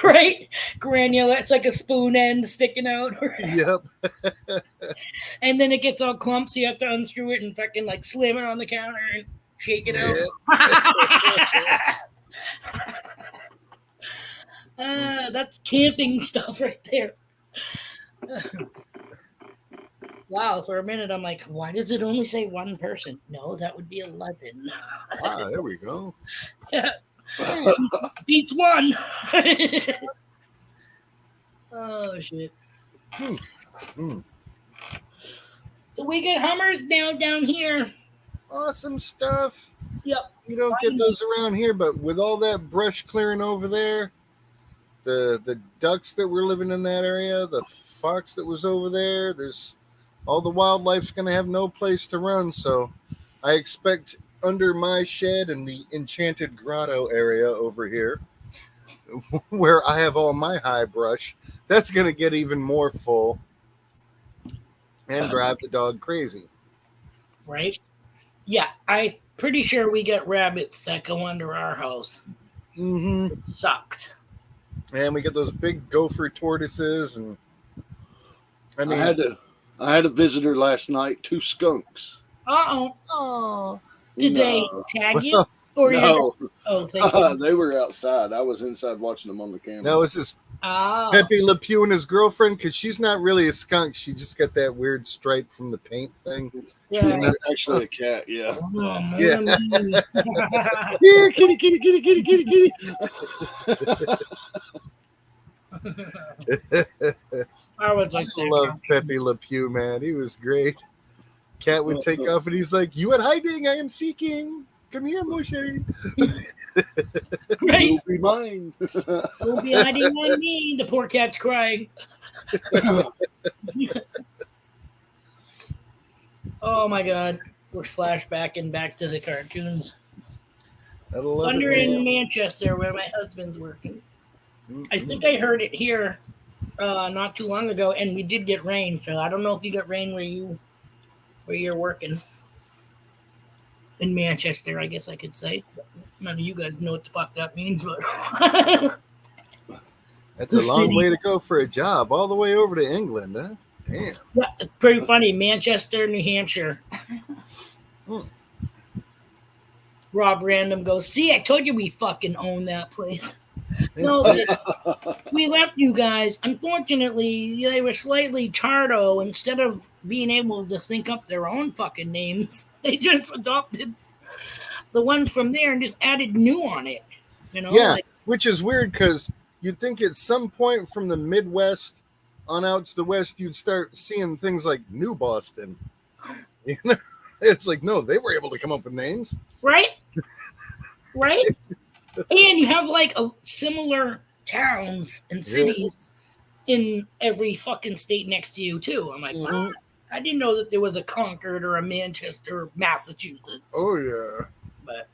Right? Granular. It's like a spoon end sticking out. Yep. And then it gets all clumps. So you have to unscrew it and fucking like slam it on the counter and shake it out. That's camping stuff right there. Wow, for a minute I'm like, why does it only say one person? No, that would be 11. Ah, there we go. Yeah. Beats one. Oh shit. Hmm. So we get Hummers now down here. Awesome stuff. Yep. You don't get those around here, but with all that brush clearing over there, the ducks that were living in that area, the fox that was over there, there's all the wildlife's going to have no place to run. So I expect under my shed in the enchanted grotto area over here, where I have all my high brush, that's going to get even more full and drive the dog crazy. Right? Yeah, I'm pretty sure we get rabbits that go under our house. Mm-hmm. It sucked. And we get those big gopher tortoises, and I mean, I had a visitor last night. 2 skunks. Uh-oh. oh, Did they tag you? Or No, oh, thank you. they were outside. I was inside watching them on the camera. that was this Oh. Pepe Le Pew and his girlfriend, because she's not really a skunk. She just got that weird stripe from the paint thing. Yeah. Actually, a cat. Yeah. Oh, man. Yeah. Here, kitty, kitty, kitty, kitty, kitty, kitty. I was like, I love Pepe Le Pew, man. He was great. Cat would take off, and he's like, "You are hiding. I am seeking. Come here, Moshe." Right? You'll be mine. Don't be hiding on me. The poor cat's crying. Oh my god. We're flashbacking back to the cartoons. I love Thunder it, in man. Manchester, where my husband's working. Mm-hmm. I think I heard it here not too long ago, and we did get rain. So I don't know if you got rain where you're working in Manchester. I guess I could say. None of you guys know what the fuck that means, but That's a long way to go for a job, all the way over to England, huh? Damn. yeah, it's pretty funny. Manchester, New Hampshire. Hmm. Rob Random goes, see, I told you we fucking own that place. No, we left you guys. Unfortunately, they were slightly chardo. Instead of being able to think up their own fucking names, they just adopted the ones from there and just added new on it. You know? Yeah, Like, which is weird because you'd think at some point from the Midwest on out to the West, you'd start seeing things like New Boston. You know, it's like, no, they were able to come up with names. right? Right? And you have like a similar towns and cities in every fucking state next to you too. I'm like, what? I didn't know that there was a Concord or a Manchester or Massachusetts. Oh, yeah. But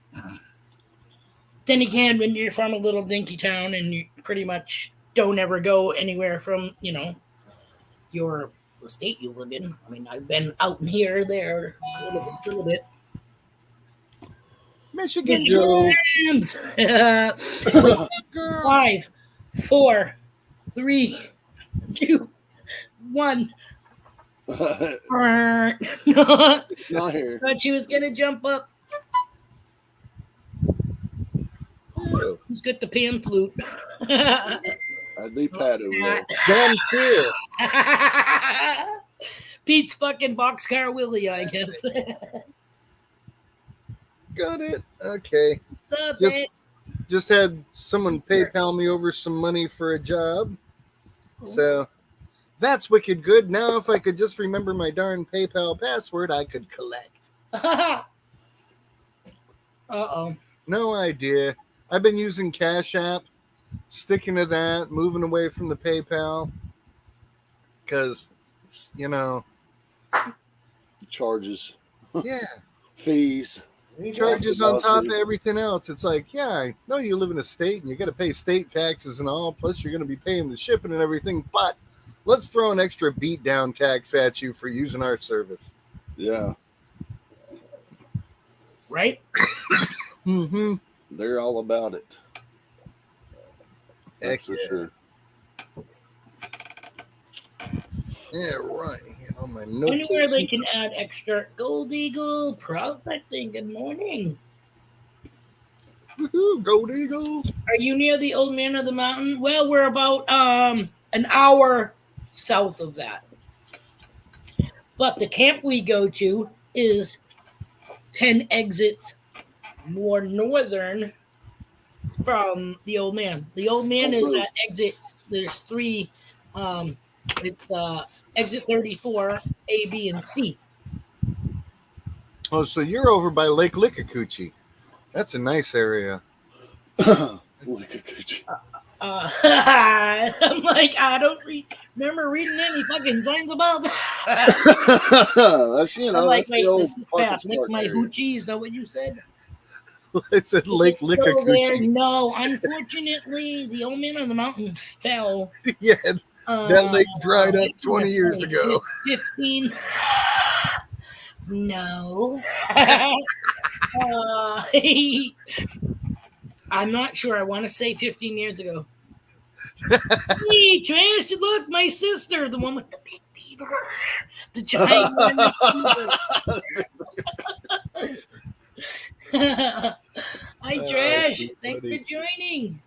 then again, when you're from a little dinky town and you pretty much don't ever go anywhere from, you know, the state you live in. I mean, I've been out in here or there a little bit. Michigan Joe. Rams. Girl. 5, 4, 3, 2, 1. Not here. Thought she was gonna jump up. Oh, Who's got the pan flute? I'd be Pat over there. damn clear. Pete's fucking boxcar Willie, I guess. Got it. Okay. What's up, Just- man? Just had someone PayPal me over some money for a job. So that's wicked good. Now, if I could just remember my darn PayPal password, I could collect. Uh-oh. No idea. I've been using Cash App, sticking to that, moving away from the PayPal. Because, you know, Charges, yeah, fees. charges on top of everything else. It's like, yeah, I know you live in a state and you got to pay state taxes and all, plus you're going to be paying the shipping and everything, but let's throw an extra beat down tax at you for using our service. Yeah, right? Mm-hmm. they're all about it. Heck That's for yeah. sure. Yeah, right. You know, my notes. Anywhere they can add extra Gold Eagle prospecting. Good morning. Woohoo, Gold Eagle. Are you near the Old Man of the Mountain? Well, we're about an hour south of that. But the camp we go to is 10 exits more northern from the Old Man. The Old Man is Oh, at exit. There's three. It's exit 34, A, B, and C. Oh, so you're over by Lake Lickacoochee. That's a nice area. Look at Gucci. I'm like, I don't remember reading any fucking signs about that. That's I'm like, that's the wait, old this is Parkins Pat. Lick Park my area. hoochie. Is that what you said? I said Lake It's still there. Lickacoochee. No, unfortunately, the Old Man on the Mountain fell. Yeah, that lake dried up I wanna 20 years say ago. 15. No. I'm not sure. I want to say 15 years ago. Hey, Trash, look, my sister, the one with the big beaver. The giant beaver. Hi, Trash. too Thanks for funny. joining.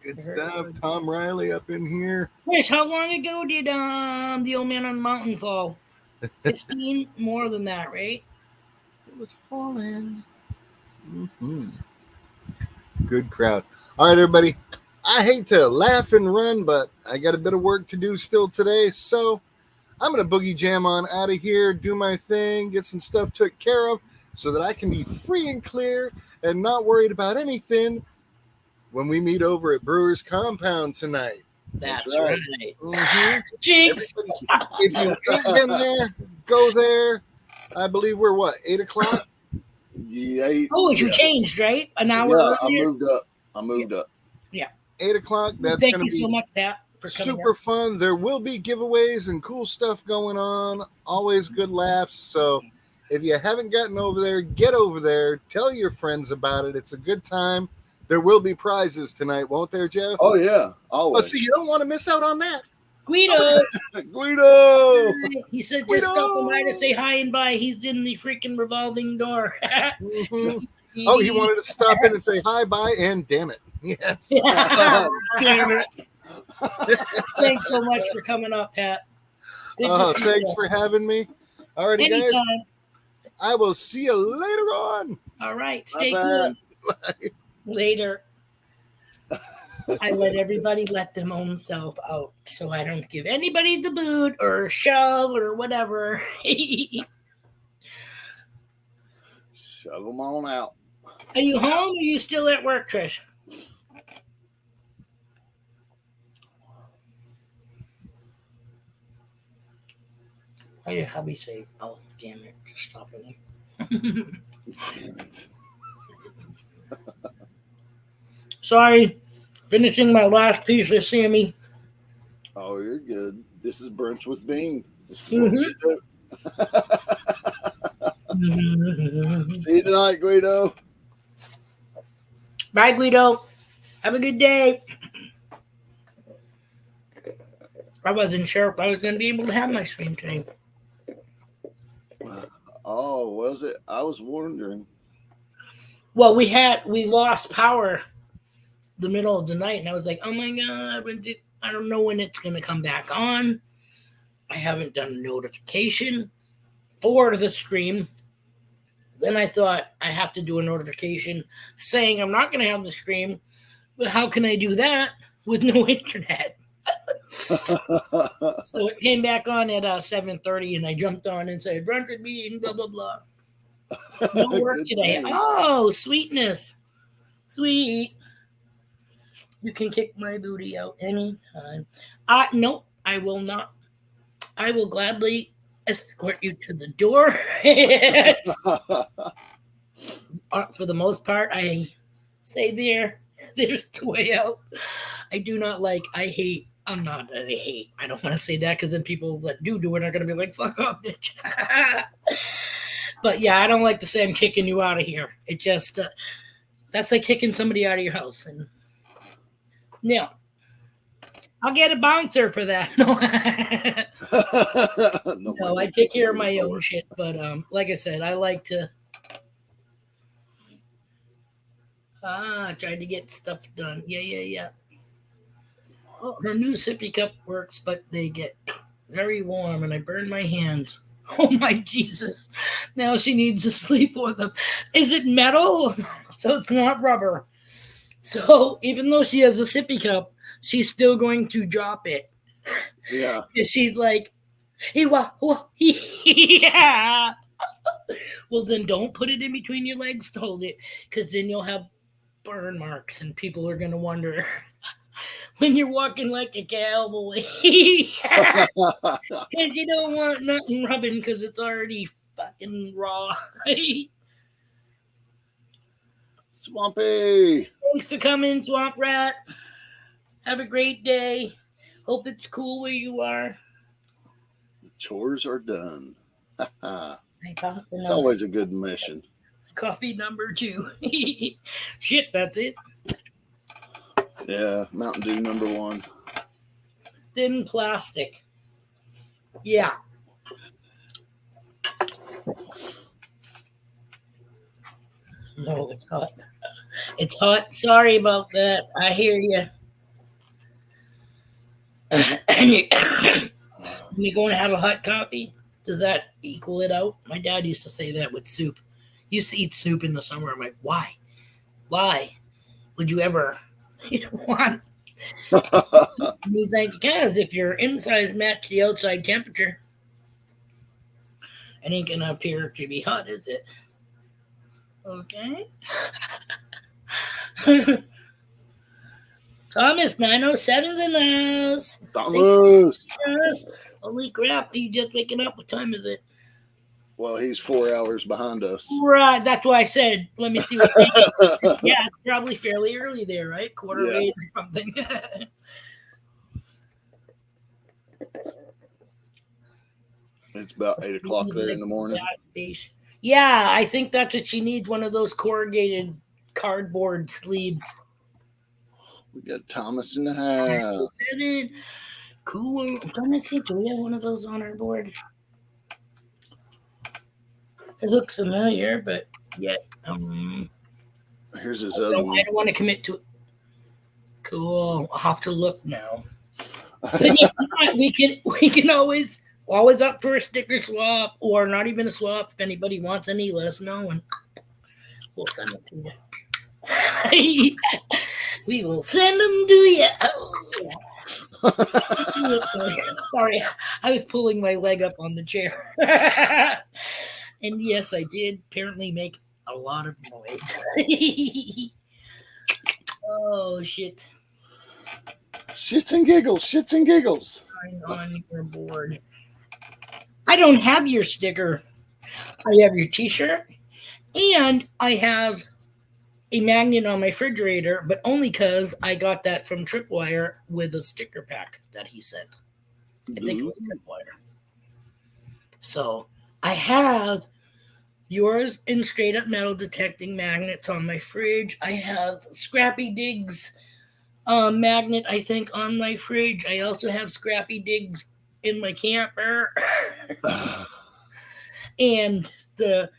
Good stuff. Tom Riley up in here. Trash, how long ago did the Old Man on the Mountain fall? 15? More than that, right? It was falling. Mm-hmm. Good crowd. All right, everybody. I hate to laugh and run, but I got a bit of work to do still today. So I'm going to boogie jam on out of here, do my thing, get some stuff took care of so that I can be free and clear and not worried about anything when we meet over at Brewer's Compound tonight. That's right. right. Mm-hmm. Jinx. If you ain't been there, go there. I believe we're what, 8 o'clock? Yeah, Oh, you yeah. changed, right? An hour Yeah, I earlier? moved up. 8 o'clock. That's Thank going you to be so much, Pat, for coming super up. fun. There will be giveaways and cool stuff going on. Always good laughs. So if you haven't gotten over there, get over there. Tell your friends about it. It's a good time. There will be prizes tonight, won't there, Jeff? Oh yeah, Oh, always. see, you don't want to miss out on that. Guido. Guido. He said just stopping by to say hi and bye. He's in the freaking revolving door. Mhm. Oh, he wanted to stop in and say hi, bye, and damn it. Yes. Damn it. Thanks so much for coming up, Pat. Good to see Thanks you. for having me. All righty, guys. Anytime. I will see you later on. All right. Stay Bye, cool. Bye. Later. I let everybody let their own self out, so I don't give anybody the boot or shove or whatever. Shove them on out. Are you home or are you still at work, Trish? What did hubby say? Oh, damn it. Just stop it. Damn it. Sorry. Finishing my last piece of Sammy. Oh, you're good. This is Brunch with Bean. This is Mhm. what we do. See you tonight, Guido. Bye, Guido. Have a good day. I wasn't sure if I was going to be able to have my stream today. Oh, was it? I was wondering. Well, we lost power the middle of the night, and I was like, oh my God, I don't know when it's going to come back on. I haven't done a notification for the stream. Then I thought I have to do a notification saying I'm not going to have the stream, but how can I do that with no internet? So it came back on at 7:30, and I jumped on and said, Brunch with Bean, blah, blah, blah. No work Good today. thing. Oh, sweetness. Sweet. You can kick my booty out anytime. Nope, I will not. I will gladly escort you to the door. For the most part, I say there's the way out. I hate I'm not. I don't want to say that because then people that do it are going to be like, "Fuck off, bitch." But yeah, I don't like to say I'm kicking you out of here. It just that's like kicking somebody out of your house. And no, I'll get a bouncer for that. No, No, no, I take care of my own shit. But like I said, I like to try to get stuff done. Yeah, yeah, yeah. Oh, her new sippy cup works, but they get very warm, and I burn my hands. Oh my Jesus! Now she needs to sleep with them. Is it metal? So it's not rubber. So even though she has a sippy cup, she's still going to drop it. Yeah. She's like, yeah. Well, then don't put it in between your legs to hold it, because then you'll have burn marks, and people are gonna wonder when you're walking like a cowboy. Because you don't want nothing rubbing because it's already fucking raw. Swampy. Thanks for coming, Swamp Rat. Have a great day. Hope it's cool where you are. Chores are done. I found It's always a good mission. coffee number 2. Shit, that's it. Yeah, Mountain Dew number 1. Thin plastic. Yeah. No, it's hot. It's hot. Sorry about that. I hear you. You going to have a hot coffee? Does that equal it out? My dad used to say that with soup. He used to eat soup in the summer. I'm like, why? Why would you ever want soup? He's like, because if your insides match the outside temperature, it ain't gonna appear to be hot, is it? Okay. Thomas 907's in the house. Thomas. Holy crap, you just waking up. What time is it? Well, he's 4 hours behind us. Right, that's why I said, let me see what time it is. Yeah, it's probably fairly early there, right? Quarter Yeah. 8 or something. It's about 8 o'clock there in the morning. Yeah, I think that's what she needs, one of those corrugated cardboard sleeves. We got Thomas in the house. 7. Cool. I'm trying to think, do we have one of those on our board? It looks familiar, but yet Here's his I other don't one. want to commit to it. Cool. I'll have to look now. But if not, we can always up for a sticker swap, or not even a swap. If anybody wants any, let us know and we'll send it to you. We will send them to you. Oh. Sorry, I was pulling my leg up on the chair. And yes, I did apparently make a lot of noise. Oh shit. Shits and giggles. Shits and giggles. On your board. I don't have your sticker. I have your t-shirt, and I have a magnet on my refrigerator, but only because I got that from Tripwire with a sticker pack that he sent. I think it was Tripwire. So I have yours in straight up metal detecting magnets on my fridge. I have Scrappy Diggs magnet, I think, on my fridge. I also have Scrappy Diggs in my camper. And the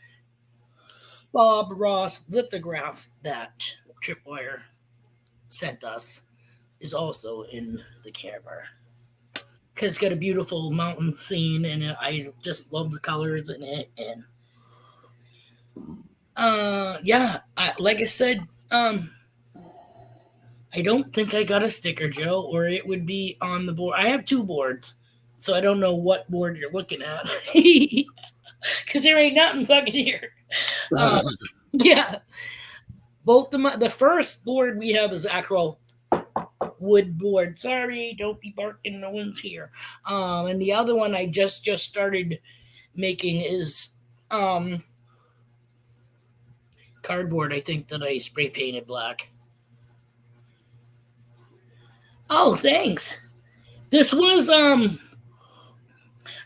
Bob Ross lithograph that Tripwire sent us is also in the camper. Because it's got a beautiful mountain scene in it. I just love the colors in it. And like I said, I don't think I got a sticker, Joe, or it would be on the board. I have 2 boards, so I don't know what board you're looking at. Because there ain't nothing fucking here. Yeah. Both the first board we have is actual wood board. Sorry, don't be barking. No one's here. And the other one I just started making is cardboard. I think that I spray painted black. Oh, thanks. This was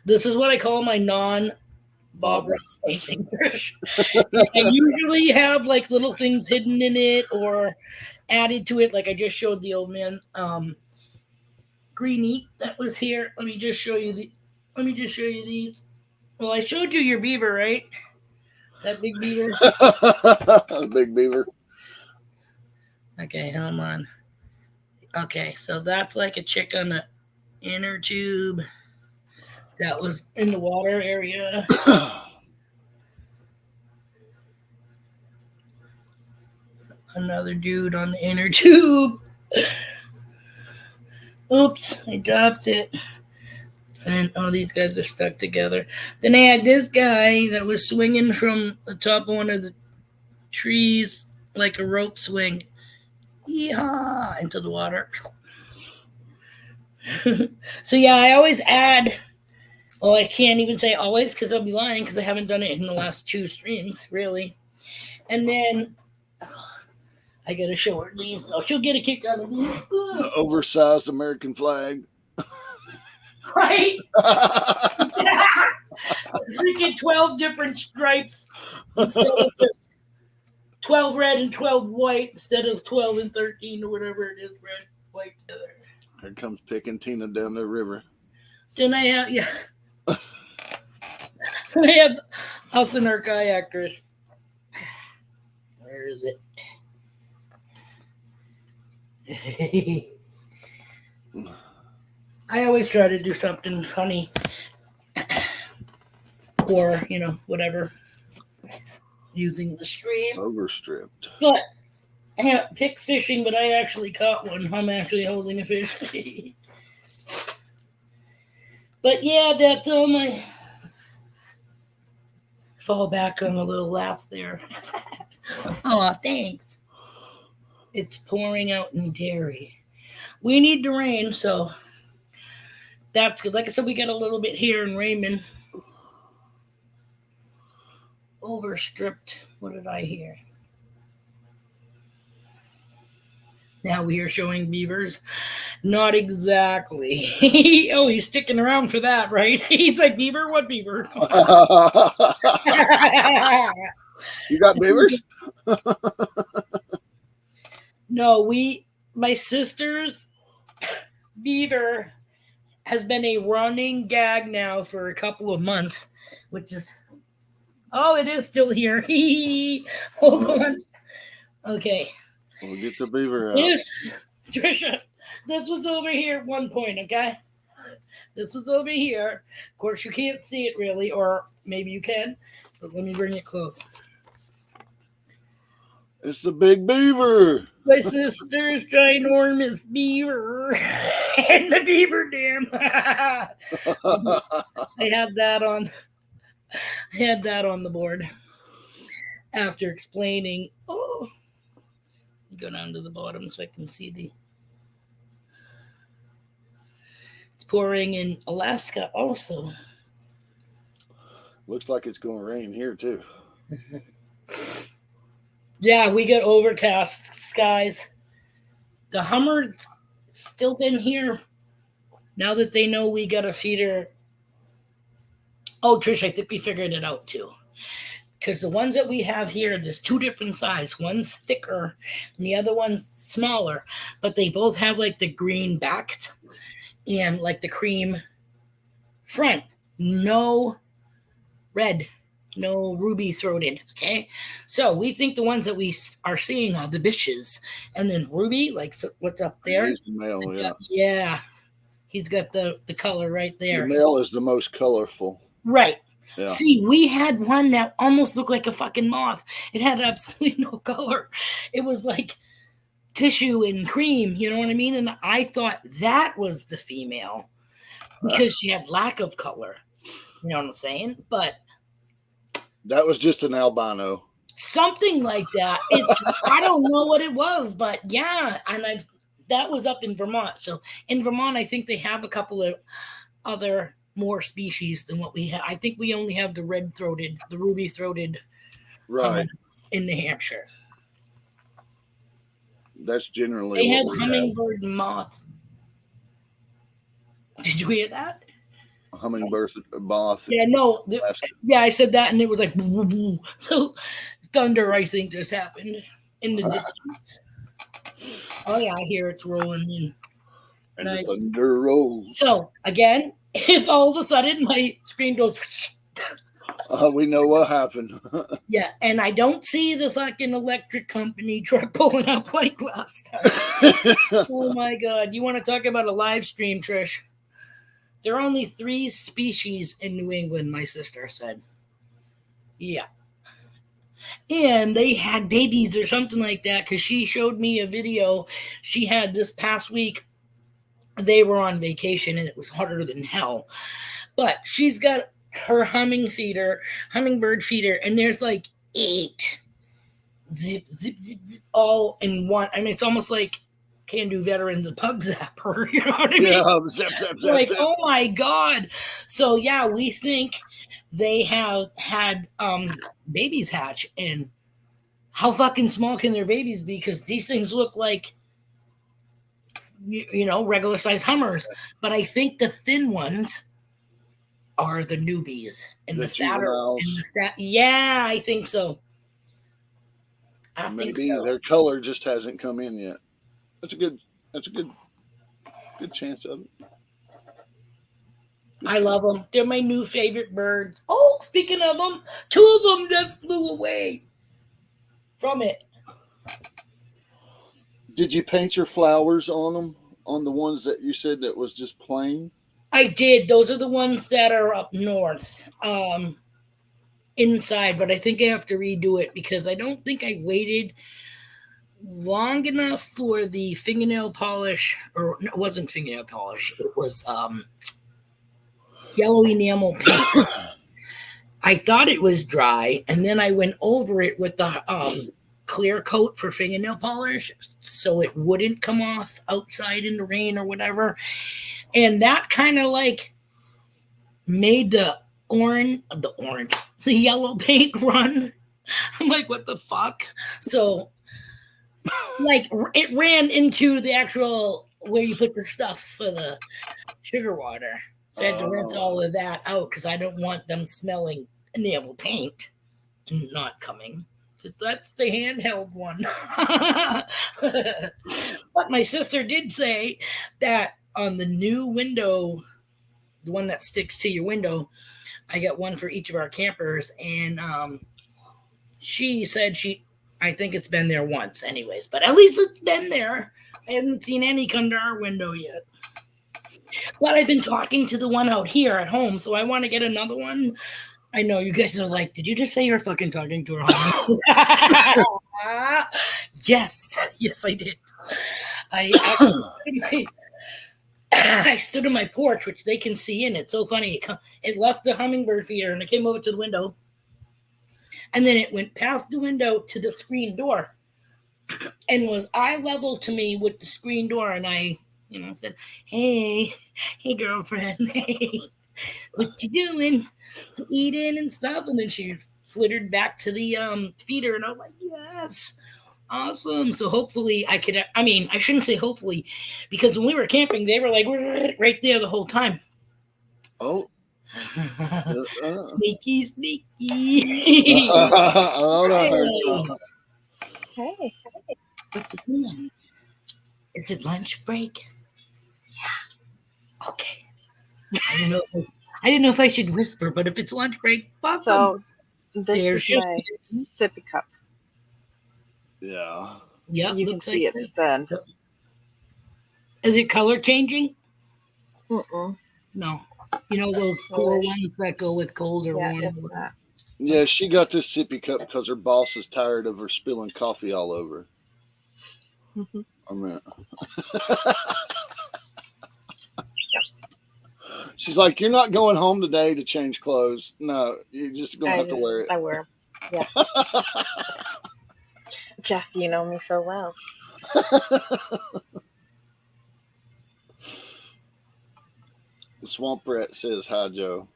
this is what I call my Bob Ross tasting fish. I usually have like little things hidden in it or added to it, like I just showed the old man. Green ink that was here. Let me just show you these. Well, I showed you your beaver, right? That big beaver. Big beaver. Okay, hold on. Okay, so that's like a chick on the inner tube. That was in the water area. Another dude on the inner tube. Oops, I dropped it. And all these guys are stuck together. Then I had this guy that was swinging from the top of one of the trees like a rope swing. Yeehaw! Into the water. So yeah, I always add. Well, I can't even say always because I'll be lying because I haven't done it in the last 2 streams, really. And then I gotta show her these. Oh, she'll get a kick out of these. The oversized American flag. Right? Freaking 12 different stripes instead of just 12 red and 12 white instead of 12 and 13 or whatever it is, red, white together. Here comes picking Tina down the river. Then I have, yeah. Then I have us and our kayakers. Where is it? I always try to do something funny or, whatever, using the stream. Overstripped. But Pick's fishing, but I actually caught one. I'm actually holding a fish. But yeah, that's all my fall back on a little laugh there. Oh, thanks. It's pouring out in Derry. We need the rain, so that's good. Like I said, we got a little bit here in Raymond. Overstripped. What did I hear? Now we are showing beavers. Not exactly. Oh, he's sticking around for that, right? He's like, beaver? What beaver? You got beavers? No, my sister's beaver has been a running gag now for a couple of months, which is, oh, it is still here. Hold on. Okay. We'll get the beaver out. This, Trisha, this was over here at one point, okay? This was over here. Of course, you can't see it really, or maybe you can, but let me bring it close. It's the big beaver. My sister's ginormous beaver and the beaver dam. I had that on the board after explaining. Oh, go down to the bottom so I can see it's pouring in Alaska also. Looks like it's going to rain here too. Yeah, we get overcast skies. The Hummer's still been here. Now that they know we got a feeder. Oh, Trish, I think we figured it out too. Because the ones that we have here, there's 2 different sizes. One's thicker and the other one's smaller. But they both have like the green backed and like the cream front. No red. No ruby throated. Okay. So we think the ones that we are seeing are the bitches. And then ruby, like what's up there? He's the male, yeah. Yeah. He's got the color right there. The male is the most colorful. Right. Yeah. See, we had one that almost looked like a fucking moth. It had absolutely no color. It was like tissue and cream, you know what I mean? And I thought that was the female because she had lack of color. You know what I'm saying? But that was just an albino. Something like that. I don't know what it was, but yeah. And that was up in Vermont. So in Vermont, I think they have a couple of other more species than what we have. I think we only have the red-throated, the ruby-throated, right, in New Hampshire. That's generally they had hummingbird and moths. Did you hear that? Hummingbirds, moth. Yeah, no. Alaska. Yeah, I said that, and it was like boo, boo, boo. So thunder, I think, just happened in the distance. Oh yeah, I hear it's rolling in. And the Nice. thunder rolls. So again, if all of a sudden my screen goes, We know what happened. yeah, and I don't see the fucking electric company truck pulling up like last time. Oh my god! You want to talk about a live stream, Trish? There are only 3 species in New England, my sister said. Yeah. And they had babies or something like that because she showed me a video she had this past week. They were on vacation and it was hotter than hell. But she's got her hummingbird feeder, and there's like 8 zip, zip, zip, zip, all in one. I mean, it's almost like Can Do Veterans a Pug Zapper. You know what I mean? Yeah, zip, zip, zip, Like, zip. oh my god. So yeah, we think they have had babies hatch. And how fucking small can their babies be? Because these things look like regular size Hummers. But I think the thin ones are the newbies, and The the fatter juveniles. yeah, I think so. I think Maybe so. their color just hasn't come in yet. That's a good chance of it. I love them. They're my new favorite birds. Oh, speaking of them, 2 of them that flew away from it. Did you paint your flowers on them? On the ones that you said that was just plain? I did. Those are the ones that are up north, inside. But I think I have to redo it because I don't think I waited long enough for the fingernail polish. Or no, it wasn't fingernail polish. It was yellow enamel paint. I thought it was dry, and then I went over it with the clear coat for fingernail polish so it wouldn't come off outside in the rain or whatever. And that kind of like made the yellow paint run. I'm like, what the fuck? So like it ran into the actual where you put the stuff for the sugar water. So I had to rinse all of that out because I don't want them smelling enamel paint and not coming. That's the handheld one. But my sister did say that on the new window, the one that sticks to your window, I got one for each of our campers. And she said I think it's been there once anyways, but at least it's been there. I haven't seen any come to our window yet. But I've been talking to the one out here at home, so I want to get another one. I know you guys are like, did you just say you're fucking talking to her home? Yes, I did. I stood in my porch, which they can see in. It's so funny. It left the hummingbird feeder, and it came over to the window, and then it went past the window to the screen door, and was eye level to me with the screen door. And I, said, "Hey, girlfriend, hey, what you doing?" So eating and stuff, and then she flittered back to the feeder, and I was like, "Yes, awesome." So hopefully I could. I mean, I shouldn't say hopefully, because when we were camping, they were like right there the whole time. Oh, sneaky. Hey. Is it lunch break? Yeah. Okay. I didn't know if I should whisper, but if it's lunch break, fuck So them. this There's is my sippy cup. yeah. Yeah, You can see it's thin. Is it color changing? Mm-mm. No. You know those cool ones that go with cold or warm? It's not. Yeah, she got this sippy cup because her boss is tired of her spilling coffee all over. Mm-hmm. I mean, she's like, "You're not going home today to change clothes. No, you're just going to have to wear it." I wear them. Yeah. Jeff, you know me so well. The Swamp Rat says hi, Joe.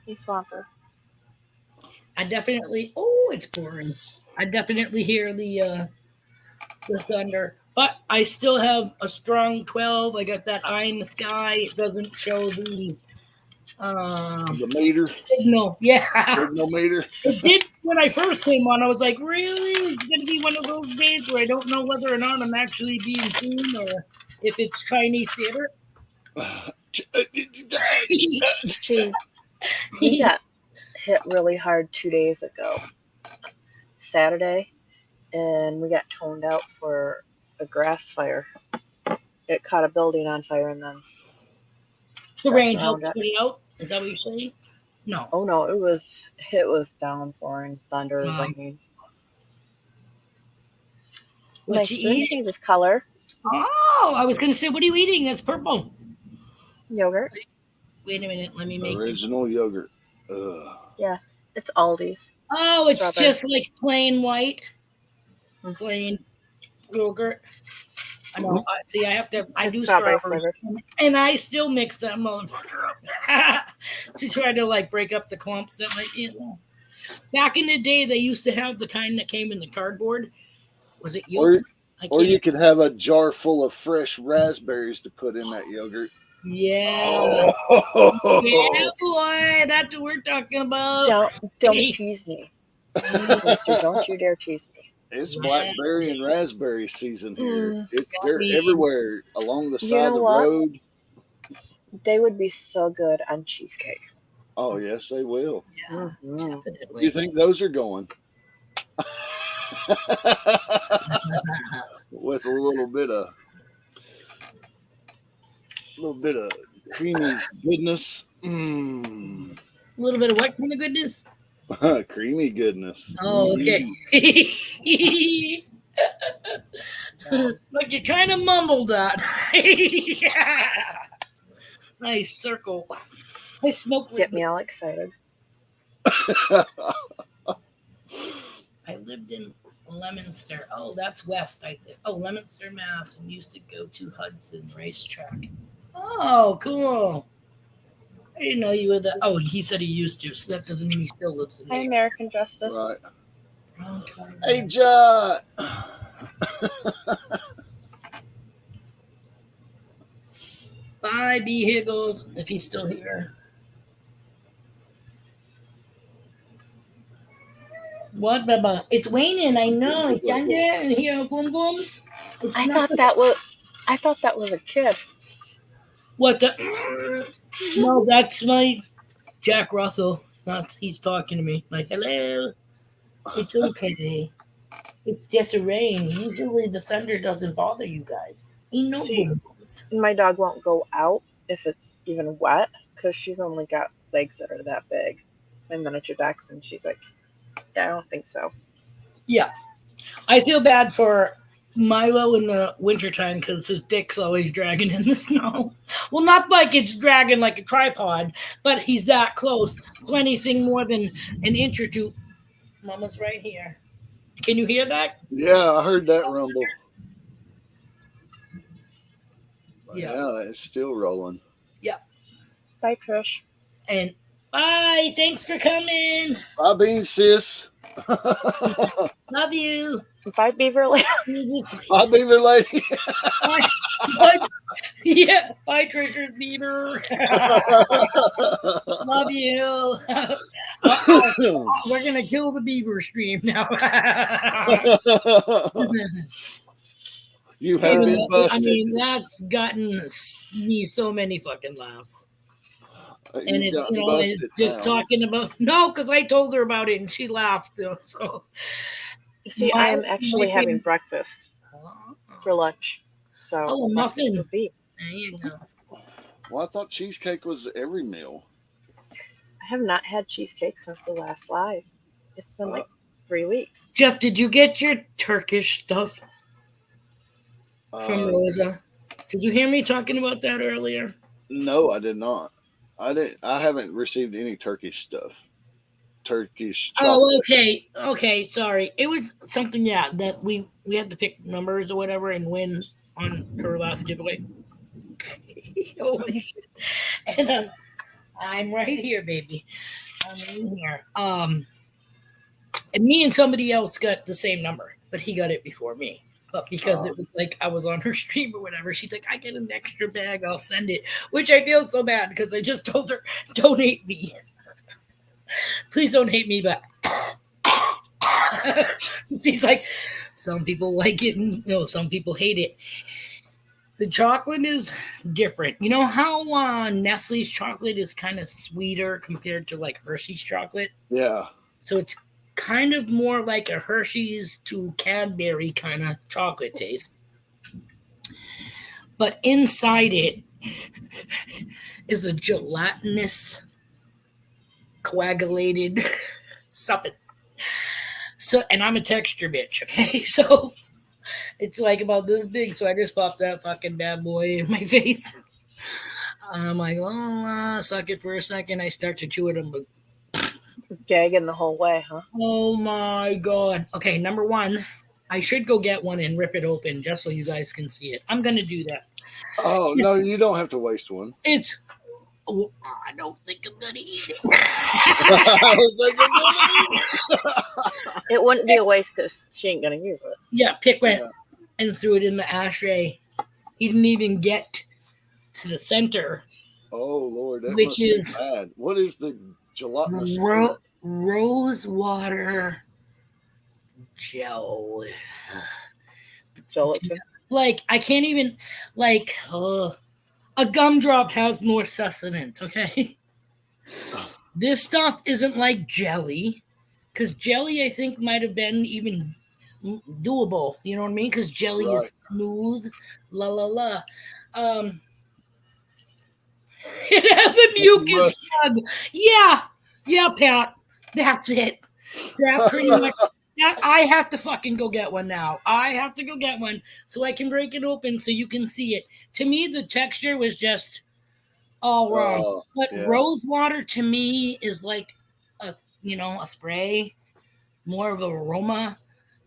Hey, Swamper. It's pouring. I definitely hear the thunder. But I still have a strong 12. I got that eye in the sky. It doesn't show the The meter, signal. Yeah. signal meter. It did when I first came on. I was like, really? It's going to be one of those days where I don't know whether or not I'm actually being seen or if it's Chinese theater. See, we got hit really hard 2 days ago, Saturday, and we got toned out for a grass fire. It caught a building on fire and then The grass rain around helped it. put it out. Is that what you're saying? No. Oh no, it was downpouring, thunder, Wow. lightning. What My you spoon eat? changes color. Oh, I was going to say, what are you eating? That's purple. Yogurt. Wait a minute. Let me make it. Original yogurt. Ugh. Yeah, it's Aldi's. Oh, it's Strawberry. just like plain white, Mhm. plain yogurt. I know. See, I do It's strawberry strawberries, flavored. and I still mix that motherfucker up to try to like break up the clumps that might be in there. Back in the day, they used to have the kind that came in the cardboard. Was it Or, yogurt? I or you can't. could have a jar full of fresh raspberries to put in that yogurt. Yeah, yeah, boy, that's what we're talking about. Don't tease me, Mister. Don't you dare tease me. It's blackberry and raspberry season here. They're me. everywhere along the You side know of the what? road. They would be so good on cheesecake. Oh yes, they will. Yeah, Mhm. definitely. You think those are going? With a little bit of creamy goodness. A little bit of what kind of goodness? Creamy goodness. Oh, okay. Like you kind of mumbled that. Yeah. Nice circle. I smoked. Get me all excited. I lived in Leominster. Oh, that's west, I think. Oh, Leominster, Mass. And used to go to Hudson Racetrack. Oh, cool. I didn't know you were the. Oh, he said he used to, so that doesn't mean he still lives in Hi, there. American Justice. Right. Hey, John. Bye, B. Higgles, if he's still here. What, Baba? It's raining. I know. It's under and here, boom booms. I thought that was a kid. What the? No, that's my Jack Russell. Not he's talking to me. Like, hello. It's okay. It's just a rain. Usually the thunder doesn't bother you guys. Ain't no See, boom booms. My dog won't go out if it's even wet because she's only got legs that are that big. My miniature dachshund, she's like, yeah, I don't think so. Yeah. I feel bad for Milo in the wintertime because his dick's always dragging in the snow. Well, not like it's dragging like a tripod, but he's that close. So anything more than an inch or two. Mama's right here. Can you hear that? Yeah, I heard that rumble. Yeah. It's still rolling. Bye, Trish. And bye. Thanks for coming. Bye, bean sis. Love you. Bye, Beaver Lady. Bye, beaver lady. Bye. Bye. Yeah. Bye, Trisha Bieber. Love you. We're going to kill the beaver stream now. You have been busted. I mean, that's gotten me so many fucking laughs. And it's, it's just talking about, no, because I told her about it and she laughed. So, See, I am actually having breakfast for lunch. So, oh, a muffin. would be. There you go. Well, I thought cheesecake was every meal. I have not had cheesecake since the last live. It's been like 3 weeks. Jeff, did you get your Turkish stuff from Rosa? Did you hear me talking about that earlier? No, I did not. I haven't received any Turkish stuff. Turkish chocolate. Oh, okay. Okay, sorry. It was something, that we had to pick numbers or whatever and win on her last giveaway. Holy shit. And I'm right here, baby. I'm in here. And me and somebody else got the same number, but he got it before me. But because it was like I was on her stream or whatever, she's like, I get an extra bag, I'll send it. Which I feel so bad because I just told her, don't hate me. Please don't hate me, but she's like, some people like it and some people hate it. The chocolate is different. You know how Nestle's chocolate is kind of sweeter compared to like Hershey's chocolate? Yeah. So it's kind of more like a Hershey's to Cadbury kind of chocolate taste. But inside it is a gelatinous, coagulated something. So, and I'm a texture bitch, okay? So it's like about this big. So I just popped that fucking bad boy in my face. I'm like, suck it for a second. I start to chew it. I'm like, Gagging the whole way, huh? oh my God. Okay, number one, I should go get one and rip it open just so you guys can see it. I'm going to do that. Oh, no, you don't have to waste one. It's, I don't think I'm going to eat it. I was like, It wouldn't be a waste because she ain't going to use it. Yeah, Pick went and threw it in the ashtray. He didn't even get to the center. oh, Lord. That Which must be is bad. What is the gelatinous? Rose water gel. Gelatin. Like, I can't even, like, a gumdrop has more sustenance, okay? This stuff isn't like jelly, because jelly, I think, might have been even doable, you know what I mean? Because jelly is smooth, la la la. It has a mucus bug. Yeah, Pat. That's it. That pretty much. I have to fucking go get one now. I have to go get one so I can break it open so you can see it. To me, the texture was just all wrong. But rose water to me is like a spray, more of an aroma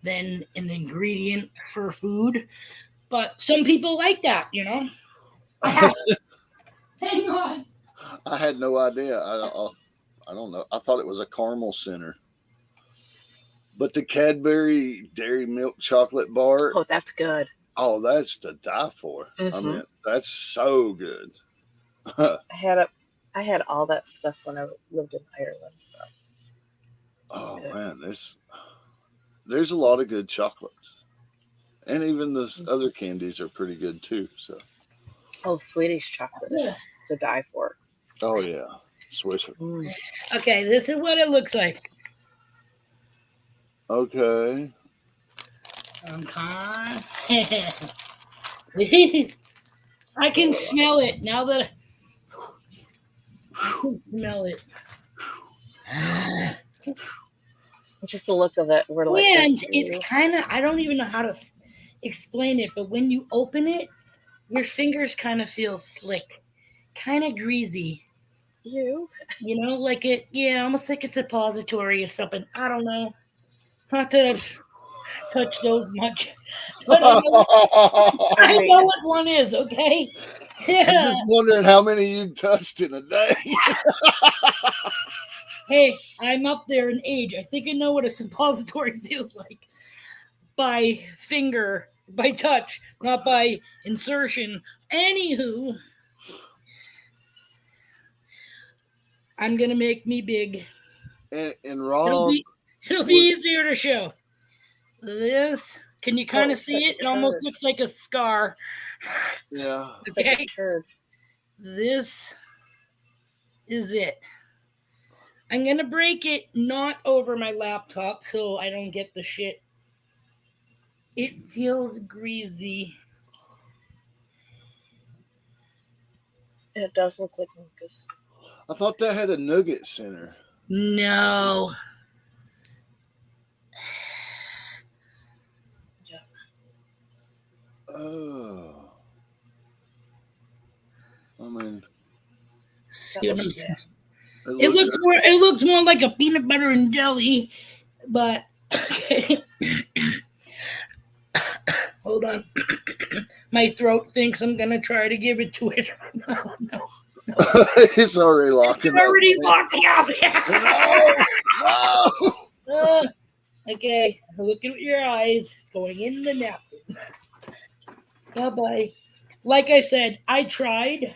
than an ingredient for food. But some people like that, Hang on. I had no idea. I don't know. I thought it was a caramel center. But the Cadbury Dairy Milk Chocolate Bar. Oh, that's good. Oh, that's to die for. Mm-hmm. I mean, that's so good. I had all that stuff when I lived in Ireland. So. Oh man, there's a lot of good chocolates, and even the other candies are pretty good too. So. Oh, Swedish chocolate is to die for. Oh yeah, Swisher. Okay, this is what it looks like. Okay. I can smell it now that I can smell it. Just the look of it, we're like. And it kind of, I don't even know how to explain it, but when you open it, your fingers kind of feel slick, kind of greasy. Like it, almost like it's a suppository or something. I don't know. Not that I've touched those much, but I know what one is, okay? I'm just wondering how many you touched in a day. Hey, I'm up there in age. I think I know what a suppository feels like. By finger, by touch, not by insertion. Anywho, I'm going to make me big. And Rob... It'll be easier to show. This, can you kind of see it? It almost looks like a scar. Yeah. Okay. Like a turd. This is it. I'm going to break it not over my laptop so I don't get the shit. It feels greasy. It does look like mucus. I thought that had a nougat center. No. Oh. I mean, see what I'm saying? It looks more like a peanut butter and jelly, but okay. Hold on. My throat thinks I'm gonna try to give it to it. No. It's already locking up. Already locking up. No. Okay, look at your eyes going in the napkin. Bye-bye. Like I said, I tried.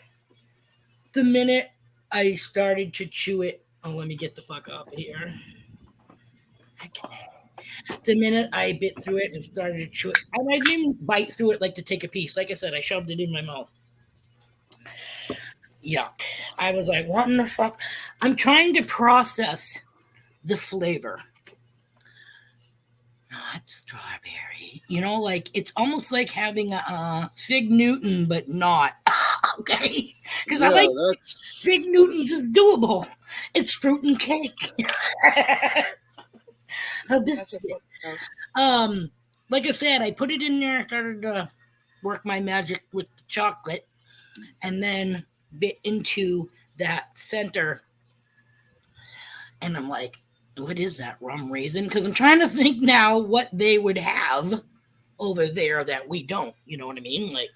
The minute I started to chew it, oh, let me get the fuck up here. The minute I bit through it and started to chew it, and I didn't even bite through it like to take a piece. Like I said, I shoved it in my mouth. Yuck. I was like, what in the fuck? I'm trying to process the flavor. Not strawberry. You know, like it's almost like having a Fig Newton, but not. Okay? Because I Yeah, like that's Fig Newtons is doable. It's fruit and cake. A That just biscuit. looks gross. Like I said, I put it in there, started to work my magic with the chocolate, and then bit into that center. And I'm like, what is that, rum raisin? Because I'm trying to think now what they would have over there that we don't. You know what I mean? Like,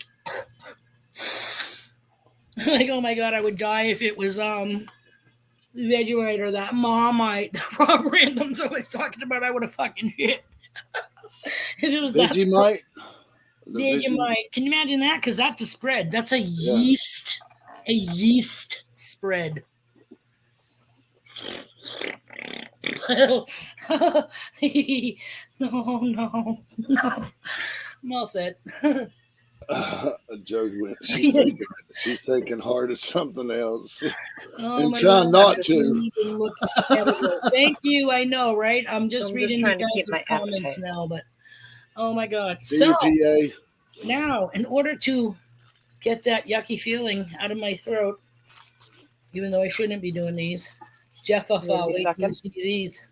like, oh my god, I would die if it was Vegemite or that Marmite that Rob Random's always talking about. I would have fucking shit. It was that Vegemite. The Vegemite. Can you imagine that? Because that's a spread. That's a Yeah. yeast spread. No. I'm all set. Joe went. She's thinking hard of something else Oh and my trying God, not I to. couldn't even look edible. Thank you. I know, right? I'm just I'm reading just trying to you keep guys' my comments appetite. now, but oh my God. See So you, PA. now, in order to get that yucky feeling out of my throat, even though I shouldn't be doing these, Jeff, You gonna be wait till you sucking? see these.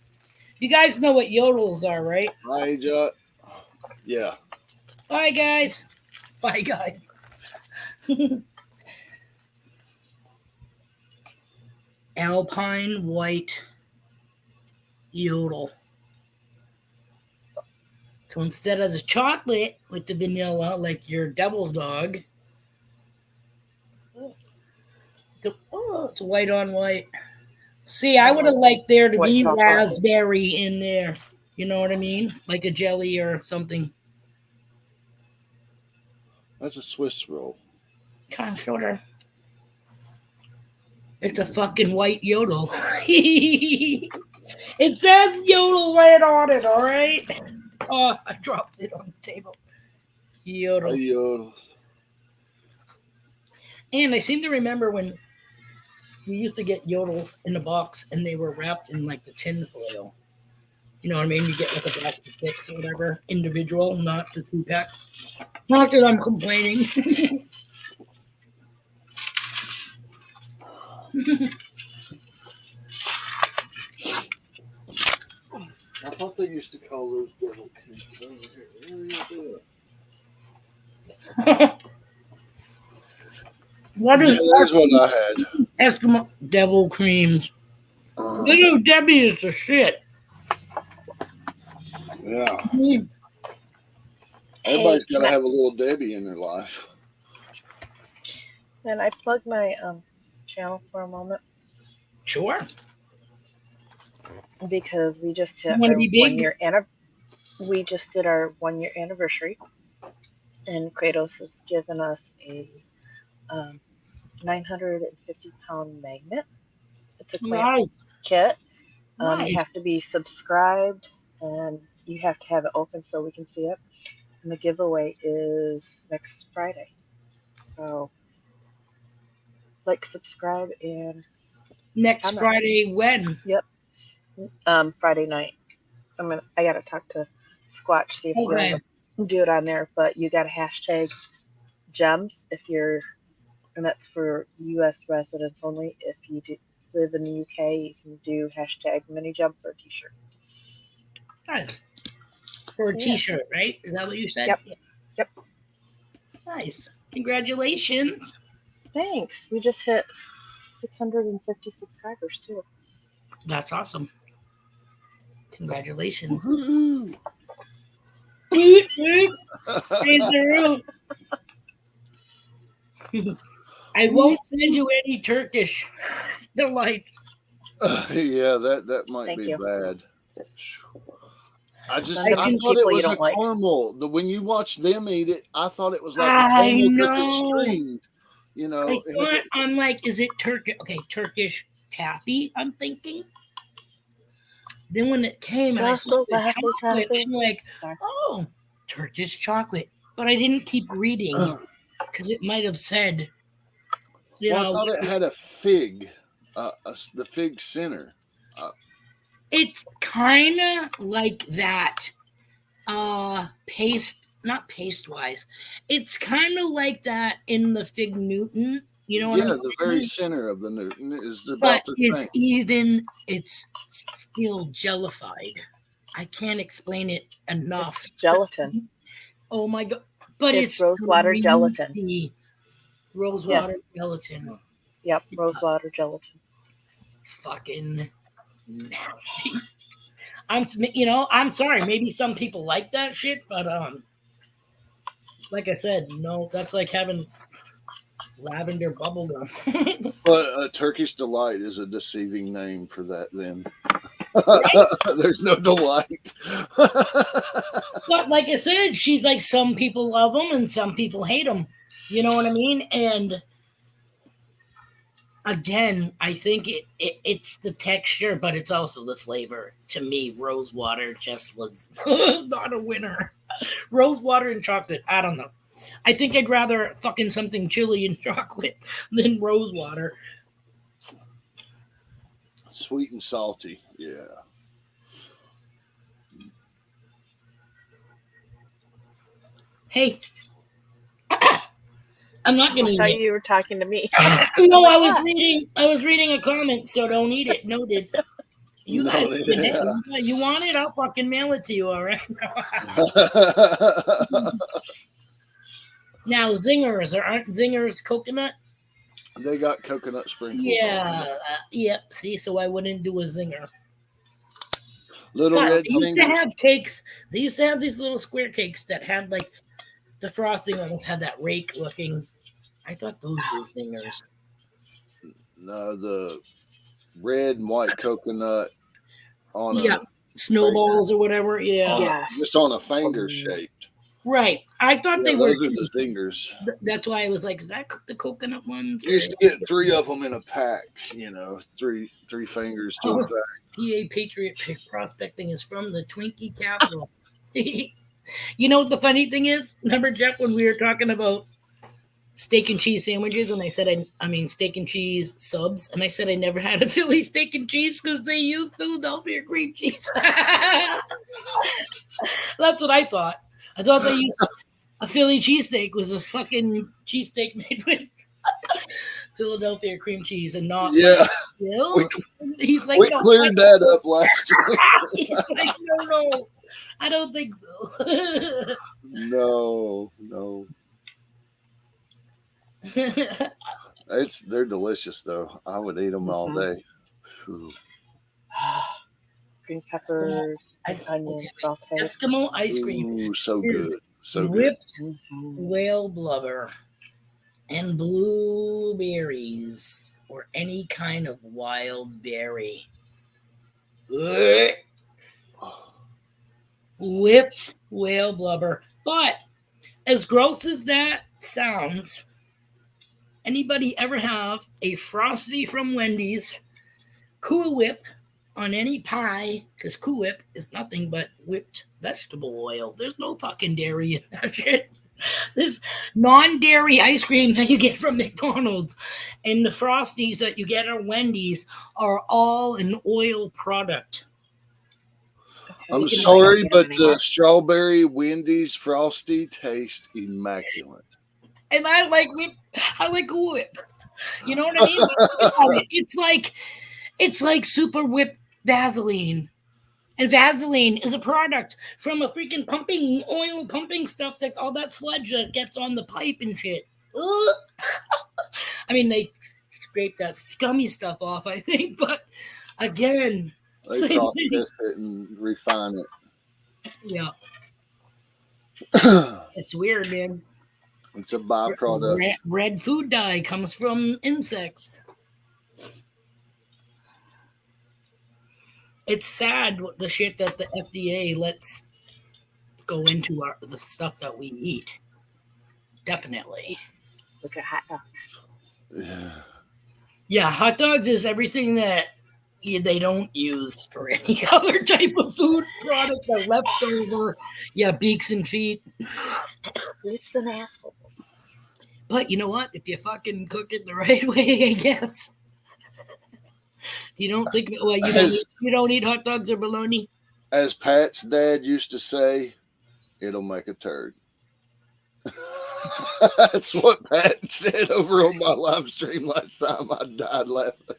You guys know what yodels are, right? Hi, Jut. Yeah. Bye, guys. Bye, guys. Alpine white yodel. So instead of the chocolate with the vanilla, like your devil's dog, it's white on white. See, I would have liked there to White be chocolate. raspberry in there. You know what I mean? Like a jelly or something. That's a Swiss roll. Kind of, sort of. It's a fucking white yodel. It says yodel right on it, all right? Oh, I dropped it on the table. Yodel. And I seem to remember when we used to get yodels in a box and they were wrapped in like the tin foil. You know what I mean? You get like a box of 6 or whatever, individual, not the 2-pack. Not that I'm complaining. I thought they used to call those devil cakes. What is There's what I had. Eskimo devil creams? Little Debbie is the shit. Yeah. Mm. Everybody's Hey, got to have a little Debbie in their life. Can I plug my channel for a moment? Sure. Because we just hit You wanna our be big? 1 year we just did our 1 year anniversary, and Kratos has given us a 950-pound magnet. It's a clamp Nice. kit. Nice. You have to be subscribed and you have to have it open so we can see it. And the giveaway is next Friday. So, like, subscribe, and Next comment. Friday, when? Yep. Friday night. I gotta talk to Squatch, see if he'll Okay. do it on there. But you gotta hashtag gems and that's for U.S. residents only. If you live in the UK, you can do hashtag mini gem for a t-shirt. Nice. For a So, yeah. t-shirt, right? Is that what you said? Yep. Yep. Nice. Congratulations. Thanks. We just hit 650 subscribers too. That's awesome. Congratulations. Woohoo. Praise the root. I won't send you any Turkish delight. Yeah, that might Thank be you. bad. I Send them thought to it people you was a don't like. caramel. When you watch them eat it, I thought it was like a I caramel just know. extreme. You I know, and if thought, it, I'm like, is it Turkish? Okay, Turkish Taffy, I'm thinking. Then when it came and I saw Just the Laffy chocolate, Taffy. I'm like, Sorry. oh, Turkish chocolate. But I didn't keep reading because it might have said, you well, I know, thought it had a fig, the fig center. it's kind of like that. Paste, not paste wise. It's kind of like that in the Fig Newton. You know what Yeah, I'm the very saying? center of the Newton is But about the it's same. it's still jellified. I can't explain it enough. It's gelatin. Oh my god! But It's it's rosewater gelatin. greasy. Yeah. Rosewater gelatin. Yep, rosewater gelatin. Fucking nasty. I'm sorry. Maybe some people like that shit, but like I said, no, that's like having lavender bubblegum. But Turkish Delight is a deceiving name for that. Then Right? there's no delight. But like I said, she's like, some people love them and some people hate them. You know what I mean? And again, I think it's the texture, but it's also the flavor. To me, rosewater just was not a winner. Rosewater and chocolate, I don't know. I think I'd rather fucking something chili and chocolate than rosewater. Sweet and salty. Yeah. Hey, I'm not gonna I eat thought it. you were talking to me. No, like I was what? reading a comment, so don't eat it. Noted. You No, guys can yeah. you want it? I'll fucking mail it to you, all right? Now zingers, aren't zingers coconut? They got coconut sprinkles on Yeah, them. yep. See, so I wouldn't do a zinger. Little God, red they used to fingers. have cakes. They used to have these little square cakes that had like the frosting almost had that rake looking. I thought those were zingers. No, the red and white coconut on Yeah, a snowballs or whatever. Yeah, Yes. just on a finger shaped. right. I thought Yeah, they were those are too. the zingers. That's why I was like, is that the coconut ones? You used to get 3 of them in a pack. You know, three fingers to a Oh, pack. PA Patriot Prospecting is from the Twinkie capital. You know what the funny thing is? Remember, Jeff, when we were talking about steak and cheese sandwiches, and I said, I mean, steak and cheese subs, and I said I never had a Philly steak and cheese because they use Philadelphia cream cheese. That's what I thought. I thought they used a Philly cheesesteak was a fucking cheesesteak made with Philadelphia cream cheese and not Yeah, like Phil. He's like, we no, cleared that up last week. he's like, no, I don't think so. No. They're delicious though. I would eat them all day. Phew. Green peppers, onion, saute. Eskimo ice cream Ooh, so is good. So good. whipped whale blubber and blueberries or any kind of wild berry. Ugh. Whipped whale blubber. But as gross as that sounds, anybody ever have a Frosty from Wendy's Cool Whip on any pie? Because Cool Whip is nothing but whipped vegetable oil. There's no fucking dairy in that shit. This non-dairy ice cream that you get from McDonald's and the Frosties that you get at Wendy's are all an oil product. I'm sorry, but the strawberry Wendy's Frosty tastes immaculate. And I like Cool Whip. You know what I mean? It's like super whipped Vaseline. And Vaseline is a product from a freaking oil pumping stuff that all that sludge that gets on the pipe and shit. Ugh. I mean, they scrape that scummy stuff off, I think, but again, They process it and refine it. Yeah. It's weird, man. It's a byproduct. Red food dye comes from insects. it's sad the shit that the FDA lets go into the stuff that we eat. Definitely. Look at hot dogs. Yeah. Yeah, hot dogs is everything that they don't use for any other type of food product. The leftover, beaks and feet. Lips and assholes. But you know what? If you fucking cook it the right way, I guess. You don't think you don't eat hot dogs or bologna? As Pat's dad used to say, it'll make a turd. That's what Pat said over on my live stream last time. I died laughing.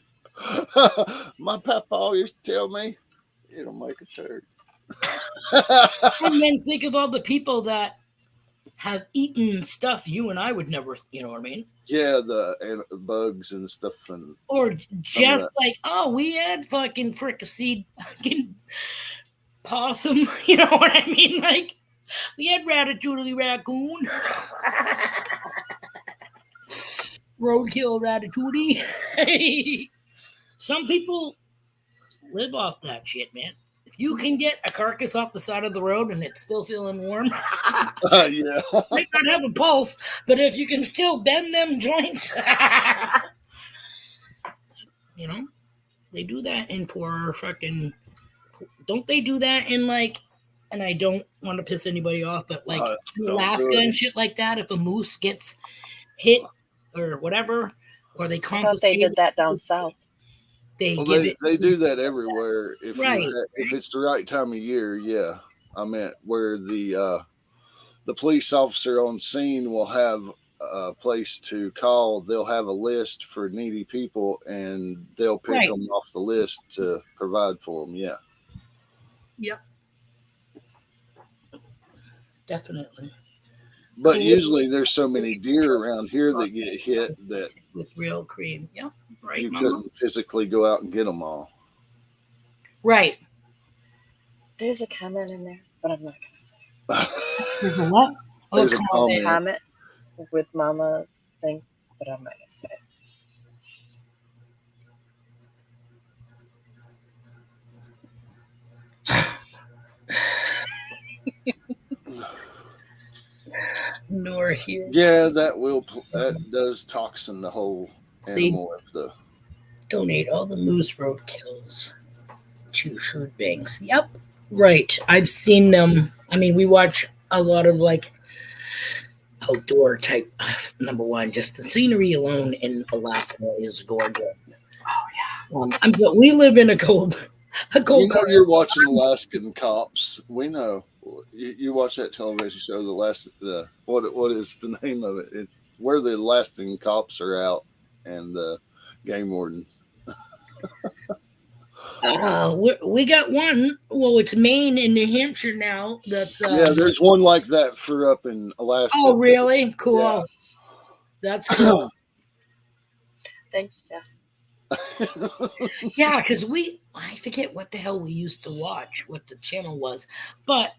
My papa used to tell me, it'll make a turd. And then think of all the people that have eaten stuff you and I would never, you know what I mean? Yeah, the bugs and stuff. Or just like, oh, we had fucking fricasseed fucking possum. You know what I mean? Like, we had ratatouille raccoon. Roadkill ratatouille. Some people live off that shit, man. If you can get a carcass off the side of the road and it's still feeling warm, yeah, might not have a pulse, but if you can still bend them joints, you know, they do that in poor fucking. Don't they do that in like? And I don't want to piss anybody off, but like Alaska and shit like that, if a moose gets hit or whatever, or they confiscate. I thought they did that down south. They do that everywhere. If it's the right time of year, yeah. I meant where the police officer on scene will have a place to call. They'll have a list for needy people, and they'll pick them off the list to provide for them. Yeah. Yep. Definitely. But usually there's so many deer around here that get hit that with real cream. Yeah. Right. You couldn't physically go out and get them all. Right. There's a comment in there, but I'm not going to say it. There's a what? There's a comment with Mama's thing, but I'm not going to say it. Nor here. Yeah, that does toxin the whole animal. Donate all the moose roadkills to food banks. Yep, right. I've seen them. I mean, we watch a lot of like outdoor type. Number one, just the scenery alone in Alaska is gorgeous. Oh yeah. But we live in a cold. You're watching Alaskan Cops. We know. You watch that television show, what is the name of it? It's where the Alaskan cops are out and the game wardens. We got one. Well, it's Maine and New Hampshire now. That's there's one like that for up in Alaska. Oh, really? Cool. Yeah. That's cool. Thanks, Jeff. Yeah, because I forget what the hell we used to watch, what the channel was, but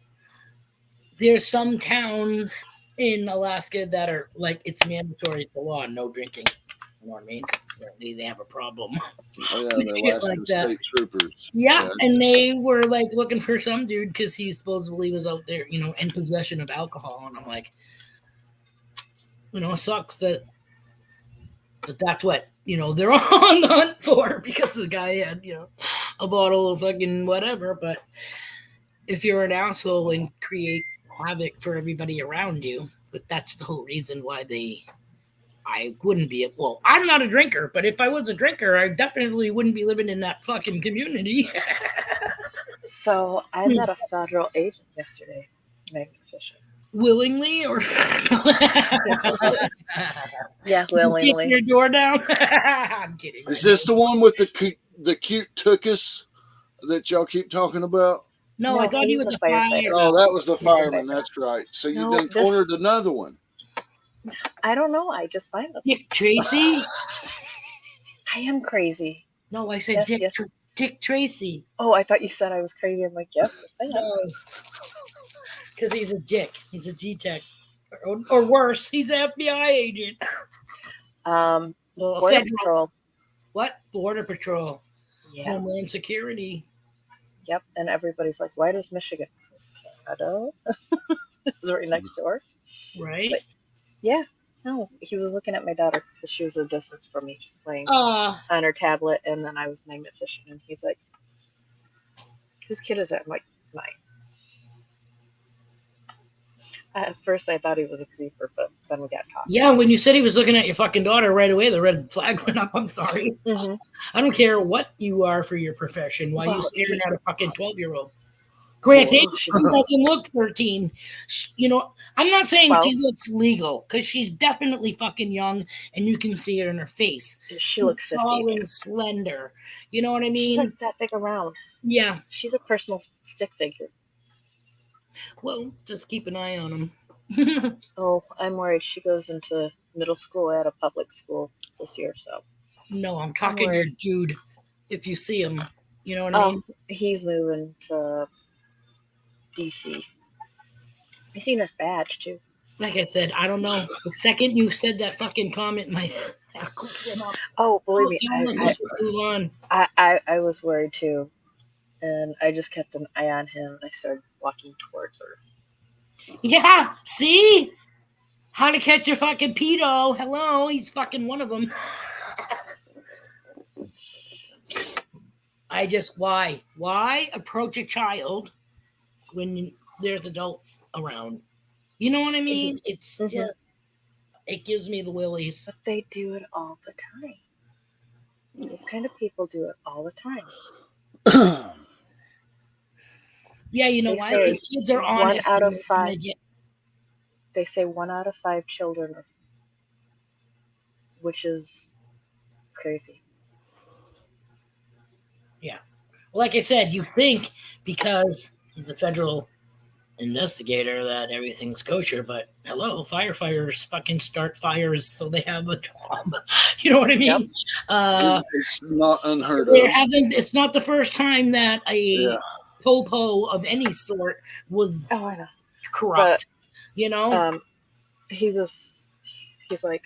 there's some towns in Alaska that are like it's mandatory the law, no drinking. You know what I mean? Apparently they have a problem. Oh yeah, the Alaskan state troopers. Yeah, and they were like looking for some dude because he supposedly was out there, in possession of alcohol, and I'm like, it sucks that that's what they're on the hunt for because the guy had a bottle of fucking whatever. But if you're an asshole and create havoc for everybody around you, but that's the whole reason why I wouldn't be. Well, I'm not a drinker, but if I was a drinker, I definitely wouldn't be living in that fucking community. So I met a federal agent yesterday, Megan Fisher. Willingly or yeah, willingly. Kicking your door down. I'm kidding. Is this the one with the cute tuchus that y'all keep talking about? No, I thought he was a firefighter. Oh, that was the fireman. That's right. So you done cornered another one. I don't know. I just find them. Dick Tracy. I am crazy. No, I said Dick Tracy. Oh, I thought you said I was crazy. I'm like, yes, I am. Because he's a dick. He's a G-Tech. Or worse, he's an FBI agent. Border Patrol. What? Border Patrol. Yeah. Homeland Security. Yep. And everybody's like, why does Michigan? Because Canada is right next door. Right? But yeah. No, he was looking at my daughter because she was a distance from me, just playing Uh, on her tablet, and then I was magnet fishing, and he's like, whose kid is that? I'm like, mine. At first, I thought he was a creeper, but then we got talking. yeah, when you said he was looking at your fucking daughter right away, the red flag went up. I'm sorry. Mm-hmm. I don't care what you are for your profession. Why Well, you staring at a fucking 12-year-old? Granted, Well, she she's- doesn't look 13. You know, I'm not saying Well- she looks legal because she's definitely fucking young, and you can see it in her face. She looks She's tall 15. and slender. You know what I She's mean? like that big around. Yeah. She's a personal stick figure. Well, just keep an eye on them. Oh, I'm worried. She goes into middle school at a public school this year, so. No, I'm talking to worried. Jude. If you see him, you know what I mean? He's moving to DC. I seen his badge too. Like I said, I don't know. The second you said that fucking comment, my Oh, believe me, move on. I was worried too, and I just kept an eye on him. And I started walking towards her. Yeah, see? How to catch a fucking pedo. Hello, he's fucking one of them. I just, why? Why approach a child when there's adults around? You know what I mean? It's Mhm. just, it gives me the willies. But they do it all the time. Those kind of people do it all the time. Yeah, you know They why? say These kids are 1 honest. out and of they're gonna 5. get- They say 1 out of 5 children, which is crazy. Like I said, you think because he's a federal investigator that everything's kosher, but hello, firefighters fucking start fires so they have a job. You know what I mean? It's not unheard There of. it's not the first time that a popo of any sort was Oh, I know. corrupt. You know? He's like,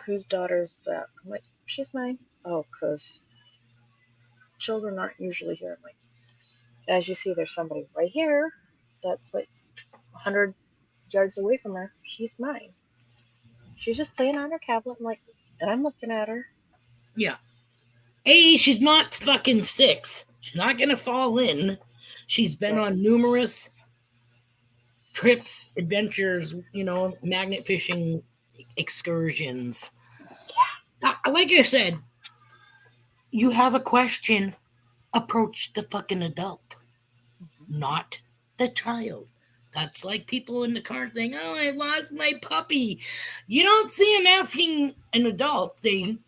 whose daughter's that? I'm like, she's mine. Oh, because children aren't usually here. I'm like, as you see, there's somebody right here that's like 100 yards away from her. She's mine. She's just playing on her tablet. I'm like, and I'm looking at her. Yeah. A, she's not fucking 6. She's not gonna fall in. She's been on numerous trips, adventures, you know, magnet fishing excursions. Yeah. Like I said, you have a question, approach the fucking adult, not the child. That's like people in the car saying, "Oh, I lost my puppy." You don't see them asking an adult. They, you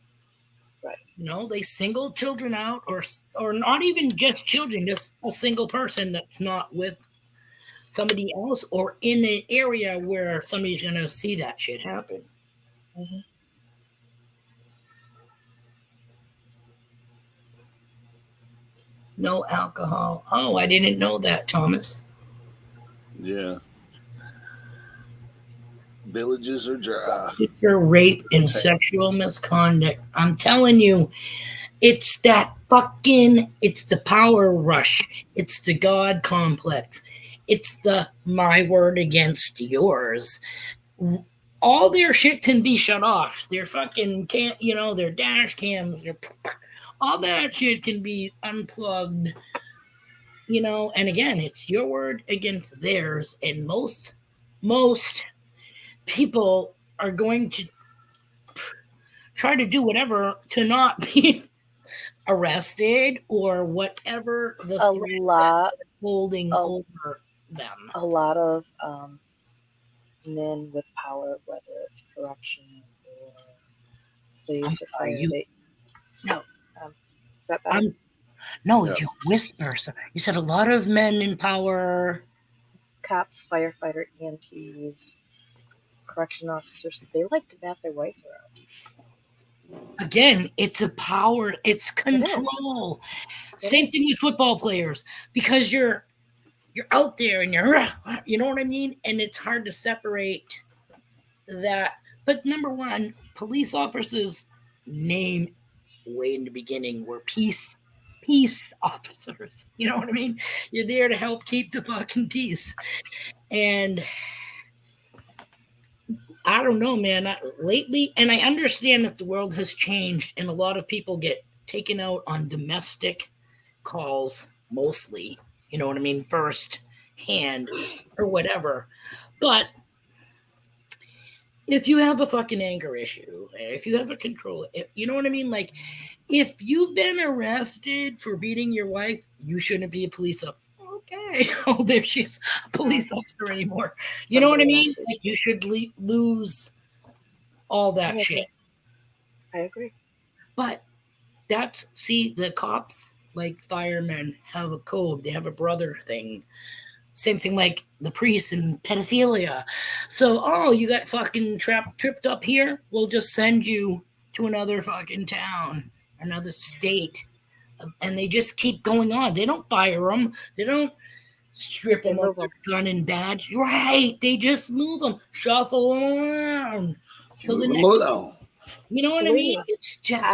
know, they single children out, or not even just children, just a single person that's not with somebody else or in an area where somebody's gonna see that shit happen. Mm-hmm. No alcohol. Oh, I didn't know that, Thomas. Yeah. Villages are dry. For rape and sexual misconduct. I'm telling you, it's that fucking, it's the power rush. It's the God complex. It's the my word against yours. All their shit can be shut off. Their fucking can't, you know, their dash cams, their all that shit can be unplugged. You know, and again, it's your word against theirs, and most people are going to try to do whatever to not be arrested or whatever the a lot holding over them. A lot of men with power, whether it's correction or police or fire. No, is that better? No, you whisper. So you said a lot of men in power. Cops, firefighter, EMTs, correction officers, they like to bat their wives around. Again, it's a power, it's control. Same thing with football players, because you're out there and you know what I mean? And it's hard to separate that. But number one, police officers' name way in the beginning were peace peace officers. You know what I mean? You're there to help keep the fucking peace. And I don't know, man. Lately, and I understand that the world has changed, and a lot of people get taken out on domestic calls mostly. You know what I mean? First hand or whatever. But if you have a fucking anger issue, if you have a control, you know what I mean? Like, if you've been arrested for beating your wife, you shouldn't be a police officer. Okay. Oh, there she's a police officer anymore. You know what I mean? Like, you should lose all that shit. I agree. But the cops, like firemen, have a code. They have a brother thing. Same thing like the priests and pedophilia. So, you got fucking tripped up here? We'll just send you to another fucking town, another state. And they just keep going on. They don't fire them. They don't strip them of their gun and badge. Right. They just move them, shuffle them around. So the next, you know what I mean? It's just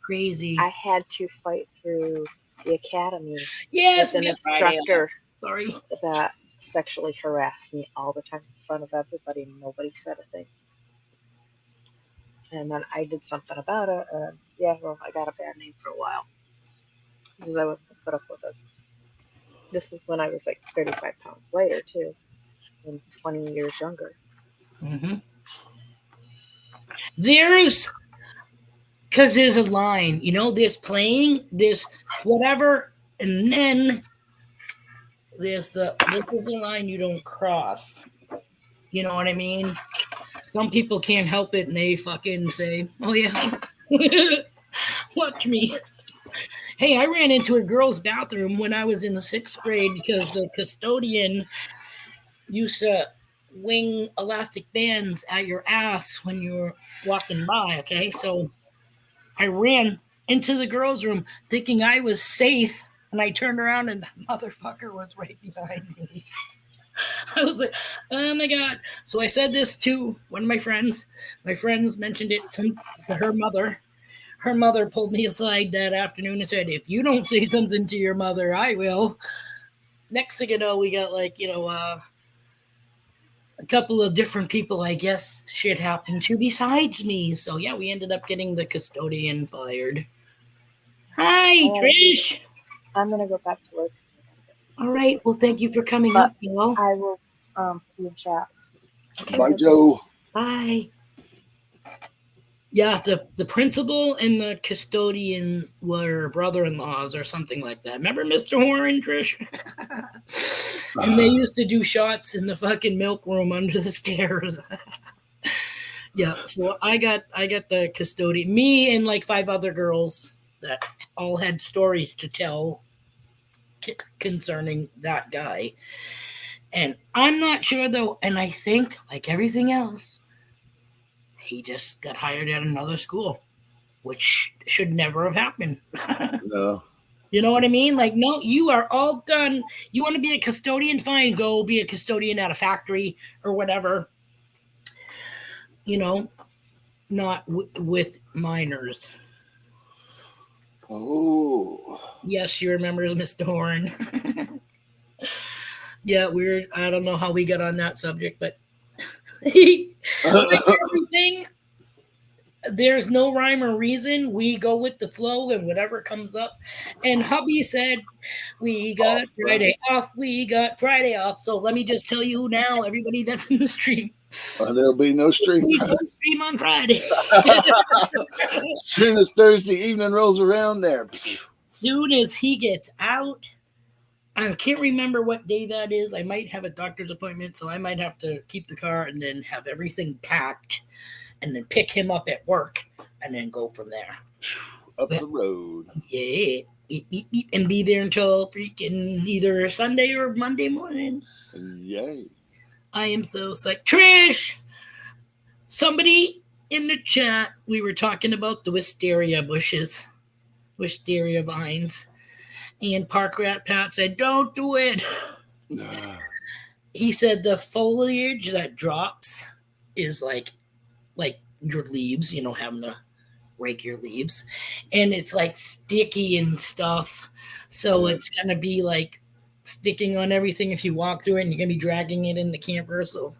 crazy. I had to fight through the academy with an instructor Sorry. that sexually harassed me all the time in front of everybody, and nobody said a thing. And then I did something about it, and I got a bad name for a while because I wasn't going to put up with it. This is when I was like 35 pounds lighter, too, and 20 years younger. Mm-hmm. Because there's a line, there's playing, there's whatever, and then this is the line you don't cross. You know what I mean? Some people can't help it, and they fucking say, oh, yeah, watch me. Hey, I ran into a girl's bathroom when I was in the 6th grade because the custodian used to wing elastic bands at your ass when you were walking by, okay? So I ran into the girls' room thinking I was safe, and I turned around, and the motherfucker was right behind me. I was like, oh, my God. So I said this to one of my friends. My friends mentioned it to her mother. Her mother pulled me aside that afternoon and said, if you don't say something to your mother, I will. Next thing you know, we got a couple of different people, I guess, shit happened to besides me. So, yeah, we ended up getting the custodian fired. Hi, Trish. I'm going to go back to work. All right. Well, thank you for coming up, Joe. I will be in chat. Okay. Bye, Joe. Bye. Yeah, the principal and the custodian were brother-in-laws or something like that. Remember Mr. Horn, Trish? And they used to do shots in the fucking milk room under the stairs. Yeah, so I got the custodian, me and like 5 other girls that all had stories to tell concerning that guy. And I'm not sure though, and I think like everything else, he just got hired at another school, which should never have happened. No. You know what I mean? Like, no, you are all done. You want to be a custodian? Fine, go be a custodian at a factory or whatever. Not with minors. Oh. Yes, you remember Mr. Horn. Yeah, weird. I don't know how we got on that subject, but like everything, there's no rhyme or reason. We go with the flow and whatever comes up. And hubby said, we got Friday off. We got Friday off. So let me just tell you now, everybody that's in the stream. There'll be no stream. No stream on Friday. As soon as Thursday evening rolls around there. Soon as he gets out, I can't remember what day that is. I might have a doctor's appointment, so I might have to keep the car and then have everything packed and then pick him up at work and then go from there. Up the road. Yeah. Beep, beep, beep, and be there until freaking either Sunday or Monday morning. Yay. I am so psyched. Trish! Somebody in the chat, we were talking about the wisteria bushes, wisteria vines. And Park Rat Pat said, don't do it. He said the foliage that drops is like your leaves, having a rake your leaves, and it's like sticky and stuff. So it's gonna be like sticking on everything if you walk through it, and you're gonna be dragging it in the camper. So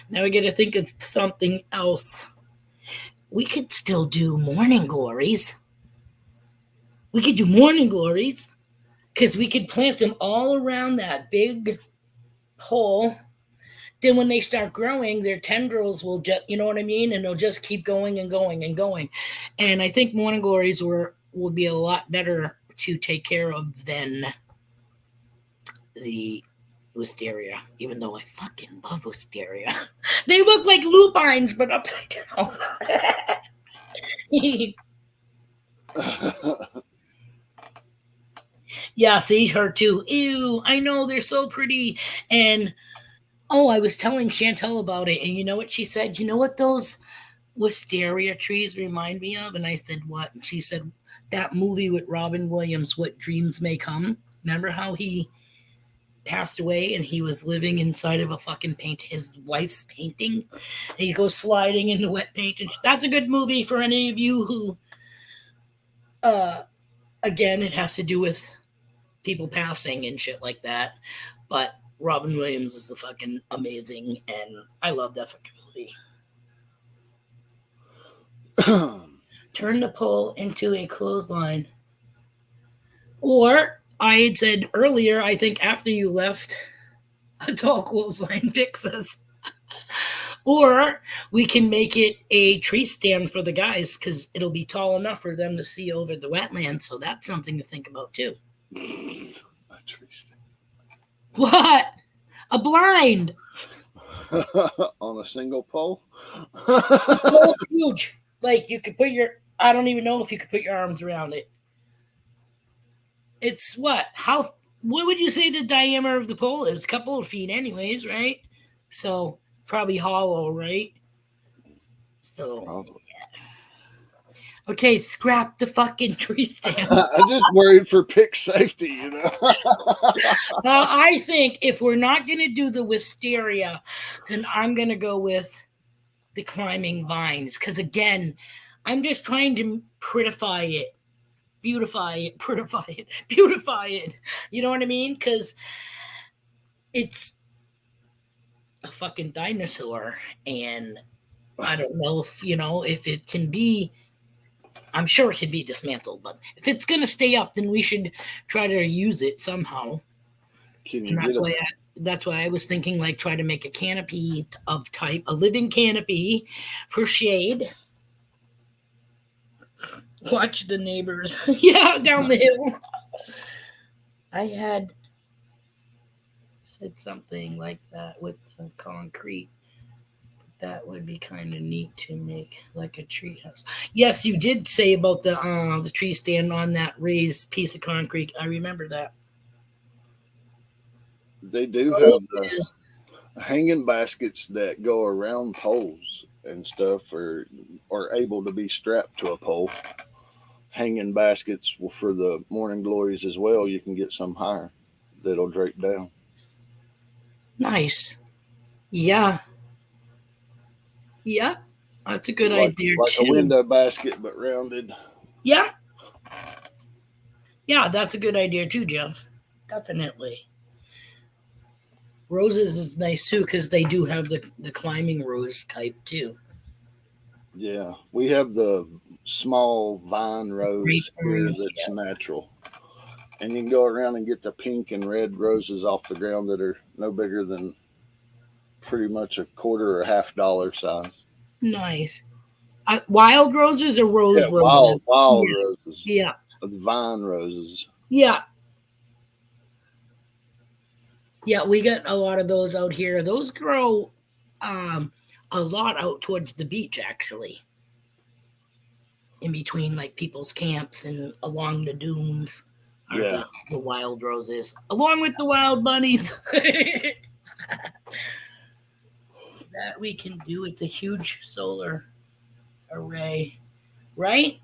now we got to think of something else. We could still do morning glories. We could do morning glories because we could plant them all around that big hole. Then when they start growing, their tendrils will just, you know what I mean, and they'll just keep going and going and going. And I think morning glories will be a lot better to take care of than the wisteria, even though I fucking love wisteria. They look like lupines, but upside down. Yeah, see her too. Ew, I know they're so pretty. And oh, I was telling Chantel about it, and you know what she said? You know what those wisteria trees remind me of? And I said, what? And she said, that movie with Robin Williams, What Dreams May Come. Remember how he passed away and he was living inside of a fucking his wife's painting? And he goes sliding in the wet paint. And that's a good movie for any of you who, again, it has to do with people passing and shit like that. But Robin Williams is the fucking amazing, and I love that fucking movie. Turn the pole into a clothesline. Or I had said earlier, I think after you left, a tall clothesline fixes. Or we can make it a tree stand for the guys because it'll be tall enough for them to see over the wetlands. So that's something to think about too. A tree stand. What? A blind. On a single pole? It's huge. Like you could put I don't even know if you could put your arms around it. It's what would you say the diameter of the pole is? A couple of feet anyways, right? So probably hollow, right? So yeah. Okay, scrap the fucking tree stand. I'm just worried for pick safety, you know. I think if we're not going to do the wisteria, then I'm going to go with the climbing vines. Because again, I'm just trying to beautify it. You know what I mean? Because it's a fucking dinosaur. And I don't know if it can be, I'm sure it can be dismantled, but if it's going to stay up, then we should try to use it somehow. And that's why I was thinking, like, try to make a canopy of type, a living canopy for shade. Watch the neighbors. Yeah, down the hill. I had said something like that with the concrete. That would be kind of neat to make like a tree house. Yes, you did say about the tree stand on that raised piece of concrete. I remember that. They do have the hanging baskets that go around poles and stuff, or are able to be strapped to a pole. Hanging baskets for the morning glories as well. You can get some higher that'll drape down. Nice. Yeah. Yeah. That's a good idea like too. A window basket, but rounded. Yeah. Yeah, that's a good idea too, Jeff. Definitely. Roses is nice too because they do have the climbing rose type too. Yeah, we have the small vine rose here that's natural. And you can go around and get the pink and red roses off the ground that are no bigger than pretty much a quarter or $50 size. Nice. Wild roses or roses? Wild roses. Yeah. The vine roses. Yeah. Yeah, we got a lot of those out here. Those grow a lot out towards the beach, actually. In between, like, people's camps and along the dunes are the wild roses, along with the wild bunnies. That we can do. It's a huge solar array, right?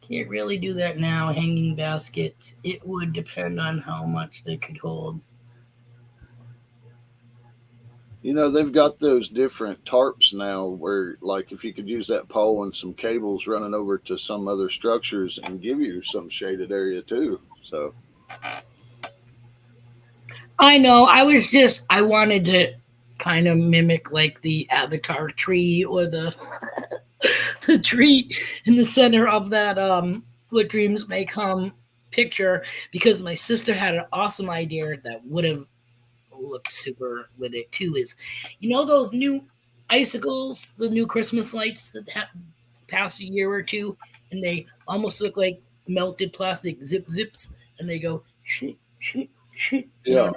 Can't really do that now. Hanging baskets. It would depend on how much they could hold. You know, they've got those different tarps now where, like, if you could use that pole and some cables running over to some other structures and give you some shaded area too. So, I know. I wanted to kind of mimic like the Avatar tree or the the tree in the center of that What Dreams May Come picture because my sister had an awesome idea that would have looked super with it too. Is those new icicles, the new Christmas lights that have passed a year or two, and they almost look like melted plastic zips, and they go shit, shit, shit. yeah.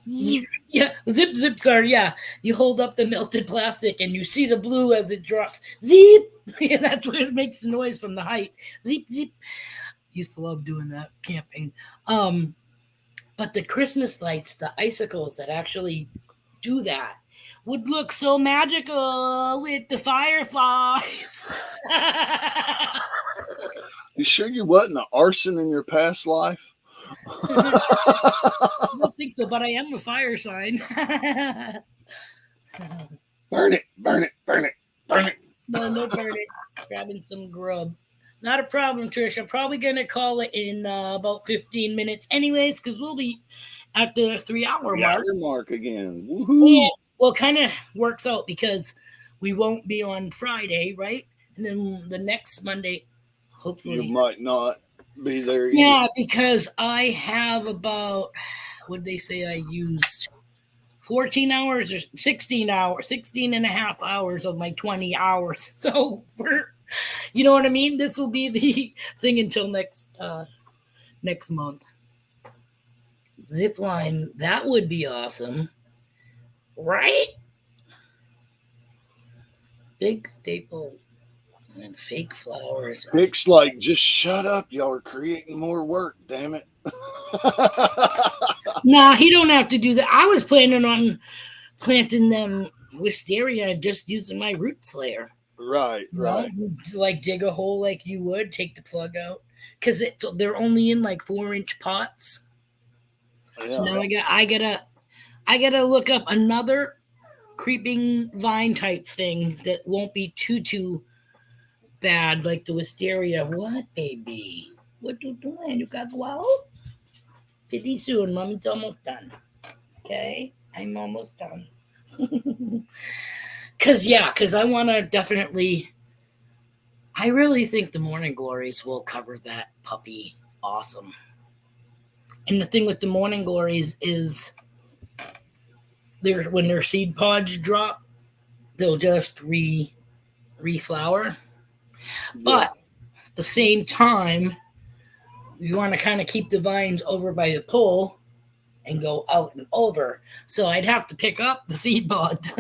Yeah, zips are, yeah. You hold up the melted plastic and you see the blue as it drops. Zip! Yeah, that's what it makes the noise from the height. Zip, zip. Used to love doing that camping. But the Christmas lights, the icicles that actually do that, would look so magical with the fireflies. You sure you wasn't an arson in your past life? I don't think so, but I am a fire sign. Burn it, burn it, burn it, burn it. No burn it. Grabbing some grub. Not a problem, Trish. I'm probably going to call it in about 15 minutes anyways, because we'll be at the 3-hour mark. Mark again. Woohoo. And, well, kind of works out because we won't be on Friday, right? And then the next Monday, hopefully. You might not be there either. Yeah, because I have about, what they say I used? 14 hours or 16 hours, 16 and a half hours of my 20 hours. So you know what I mean? This will be the thing until next month. Zip line, that would be awesome. Right? Big staple and fake flowers. Nick's like, just shut up. Y'all are creating more work, damn it. Nah, he don't have to do that. I was planning on planting them wisteria just using my root slayer. Right. Like dig a hole like you would, take the plug out. Because they're only in like 4-inch pots. Yeah. So now I gotta look up another creeping vine type thing that won't be too bad like the wisteria. What, baby? What you doing? You gotta go out? Pretty soon, Mommy's almost done. Okay? I'm almost done. Because I want to definitely, I really think the Morning Glories will cover that puppy awesome. And the thing with the Morning Glories is when their seed pods drop, they'll just reflower. Yeah. But at the same time, you want to kind of keep the vines over by the pole and go out and over. So I'd have to pick up the seed pods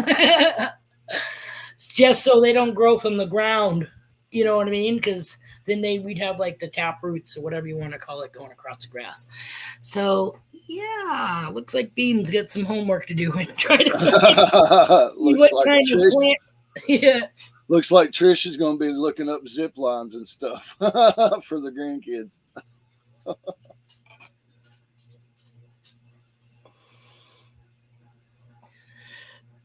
just so they don't grow from the ground. You know what I mean? Because then we'd have like the tap roots or whatever you want to call it going across the grass. So yeah, looks like Beans got some homework to do and try to looks like kind of plant. Yeah. Looks like Trish is going to be looking up zip lines and stuff for the grandkids.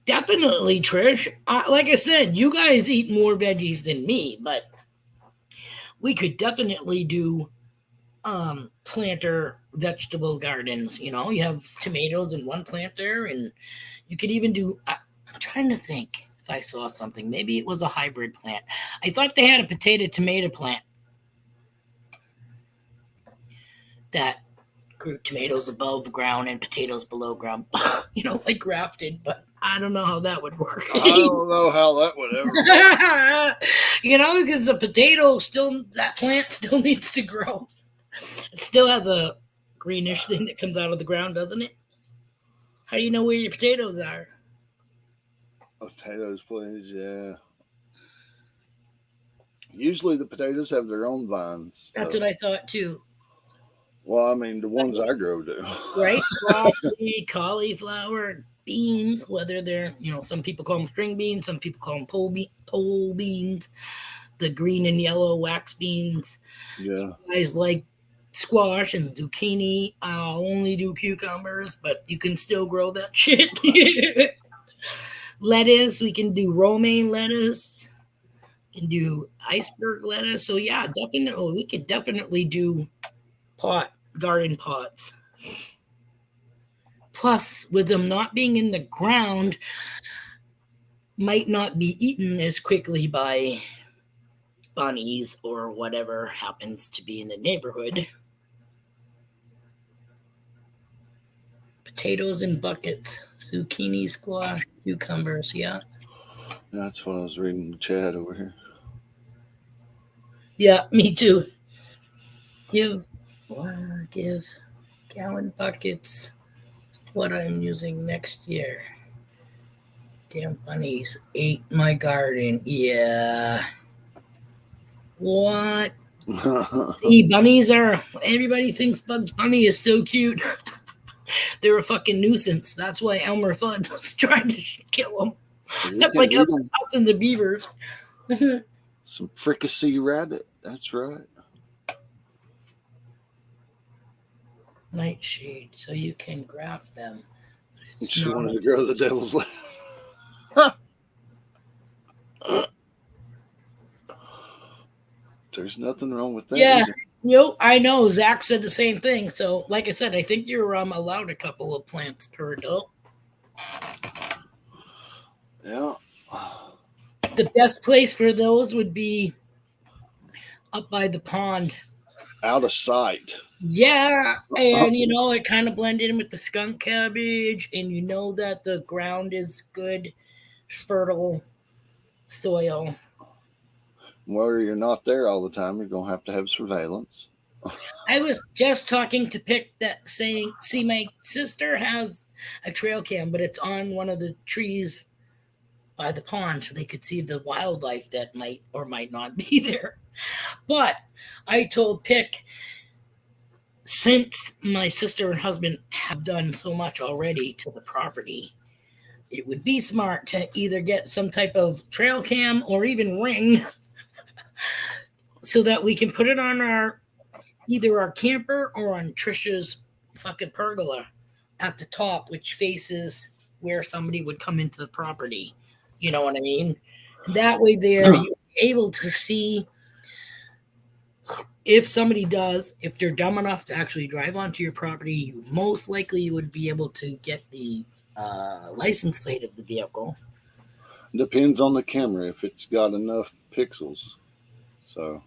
Definitely, Trish. Like I said, you guys eat more veggies than me, but we could definitely do planter vegetable gardens. You know, you have tomatoes in one planter, and you could even do. I'm trying to think if I saw something. Maybe it was a hybrid plant. I thought they had a potato-tomato plant that grew tomatoes above ground and potatoes below ground. You know, like grafted, but I don't know how that would work. I don't know how that would ever work. You know, because that plant still needs to grow. It still has a greenish thing that comes out of the ground, doesn't it? How do you know where your potatoes are? Potatoes, please, yeah. Usually the potatoes have their own vines. That's what I thought too. Well, I mean, the ones I grow do. Right? Broccoli, cauliflower, beans, whether they're, some people call them string beans, some people call them pole beans, the green and yellow wax beans. Yeah. You guys like squash and zucchini. I'll only do cucumbers, but you can still grow that shit. Lettuce, we can do romaine lettuce. And do iceberg lettuce. So yeah, definitely we could definitely do garden pots. Plus, with them not being in the ground, might not be eaten as quickly by bunnies or whatever happens to be in the neighborhood. Potatoes in buckets, zucchini, squash, cucumbers. Yeah. That's what I was reading in the chat over here. Yeah, me too. Give gallon buckets. That's what I'm using next year. Damn bunnies ate my garden. Yeah. What? See, bunnies are. Everybody thinks Bugs Bunny is so cute. They're a fucking nuisance. That's why Elmer Fudd was trying to kill them. That's like us and the beavers. Some fricassee rabbit. That's right. Nightshade, so you can graft them. She wanted to grow the devil's lettuce. There's nothing wrong with that. Yeah. Nope, I know. Zach said the same thing. So, like I said, I think you're allowed a couple of plants per adult. Yeah. The best place for those would be up by the pond. Out of sight. Yeah, and it kind of blended in with the skunk cabbage, and you know that the ground is good, fertile soil. Where you're not there all the time, you're gonna have surveillance. I was just talking to Pick that saying, see, my sister has a trail cam, but it's on one of the trees by the pond, so they could see the wildlife that might or might not be there. But I told Pick, since my sister and husband have done so much already to the property, it would be smart to either get some type of trail cam or even Ring so that we can put it on either our camper or on Trisha's fucking pergola at the top, which faces where somebody would come into the property. You know what I mean? That way there, you're able to see if somebody if they're dumb enough to actually drive onto your property, you most likely would be able to get the license plate of the vehicle. Depends on the camera if it's got enough pixels. So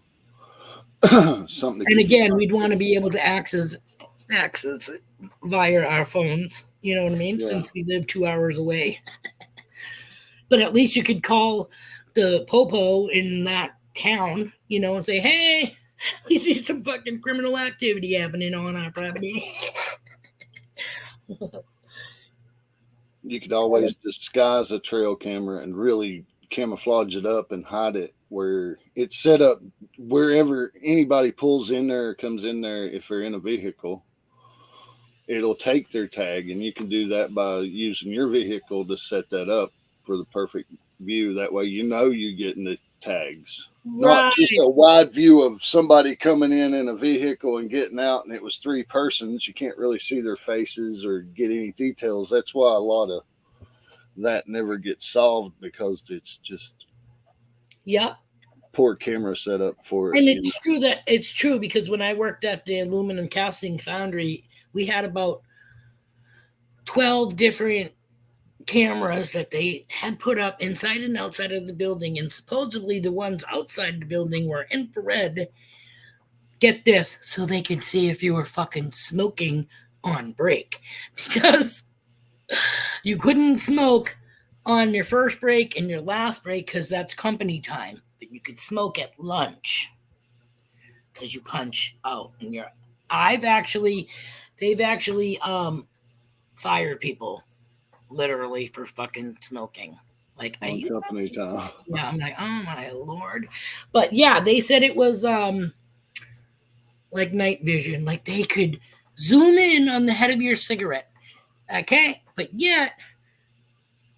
something. And again, we'd want to be able to access it via our phones. You know what I mean? Yeah. Since we live 2 hours away. But at least you could call the popo in that town, and say, hey, we see some fucking criminal activity happening on our property. You could always disguise a trail camera and really camouflage it up and hide it where it's set up wherever anybody pulls in there or comes in there. If they're in a vehicle, it'll take their tag, and you can do that by using your vehicle to set that up for the perfect view. That way, you're getting the tags. Right. Not just a wide view of somebody coming in a vehicle and getting out, and it was 3 persons. You can't really see their faces or get any details. That's why a lot of that never gets solved, because it's just poor camera setup for it. And it's true because when I worked at the aluminum casting foundry, we had about 12 different cameras that they had put up inside and outside of the building, and supposedly the ones outside the building were infrared. Get this, so they could see if you were fucking smoking on break, because you couldn't smoke on your first break and your last break because that's company time, but you could smoke at lunch because you punch out. And they've actually fired people literally for fucking smoking. Like company time. Yeah, I'm like, oh my lord. But yeah, they said it was like night vision. Like they could zoom in on the head of your cigarette. Okay, but yet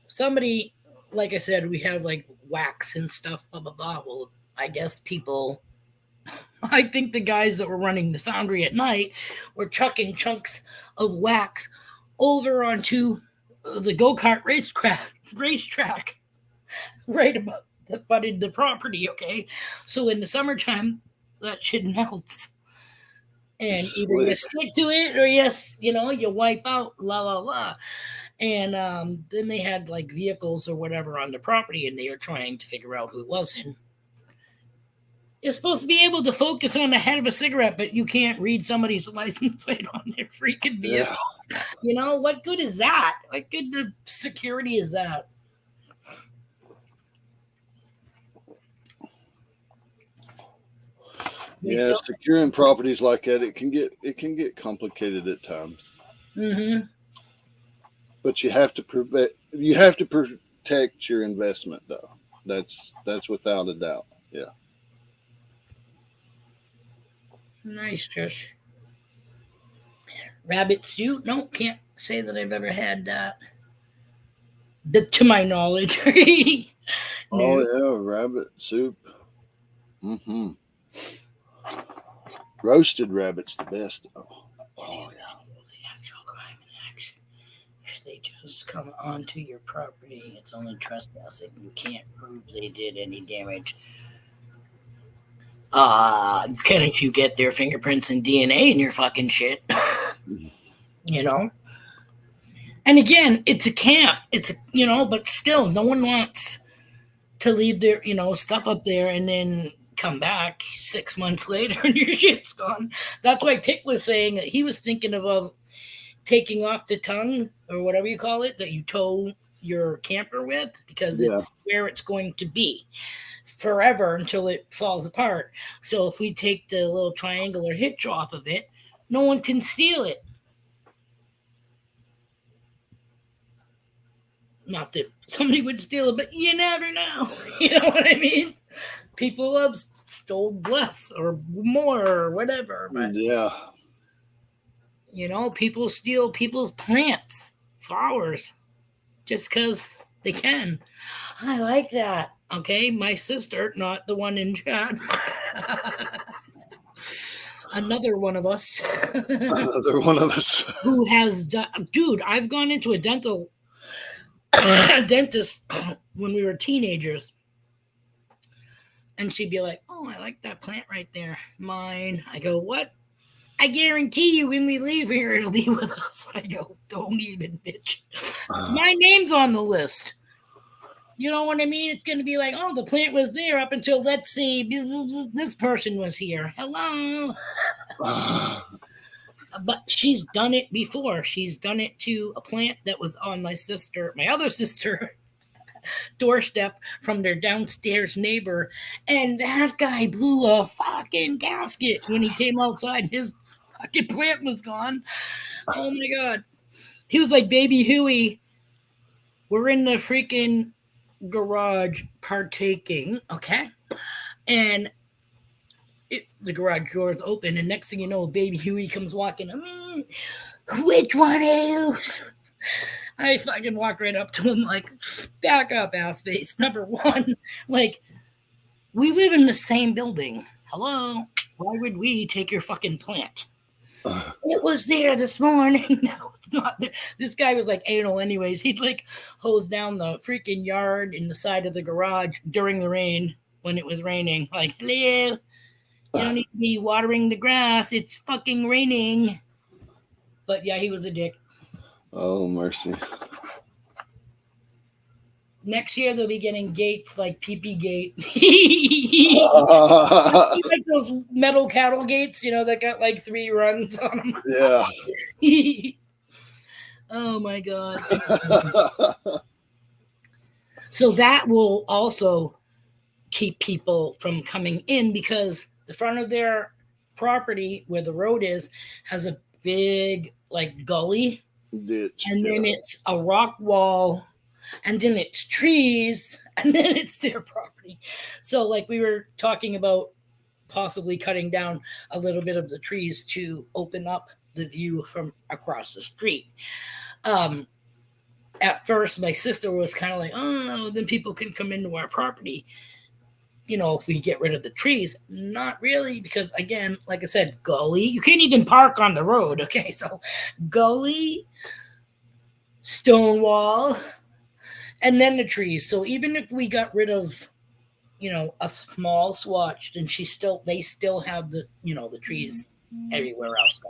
somebody, like I said, we have like wax and stuff, blah blah blah. Well, I guess people I think the guys that were running the foundry at night were chucking chunks of wax over onto the go-kart racetrack right above the butted the property, okay? So in the summertime, that shit melts. And either you Slick. stick to it or yes, you wipe out, la la la. And then they had like vehicles or whatever on the property, and they were trying to figure out who it was. And you're supposed to be able to focus on the head of a cigarette, but you can't read somebody's license plate on their freaking vehicle. Yeah. What good is that? What good of security is that? Yeah, securing properties like that, it can get complicated at times. Mm-hmm. But you have to protect your investment, though. That's without a doubt. Yeah. Nice, Trish. Rabbit stew? No, can't say that I've ever had that. To my knowledge. No. Oh yeah, rabbit soup. Mm-hmm. Roasted rabbit's the best. Oh yeah. The actual crime in action. If they just come onto your property, it's only trespassing. You can't prove they did any damage. Can if you get their fingerprints and DNA in your fucking shit. And again, it's a camp. It's but still, no one wants to leave their stuff up there and then come back 6 months later and your shit's gone. That's why Pick was saying that he was thinking about taking off the tongue or whatever you call it that you tow your camper with, because it's where it's going to be forever until it falls apart. So if we take the little triangular hitch off of it, no one can steal it. Not that somebody would steal it, but you never know. You know what I mean? People have stole less or more or whatever. But, people steal people's plants, flowers, just because they can. I like that. Okay, my sister, not the one in chat. Another one of us. Another one of us. Who has done... Dude, I've gone into a dentist when we were teenagers, and she'd be like, "Oh, I like that plant right there, mine." I go, "What?" "I guarantee you when we leave here it'll be with us." I go, "Don't even, bitch. My name's on the list." You know what I mean? It's going to be like, "Oh, the plant was there up until, let's see, this person was here. Hello." But she's done it before. She's done it to a plant that was on my other sister doorstep from their downstairs neighbor. And that guy blew a fucking gasket when he came outside. His fucking plant was gone. Oh my God. He was like, "Baby Huey, we're in the freaking garage partaking." Okay. And the garage door is open, and next thing you know, Baby Huey comes walking. "Which one is?" I fucking walk right up to him like, "Back up, ass face. Number one, like, we live in the same building. Hello? Why would we take your fucking plant?" "It was there this morning." "No, it's not there." This guy was like anal anyways. He'd like hose down the freaking yard in the side of the garage during the rain when it was raining. Like, "Hello? You don't need to be watering the grass. It's fucking raining." But yeah, he was a dick. Oh, mercy. Next year they'll be getting gates like Pee-Pee Gate. Like those metal cattle gates, that got like 3 rungs on them. Yeah. Oh my God. So that will also keep people from coming in, because the front of their property where the road is has a big like gully ditch, and then it's a rock wall, and then it's trees, and then it's their property. So like we were talking about possibly cutting down a little bit of the trees to open up the view from across the street. At first my sister was kind of like, "Oh, then people can come into our property." if we get rid of the trees. Not really, because again, like I said, gully, you can't even park on the road. Okay, so gully, stone wall, and then the trees. So even if we got rid of, a small swatch, then they still have the, the trees everywhere else.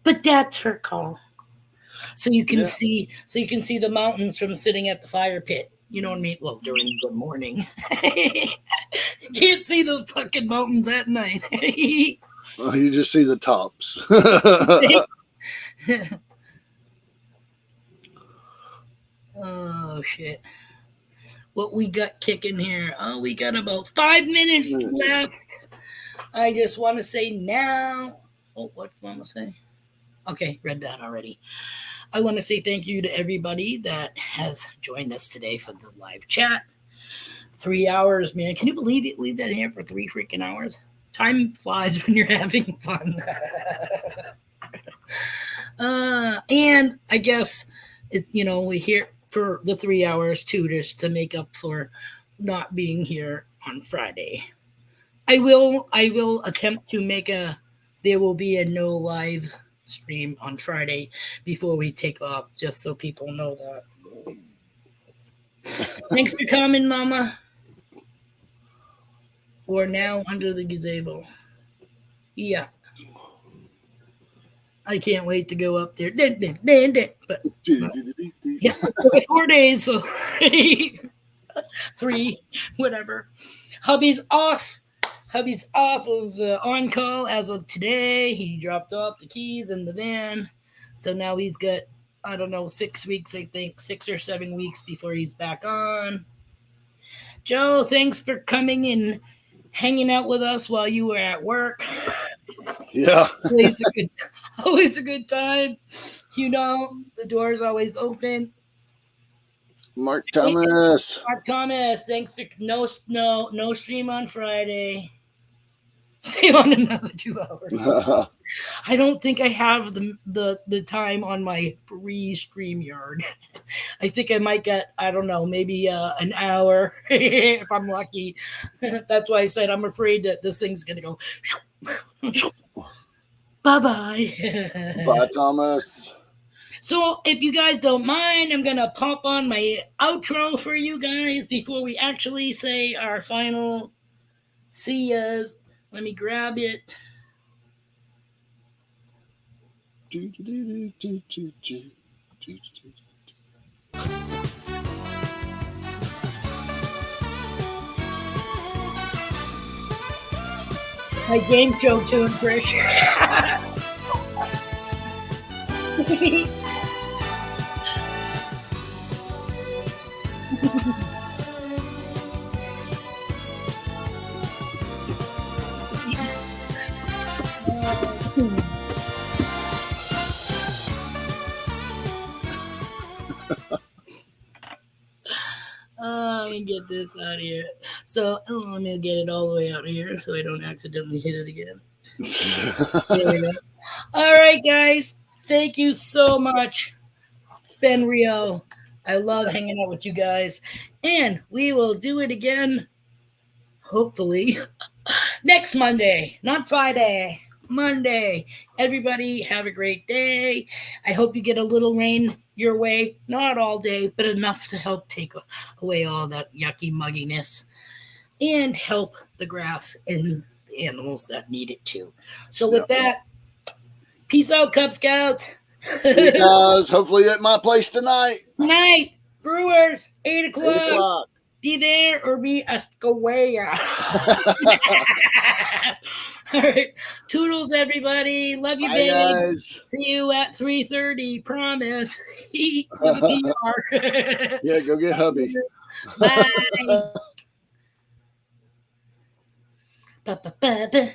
But that's her call. So you can see the mountains from sitting at the fire pit. You know what I mean? Well, during the morning. You can't see the fucking mountains at night. Well, you just see the tops. Oh shit. What we got kicking here? Oh, we got about 5 minutes left. I just want to say now. Oh, what do I want to say? Okay, read that already. I want to say thank you to everybody that has joined us today for the live chat. 3 hours, man. Can you believe it? We've been here for 3 freaking hours. Time flies when you're having fun. And I guess, we're here for the 3 hours too, just to make up for not being here on Friday. I will attempt to there will be a no live stream on Friday before we take off, just so people know that. Thanks for coming, Mama. We're now under the gazebo. Yeah. I can't wait to go up there. But yeah, it's 4 days, so 3, whatever. Hubby's off. Hubby's off of the on-call as of today. He dropped off the keys in the van. So now he's got, 6 weeks, I think, 6 or 7 weeks before he's back on. Joe, thanks for coming and hanging out with us while you were at work. Yeah. Always a good time. The door's always open. Mark Thomas, thanks for no stream on Friday. Stay on another 2 hours. I don't think I have the time on my free StreamYard. I think I might get, maybe an hour if I'm lucky. That's why I said I'm afraid that this thing's gonna go. Bye-bye. Bye, Thomas. So if you guys don't mind, I'm gonna pop on my outro for you guys before we actually say our final see yas. Let me grab it. My game show tune, Trish. Let me get this out of here. So let me get it all the way out here so I don't accidentally hit it again. There we go. All right, guys. Thank you so much. It's been real. I love hanging out with you guys. And we will do it again, hopefully, next Monday. Not Friday. Monday. Everybody have a great day. I hope you get a little rain your way. Not all day, but enough to help take away all that yucky mugginess and help the grass and the animals that need it too. So with that, peace out, Cub Scouts. Hey guys, hopefully at my place tonight. Night, Brewers, 8 o'clock. 8 o'clock. Be there or be a square. All right. Toodles, everybody. Love you, Bye, babe. guys. See you at 3:30. Promise. With a PR. Yeah, go get hubby. Bye. Ba-ba-ba-ba.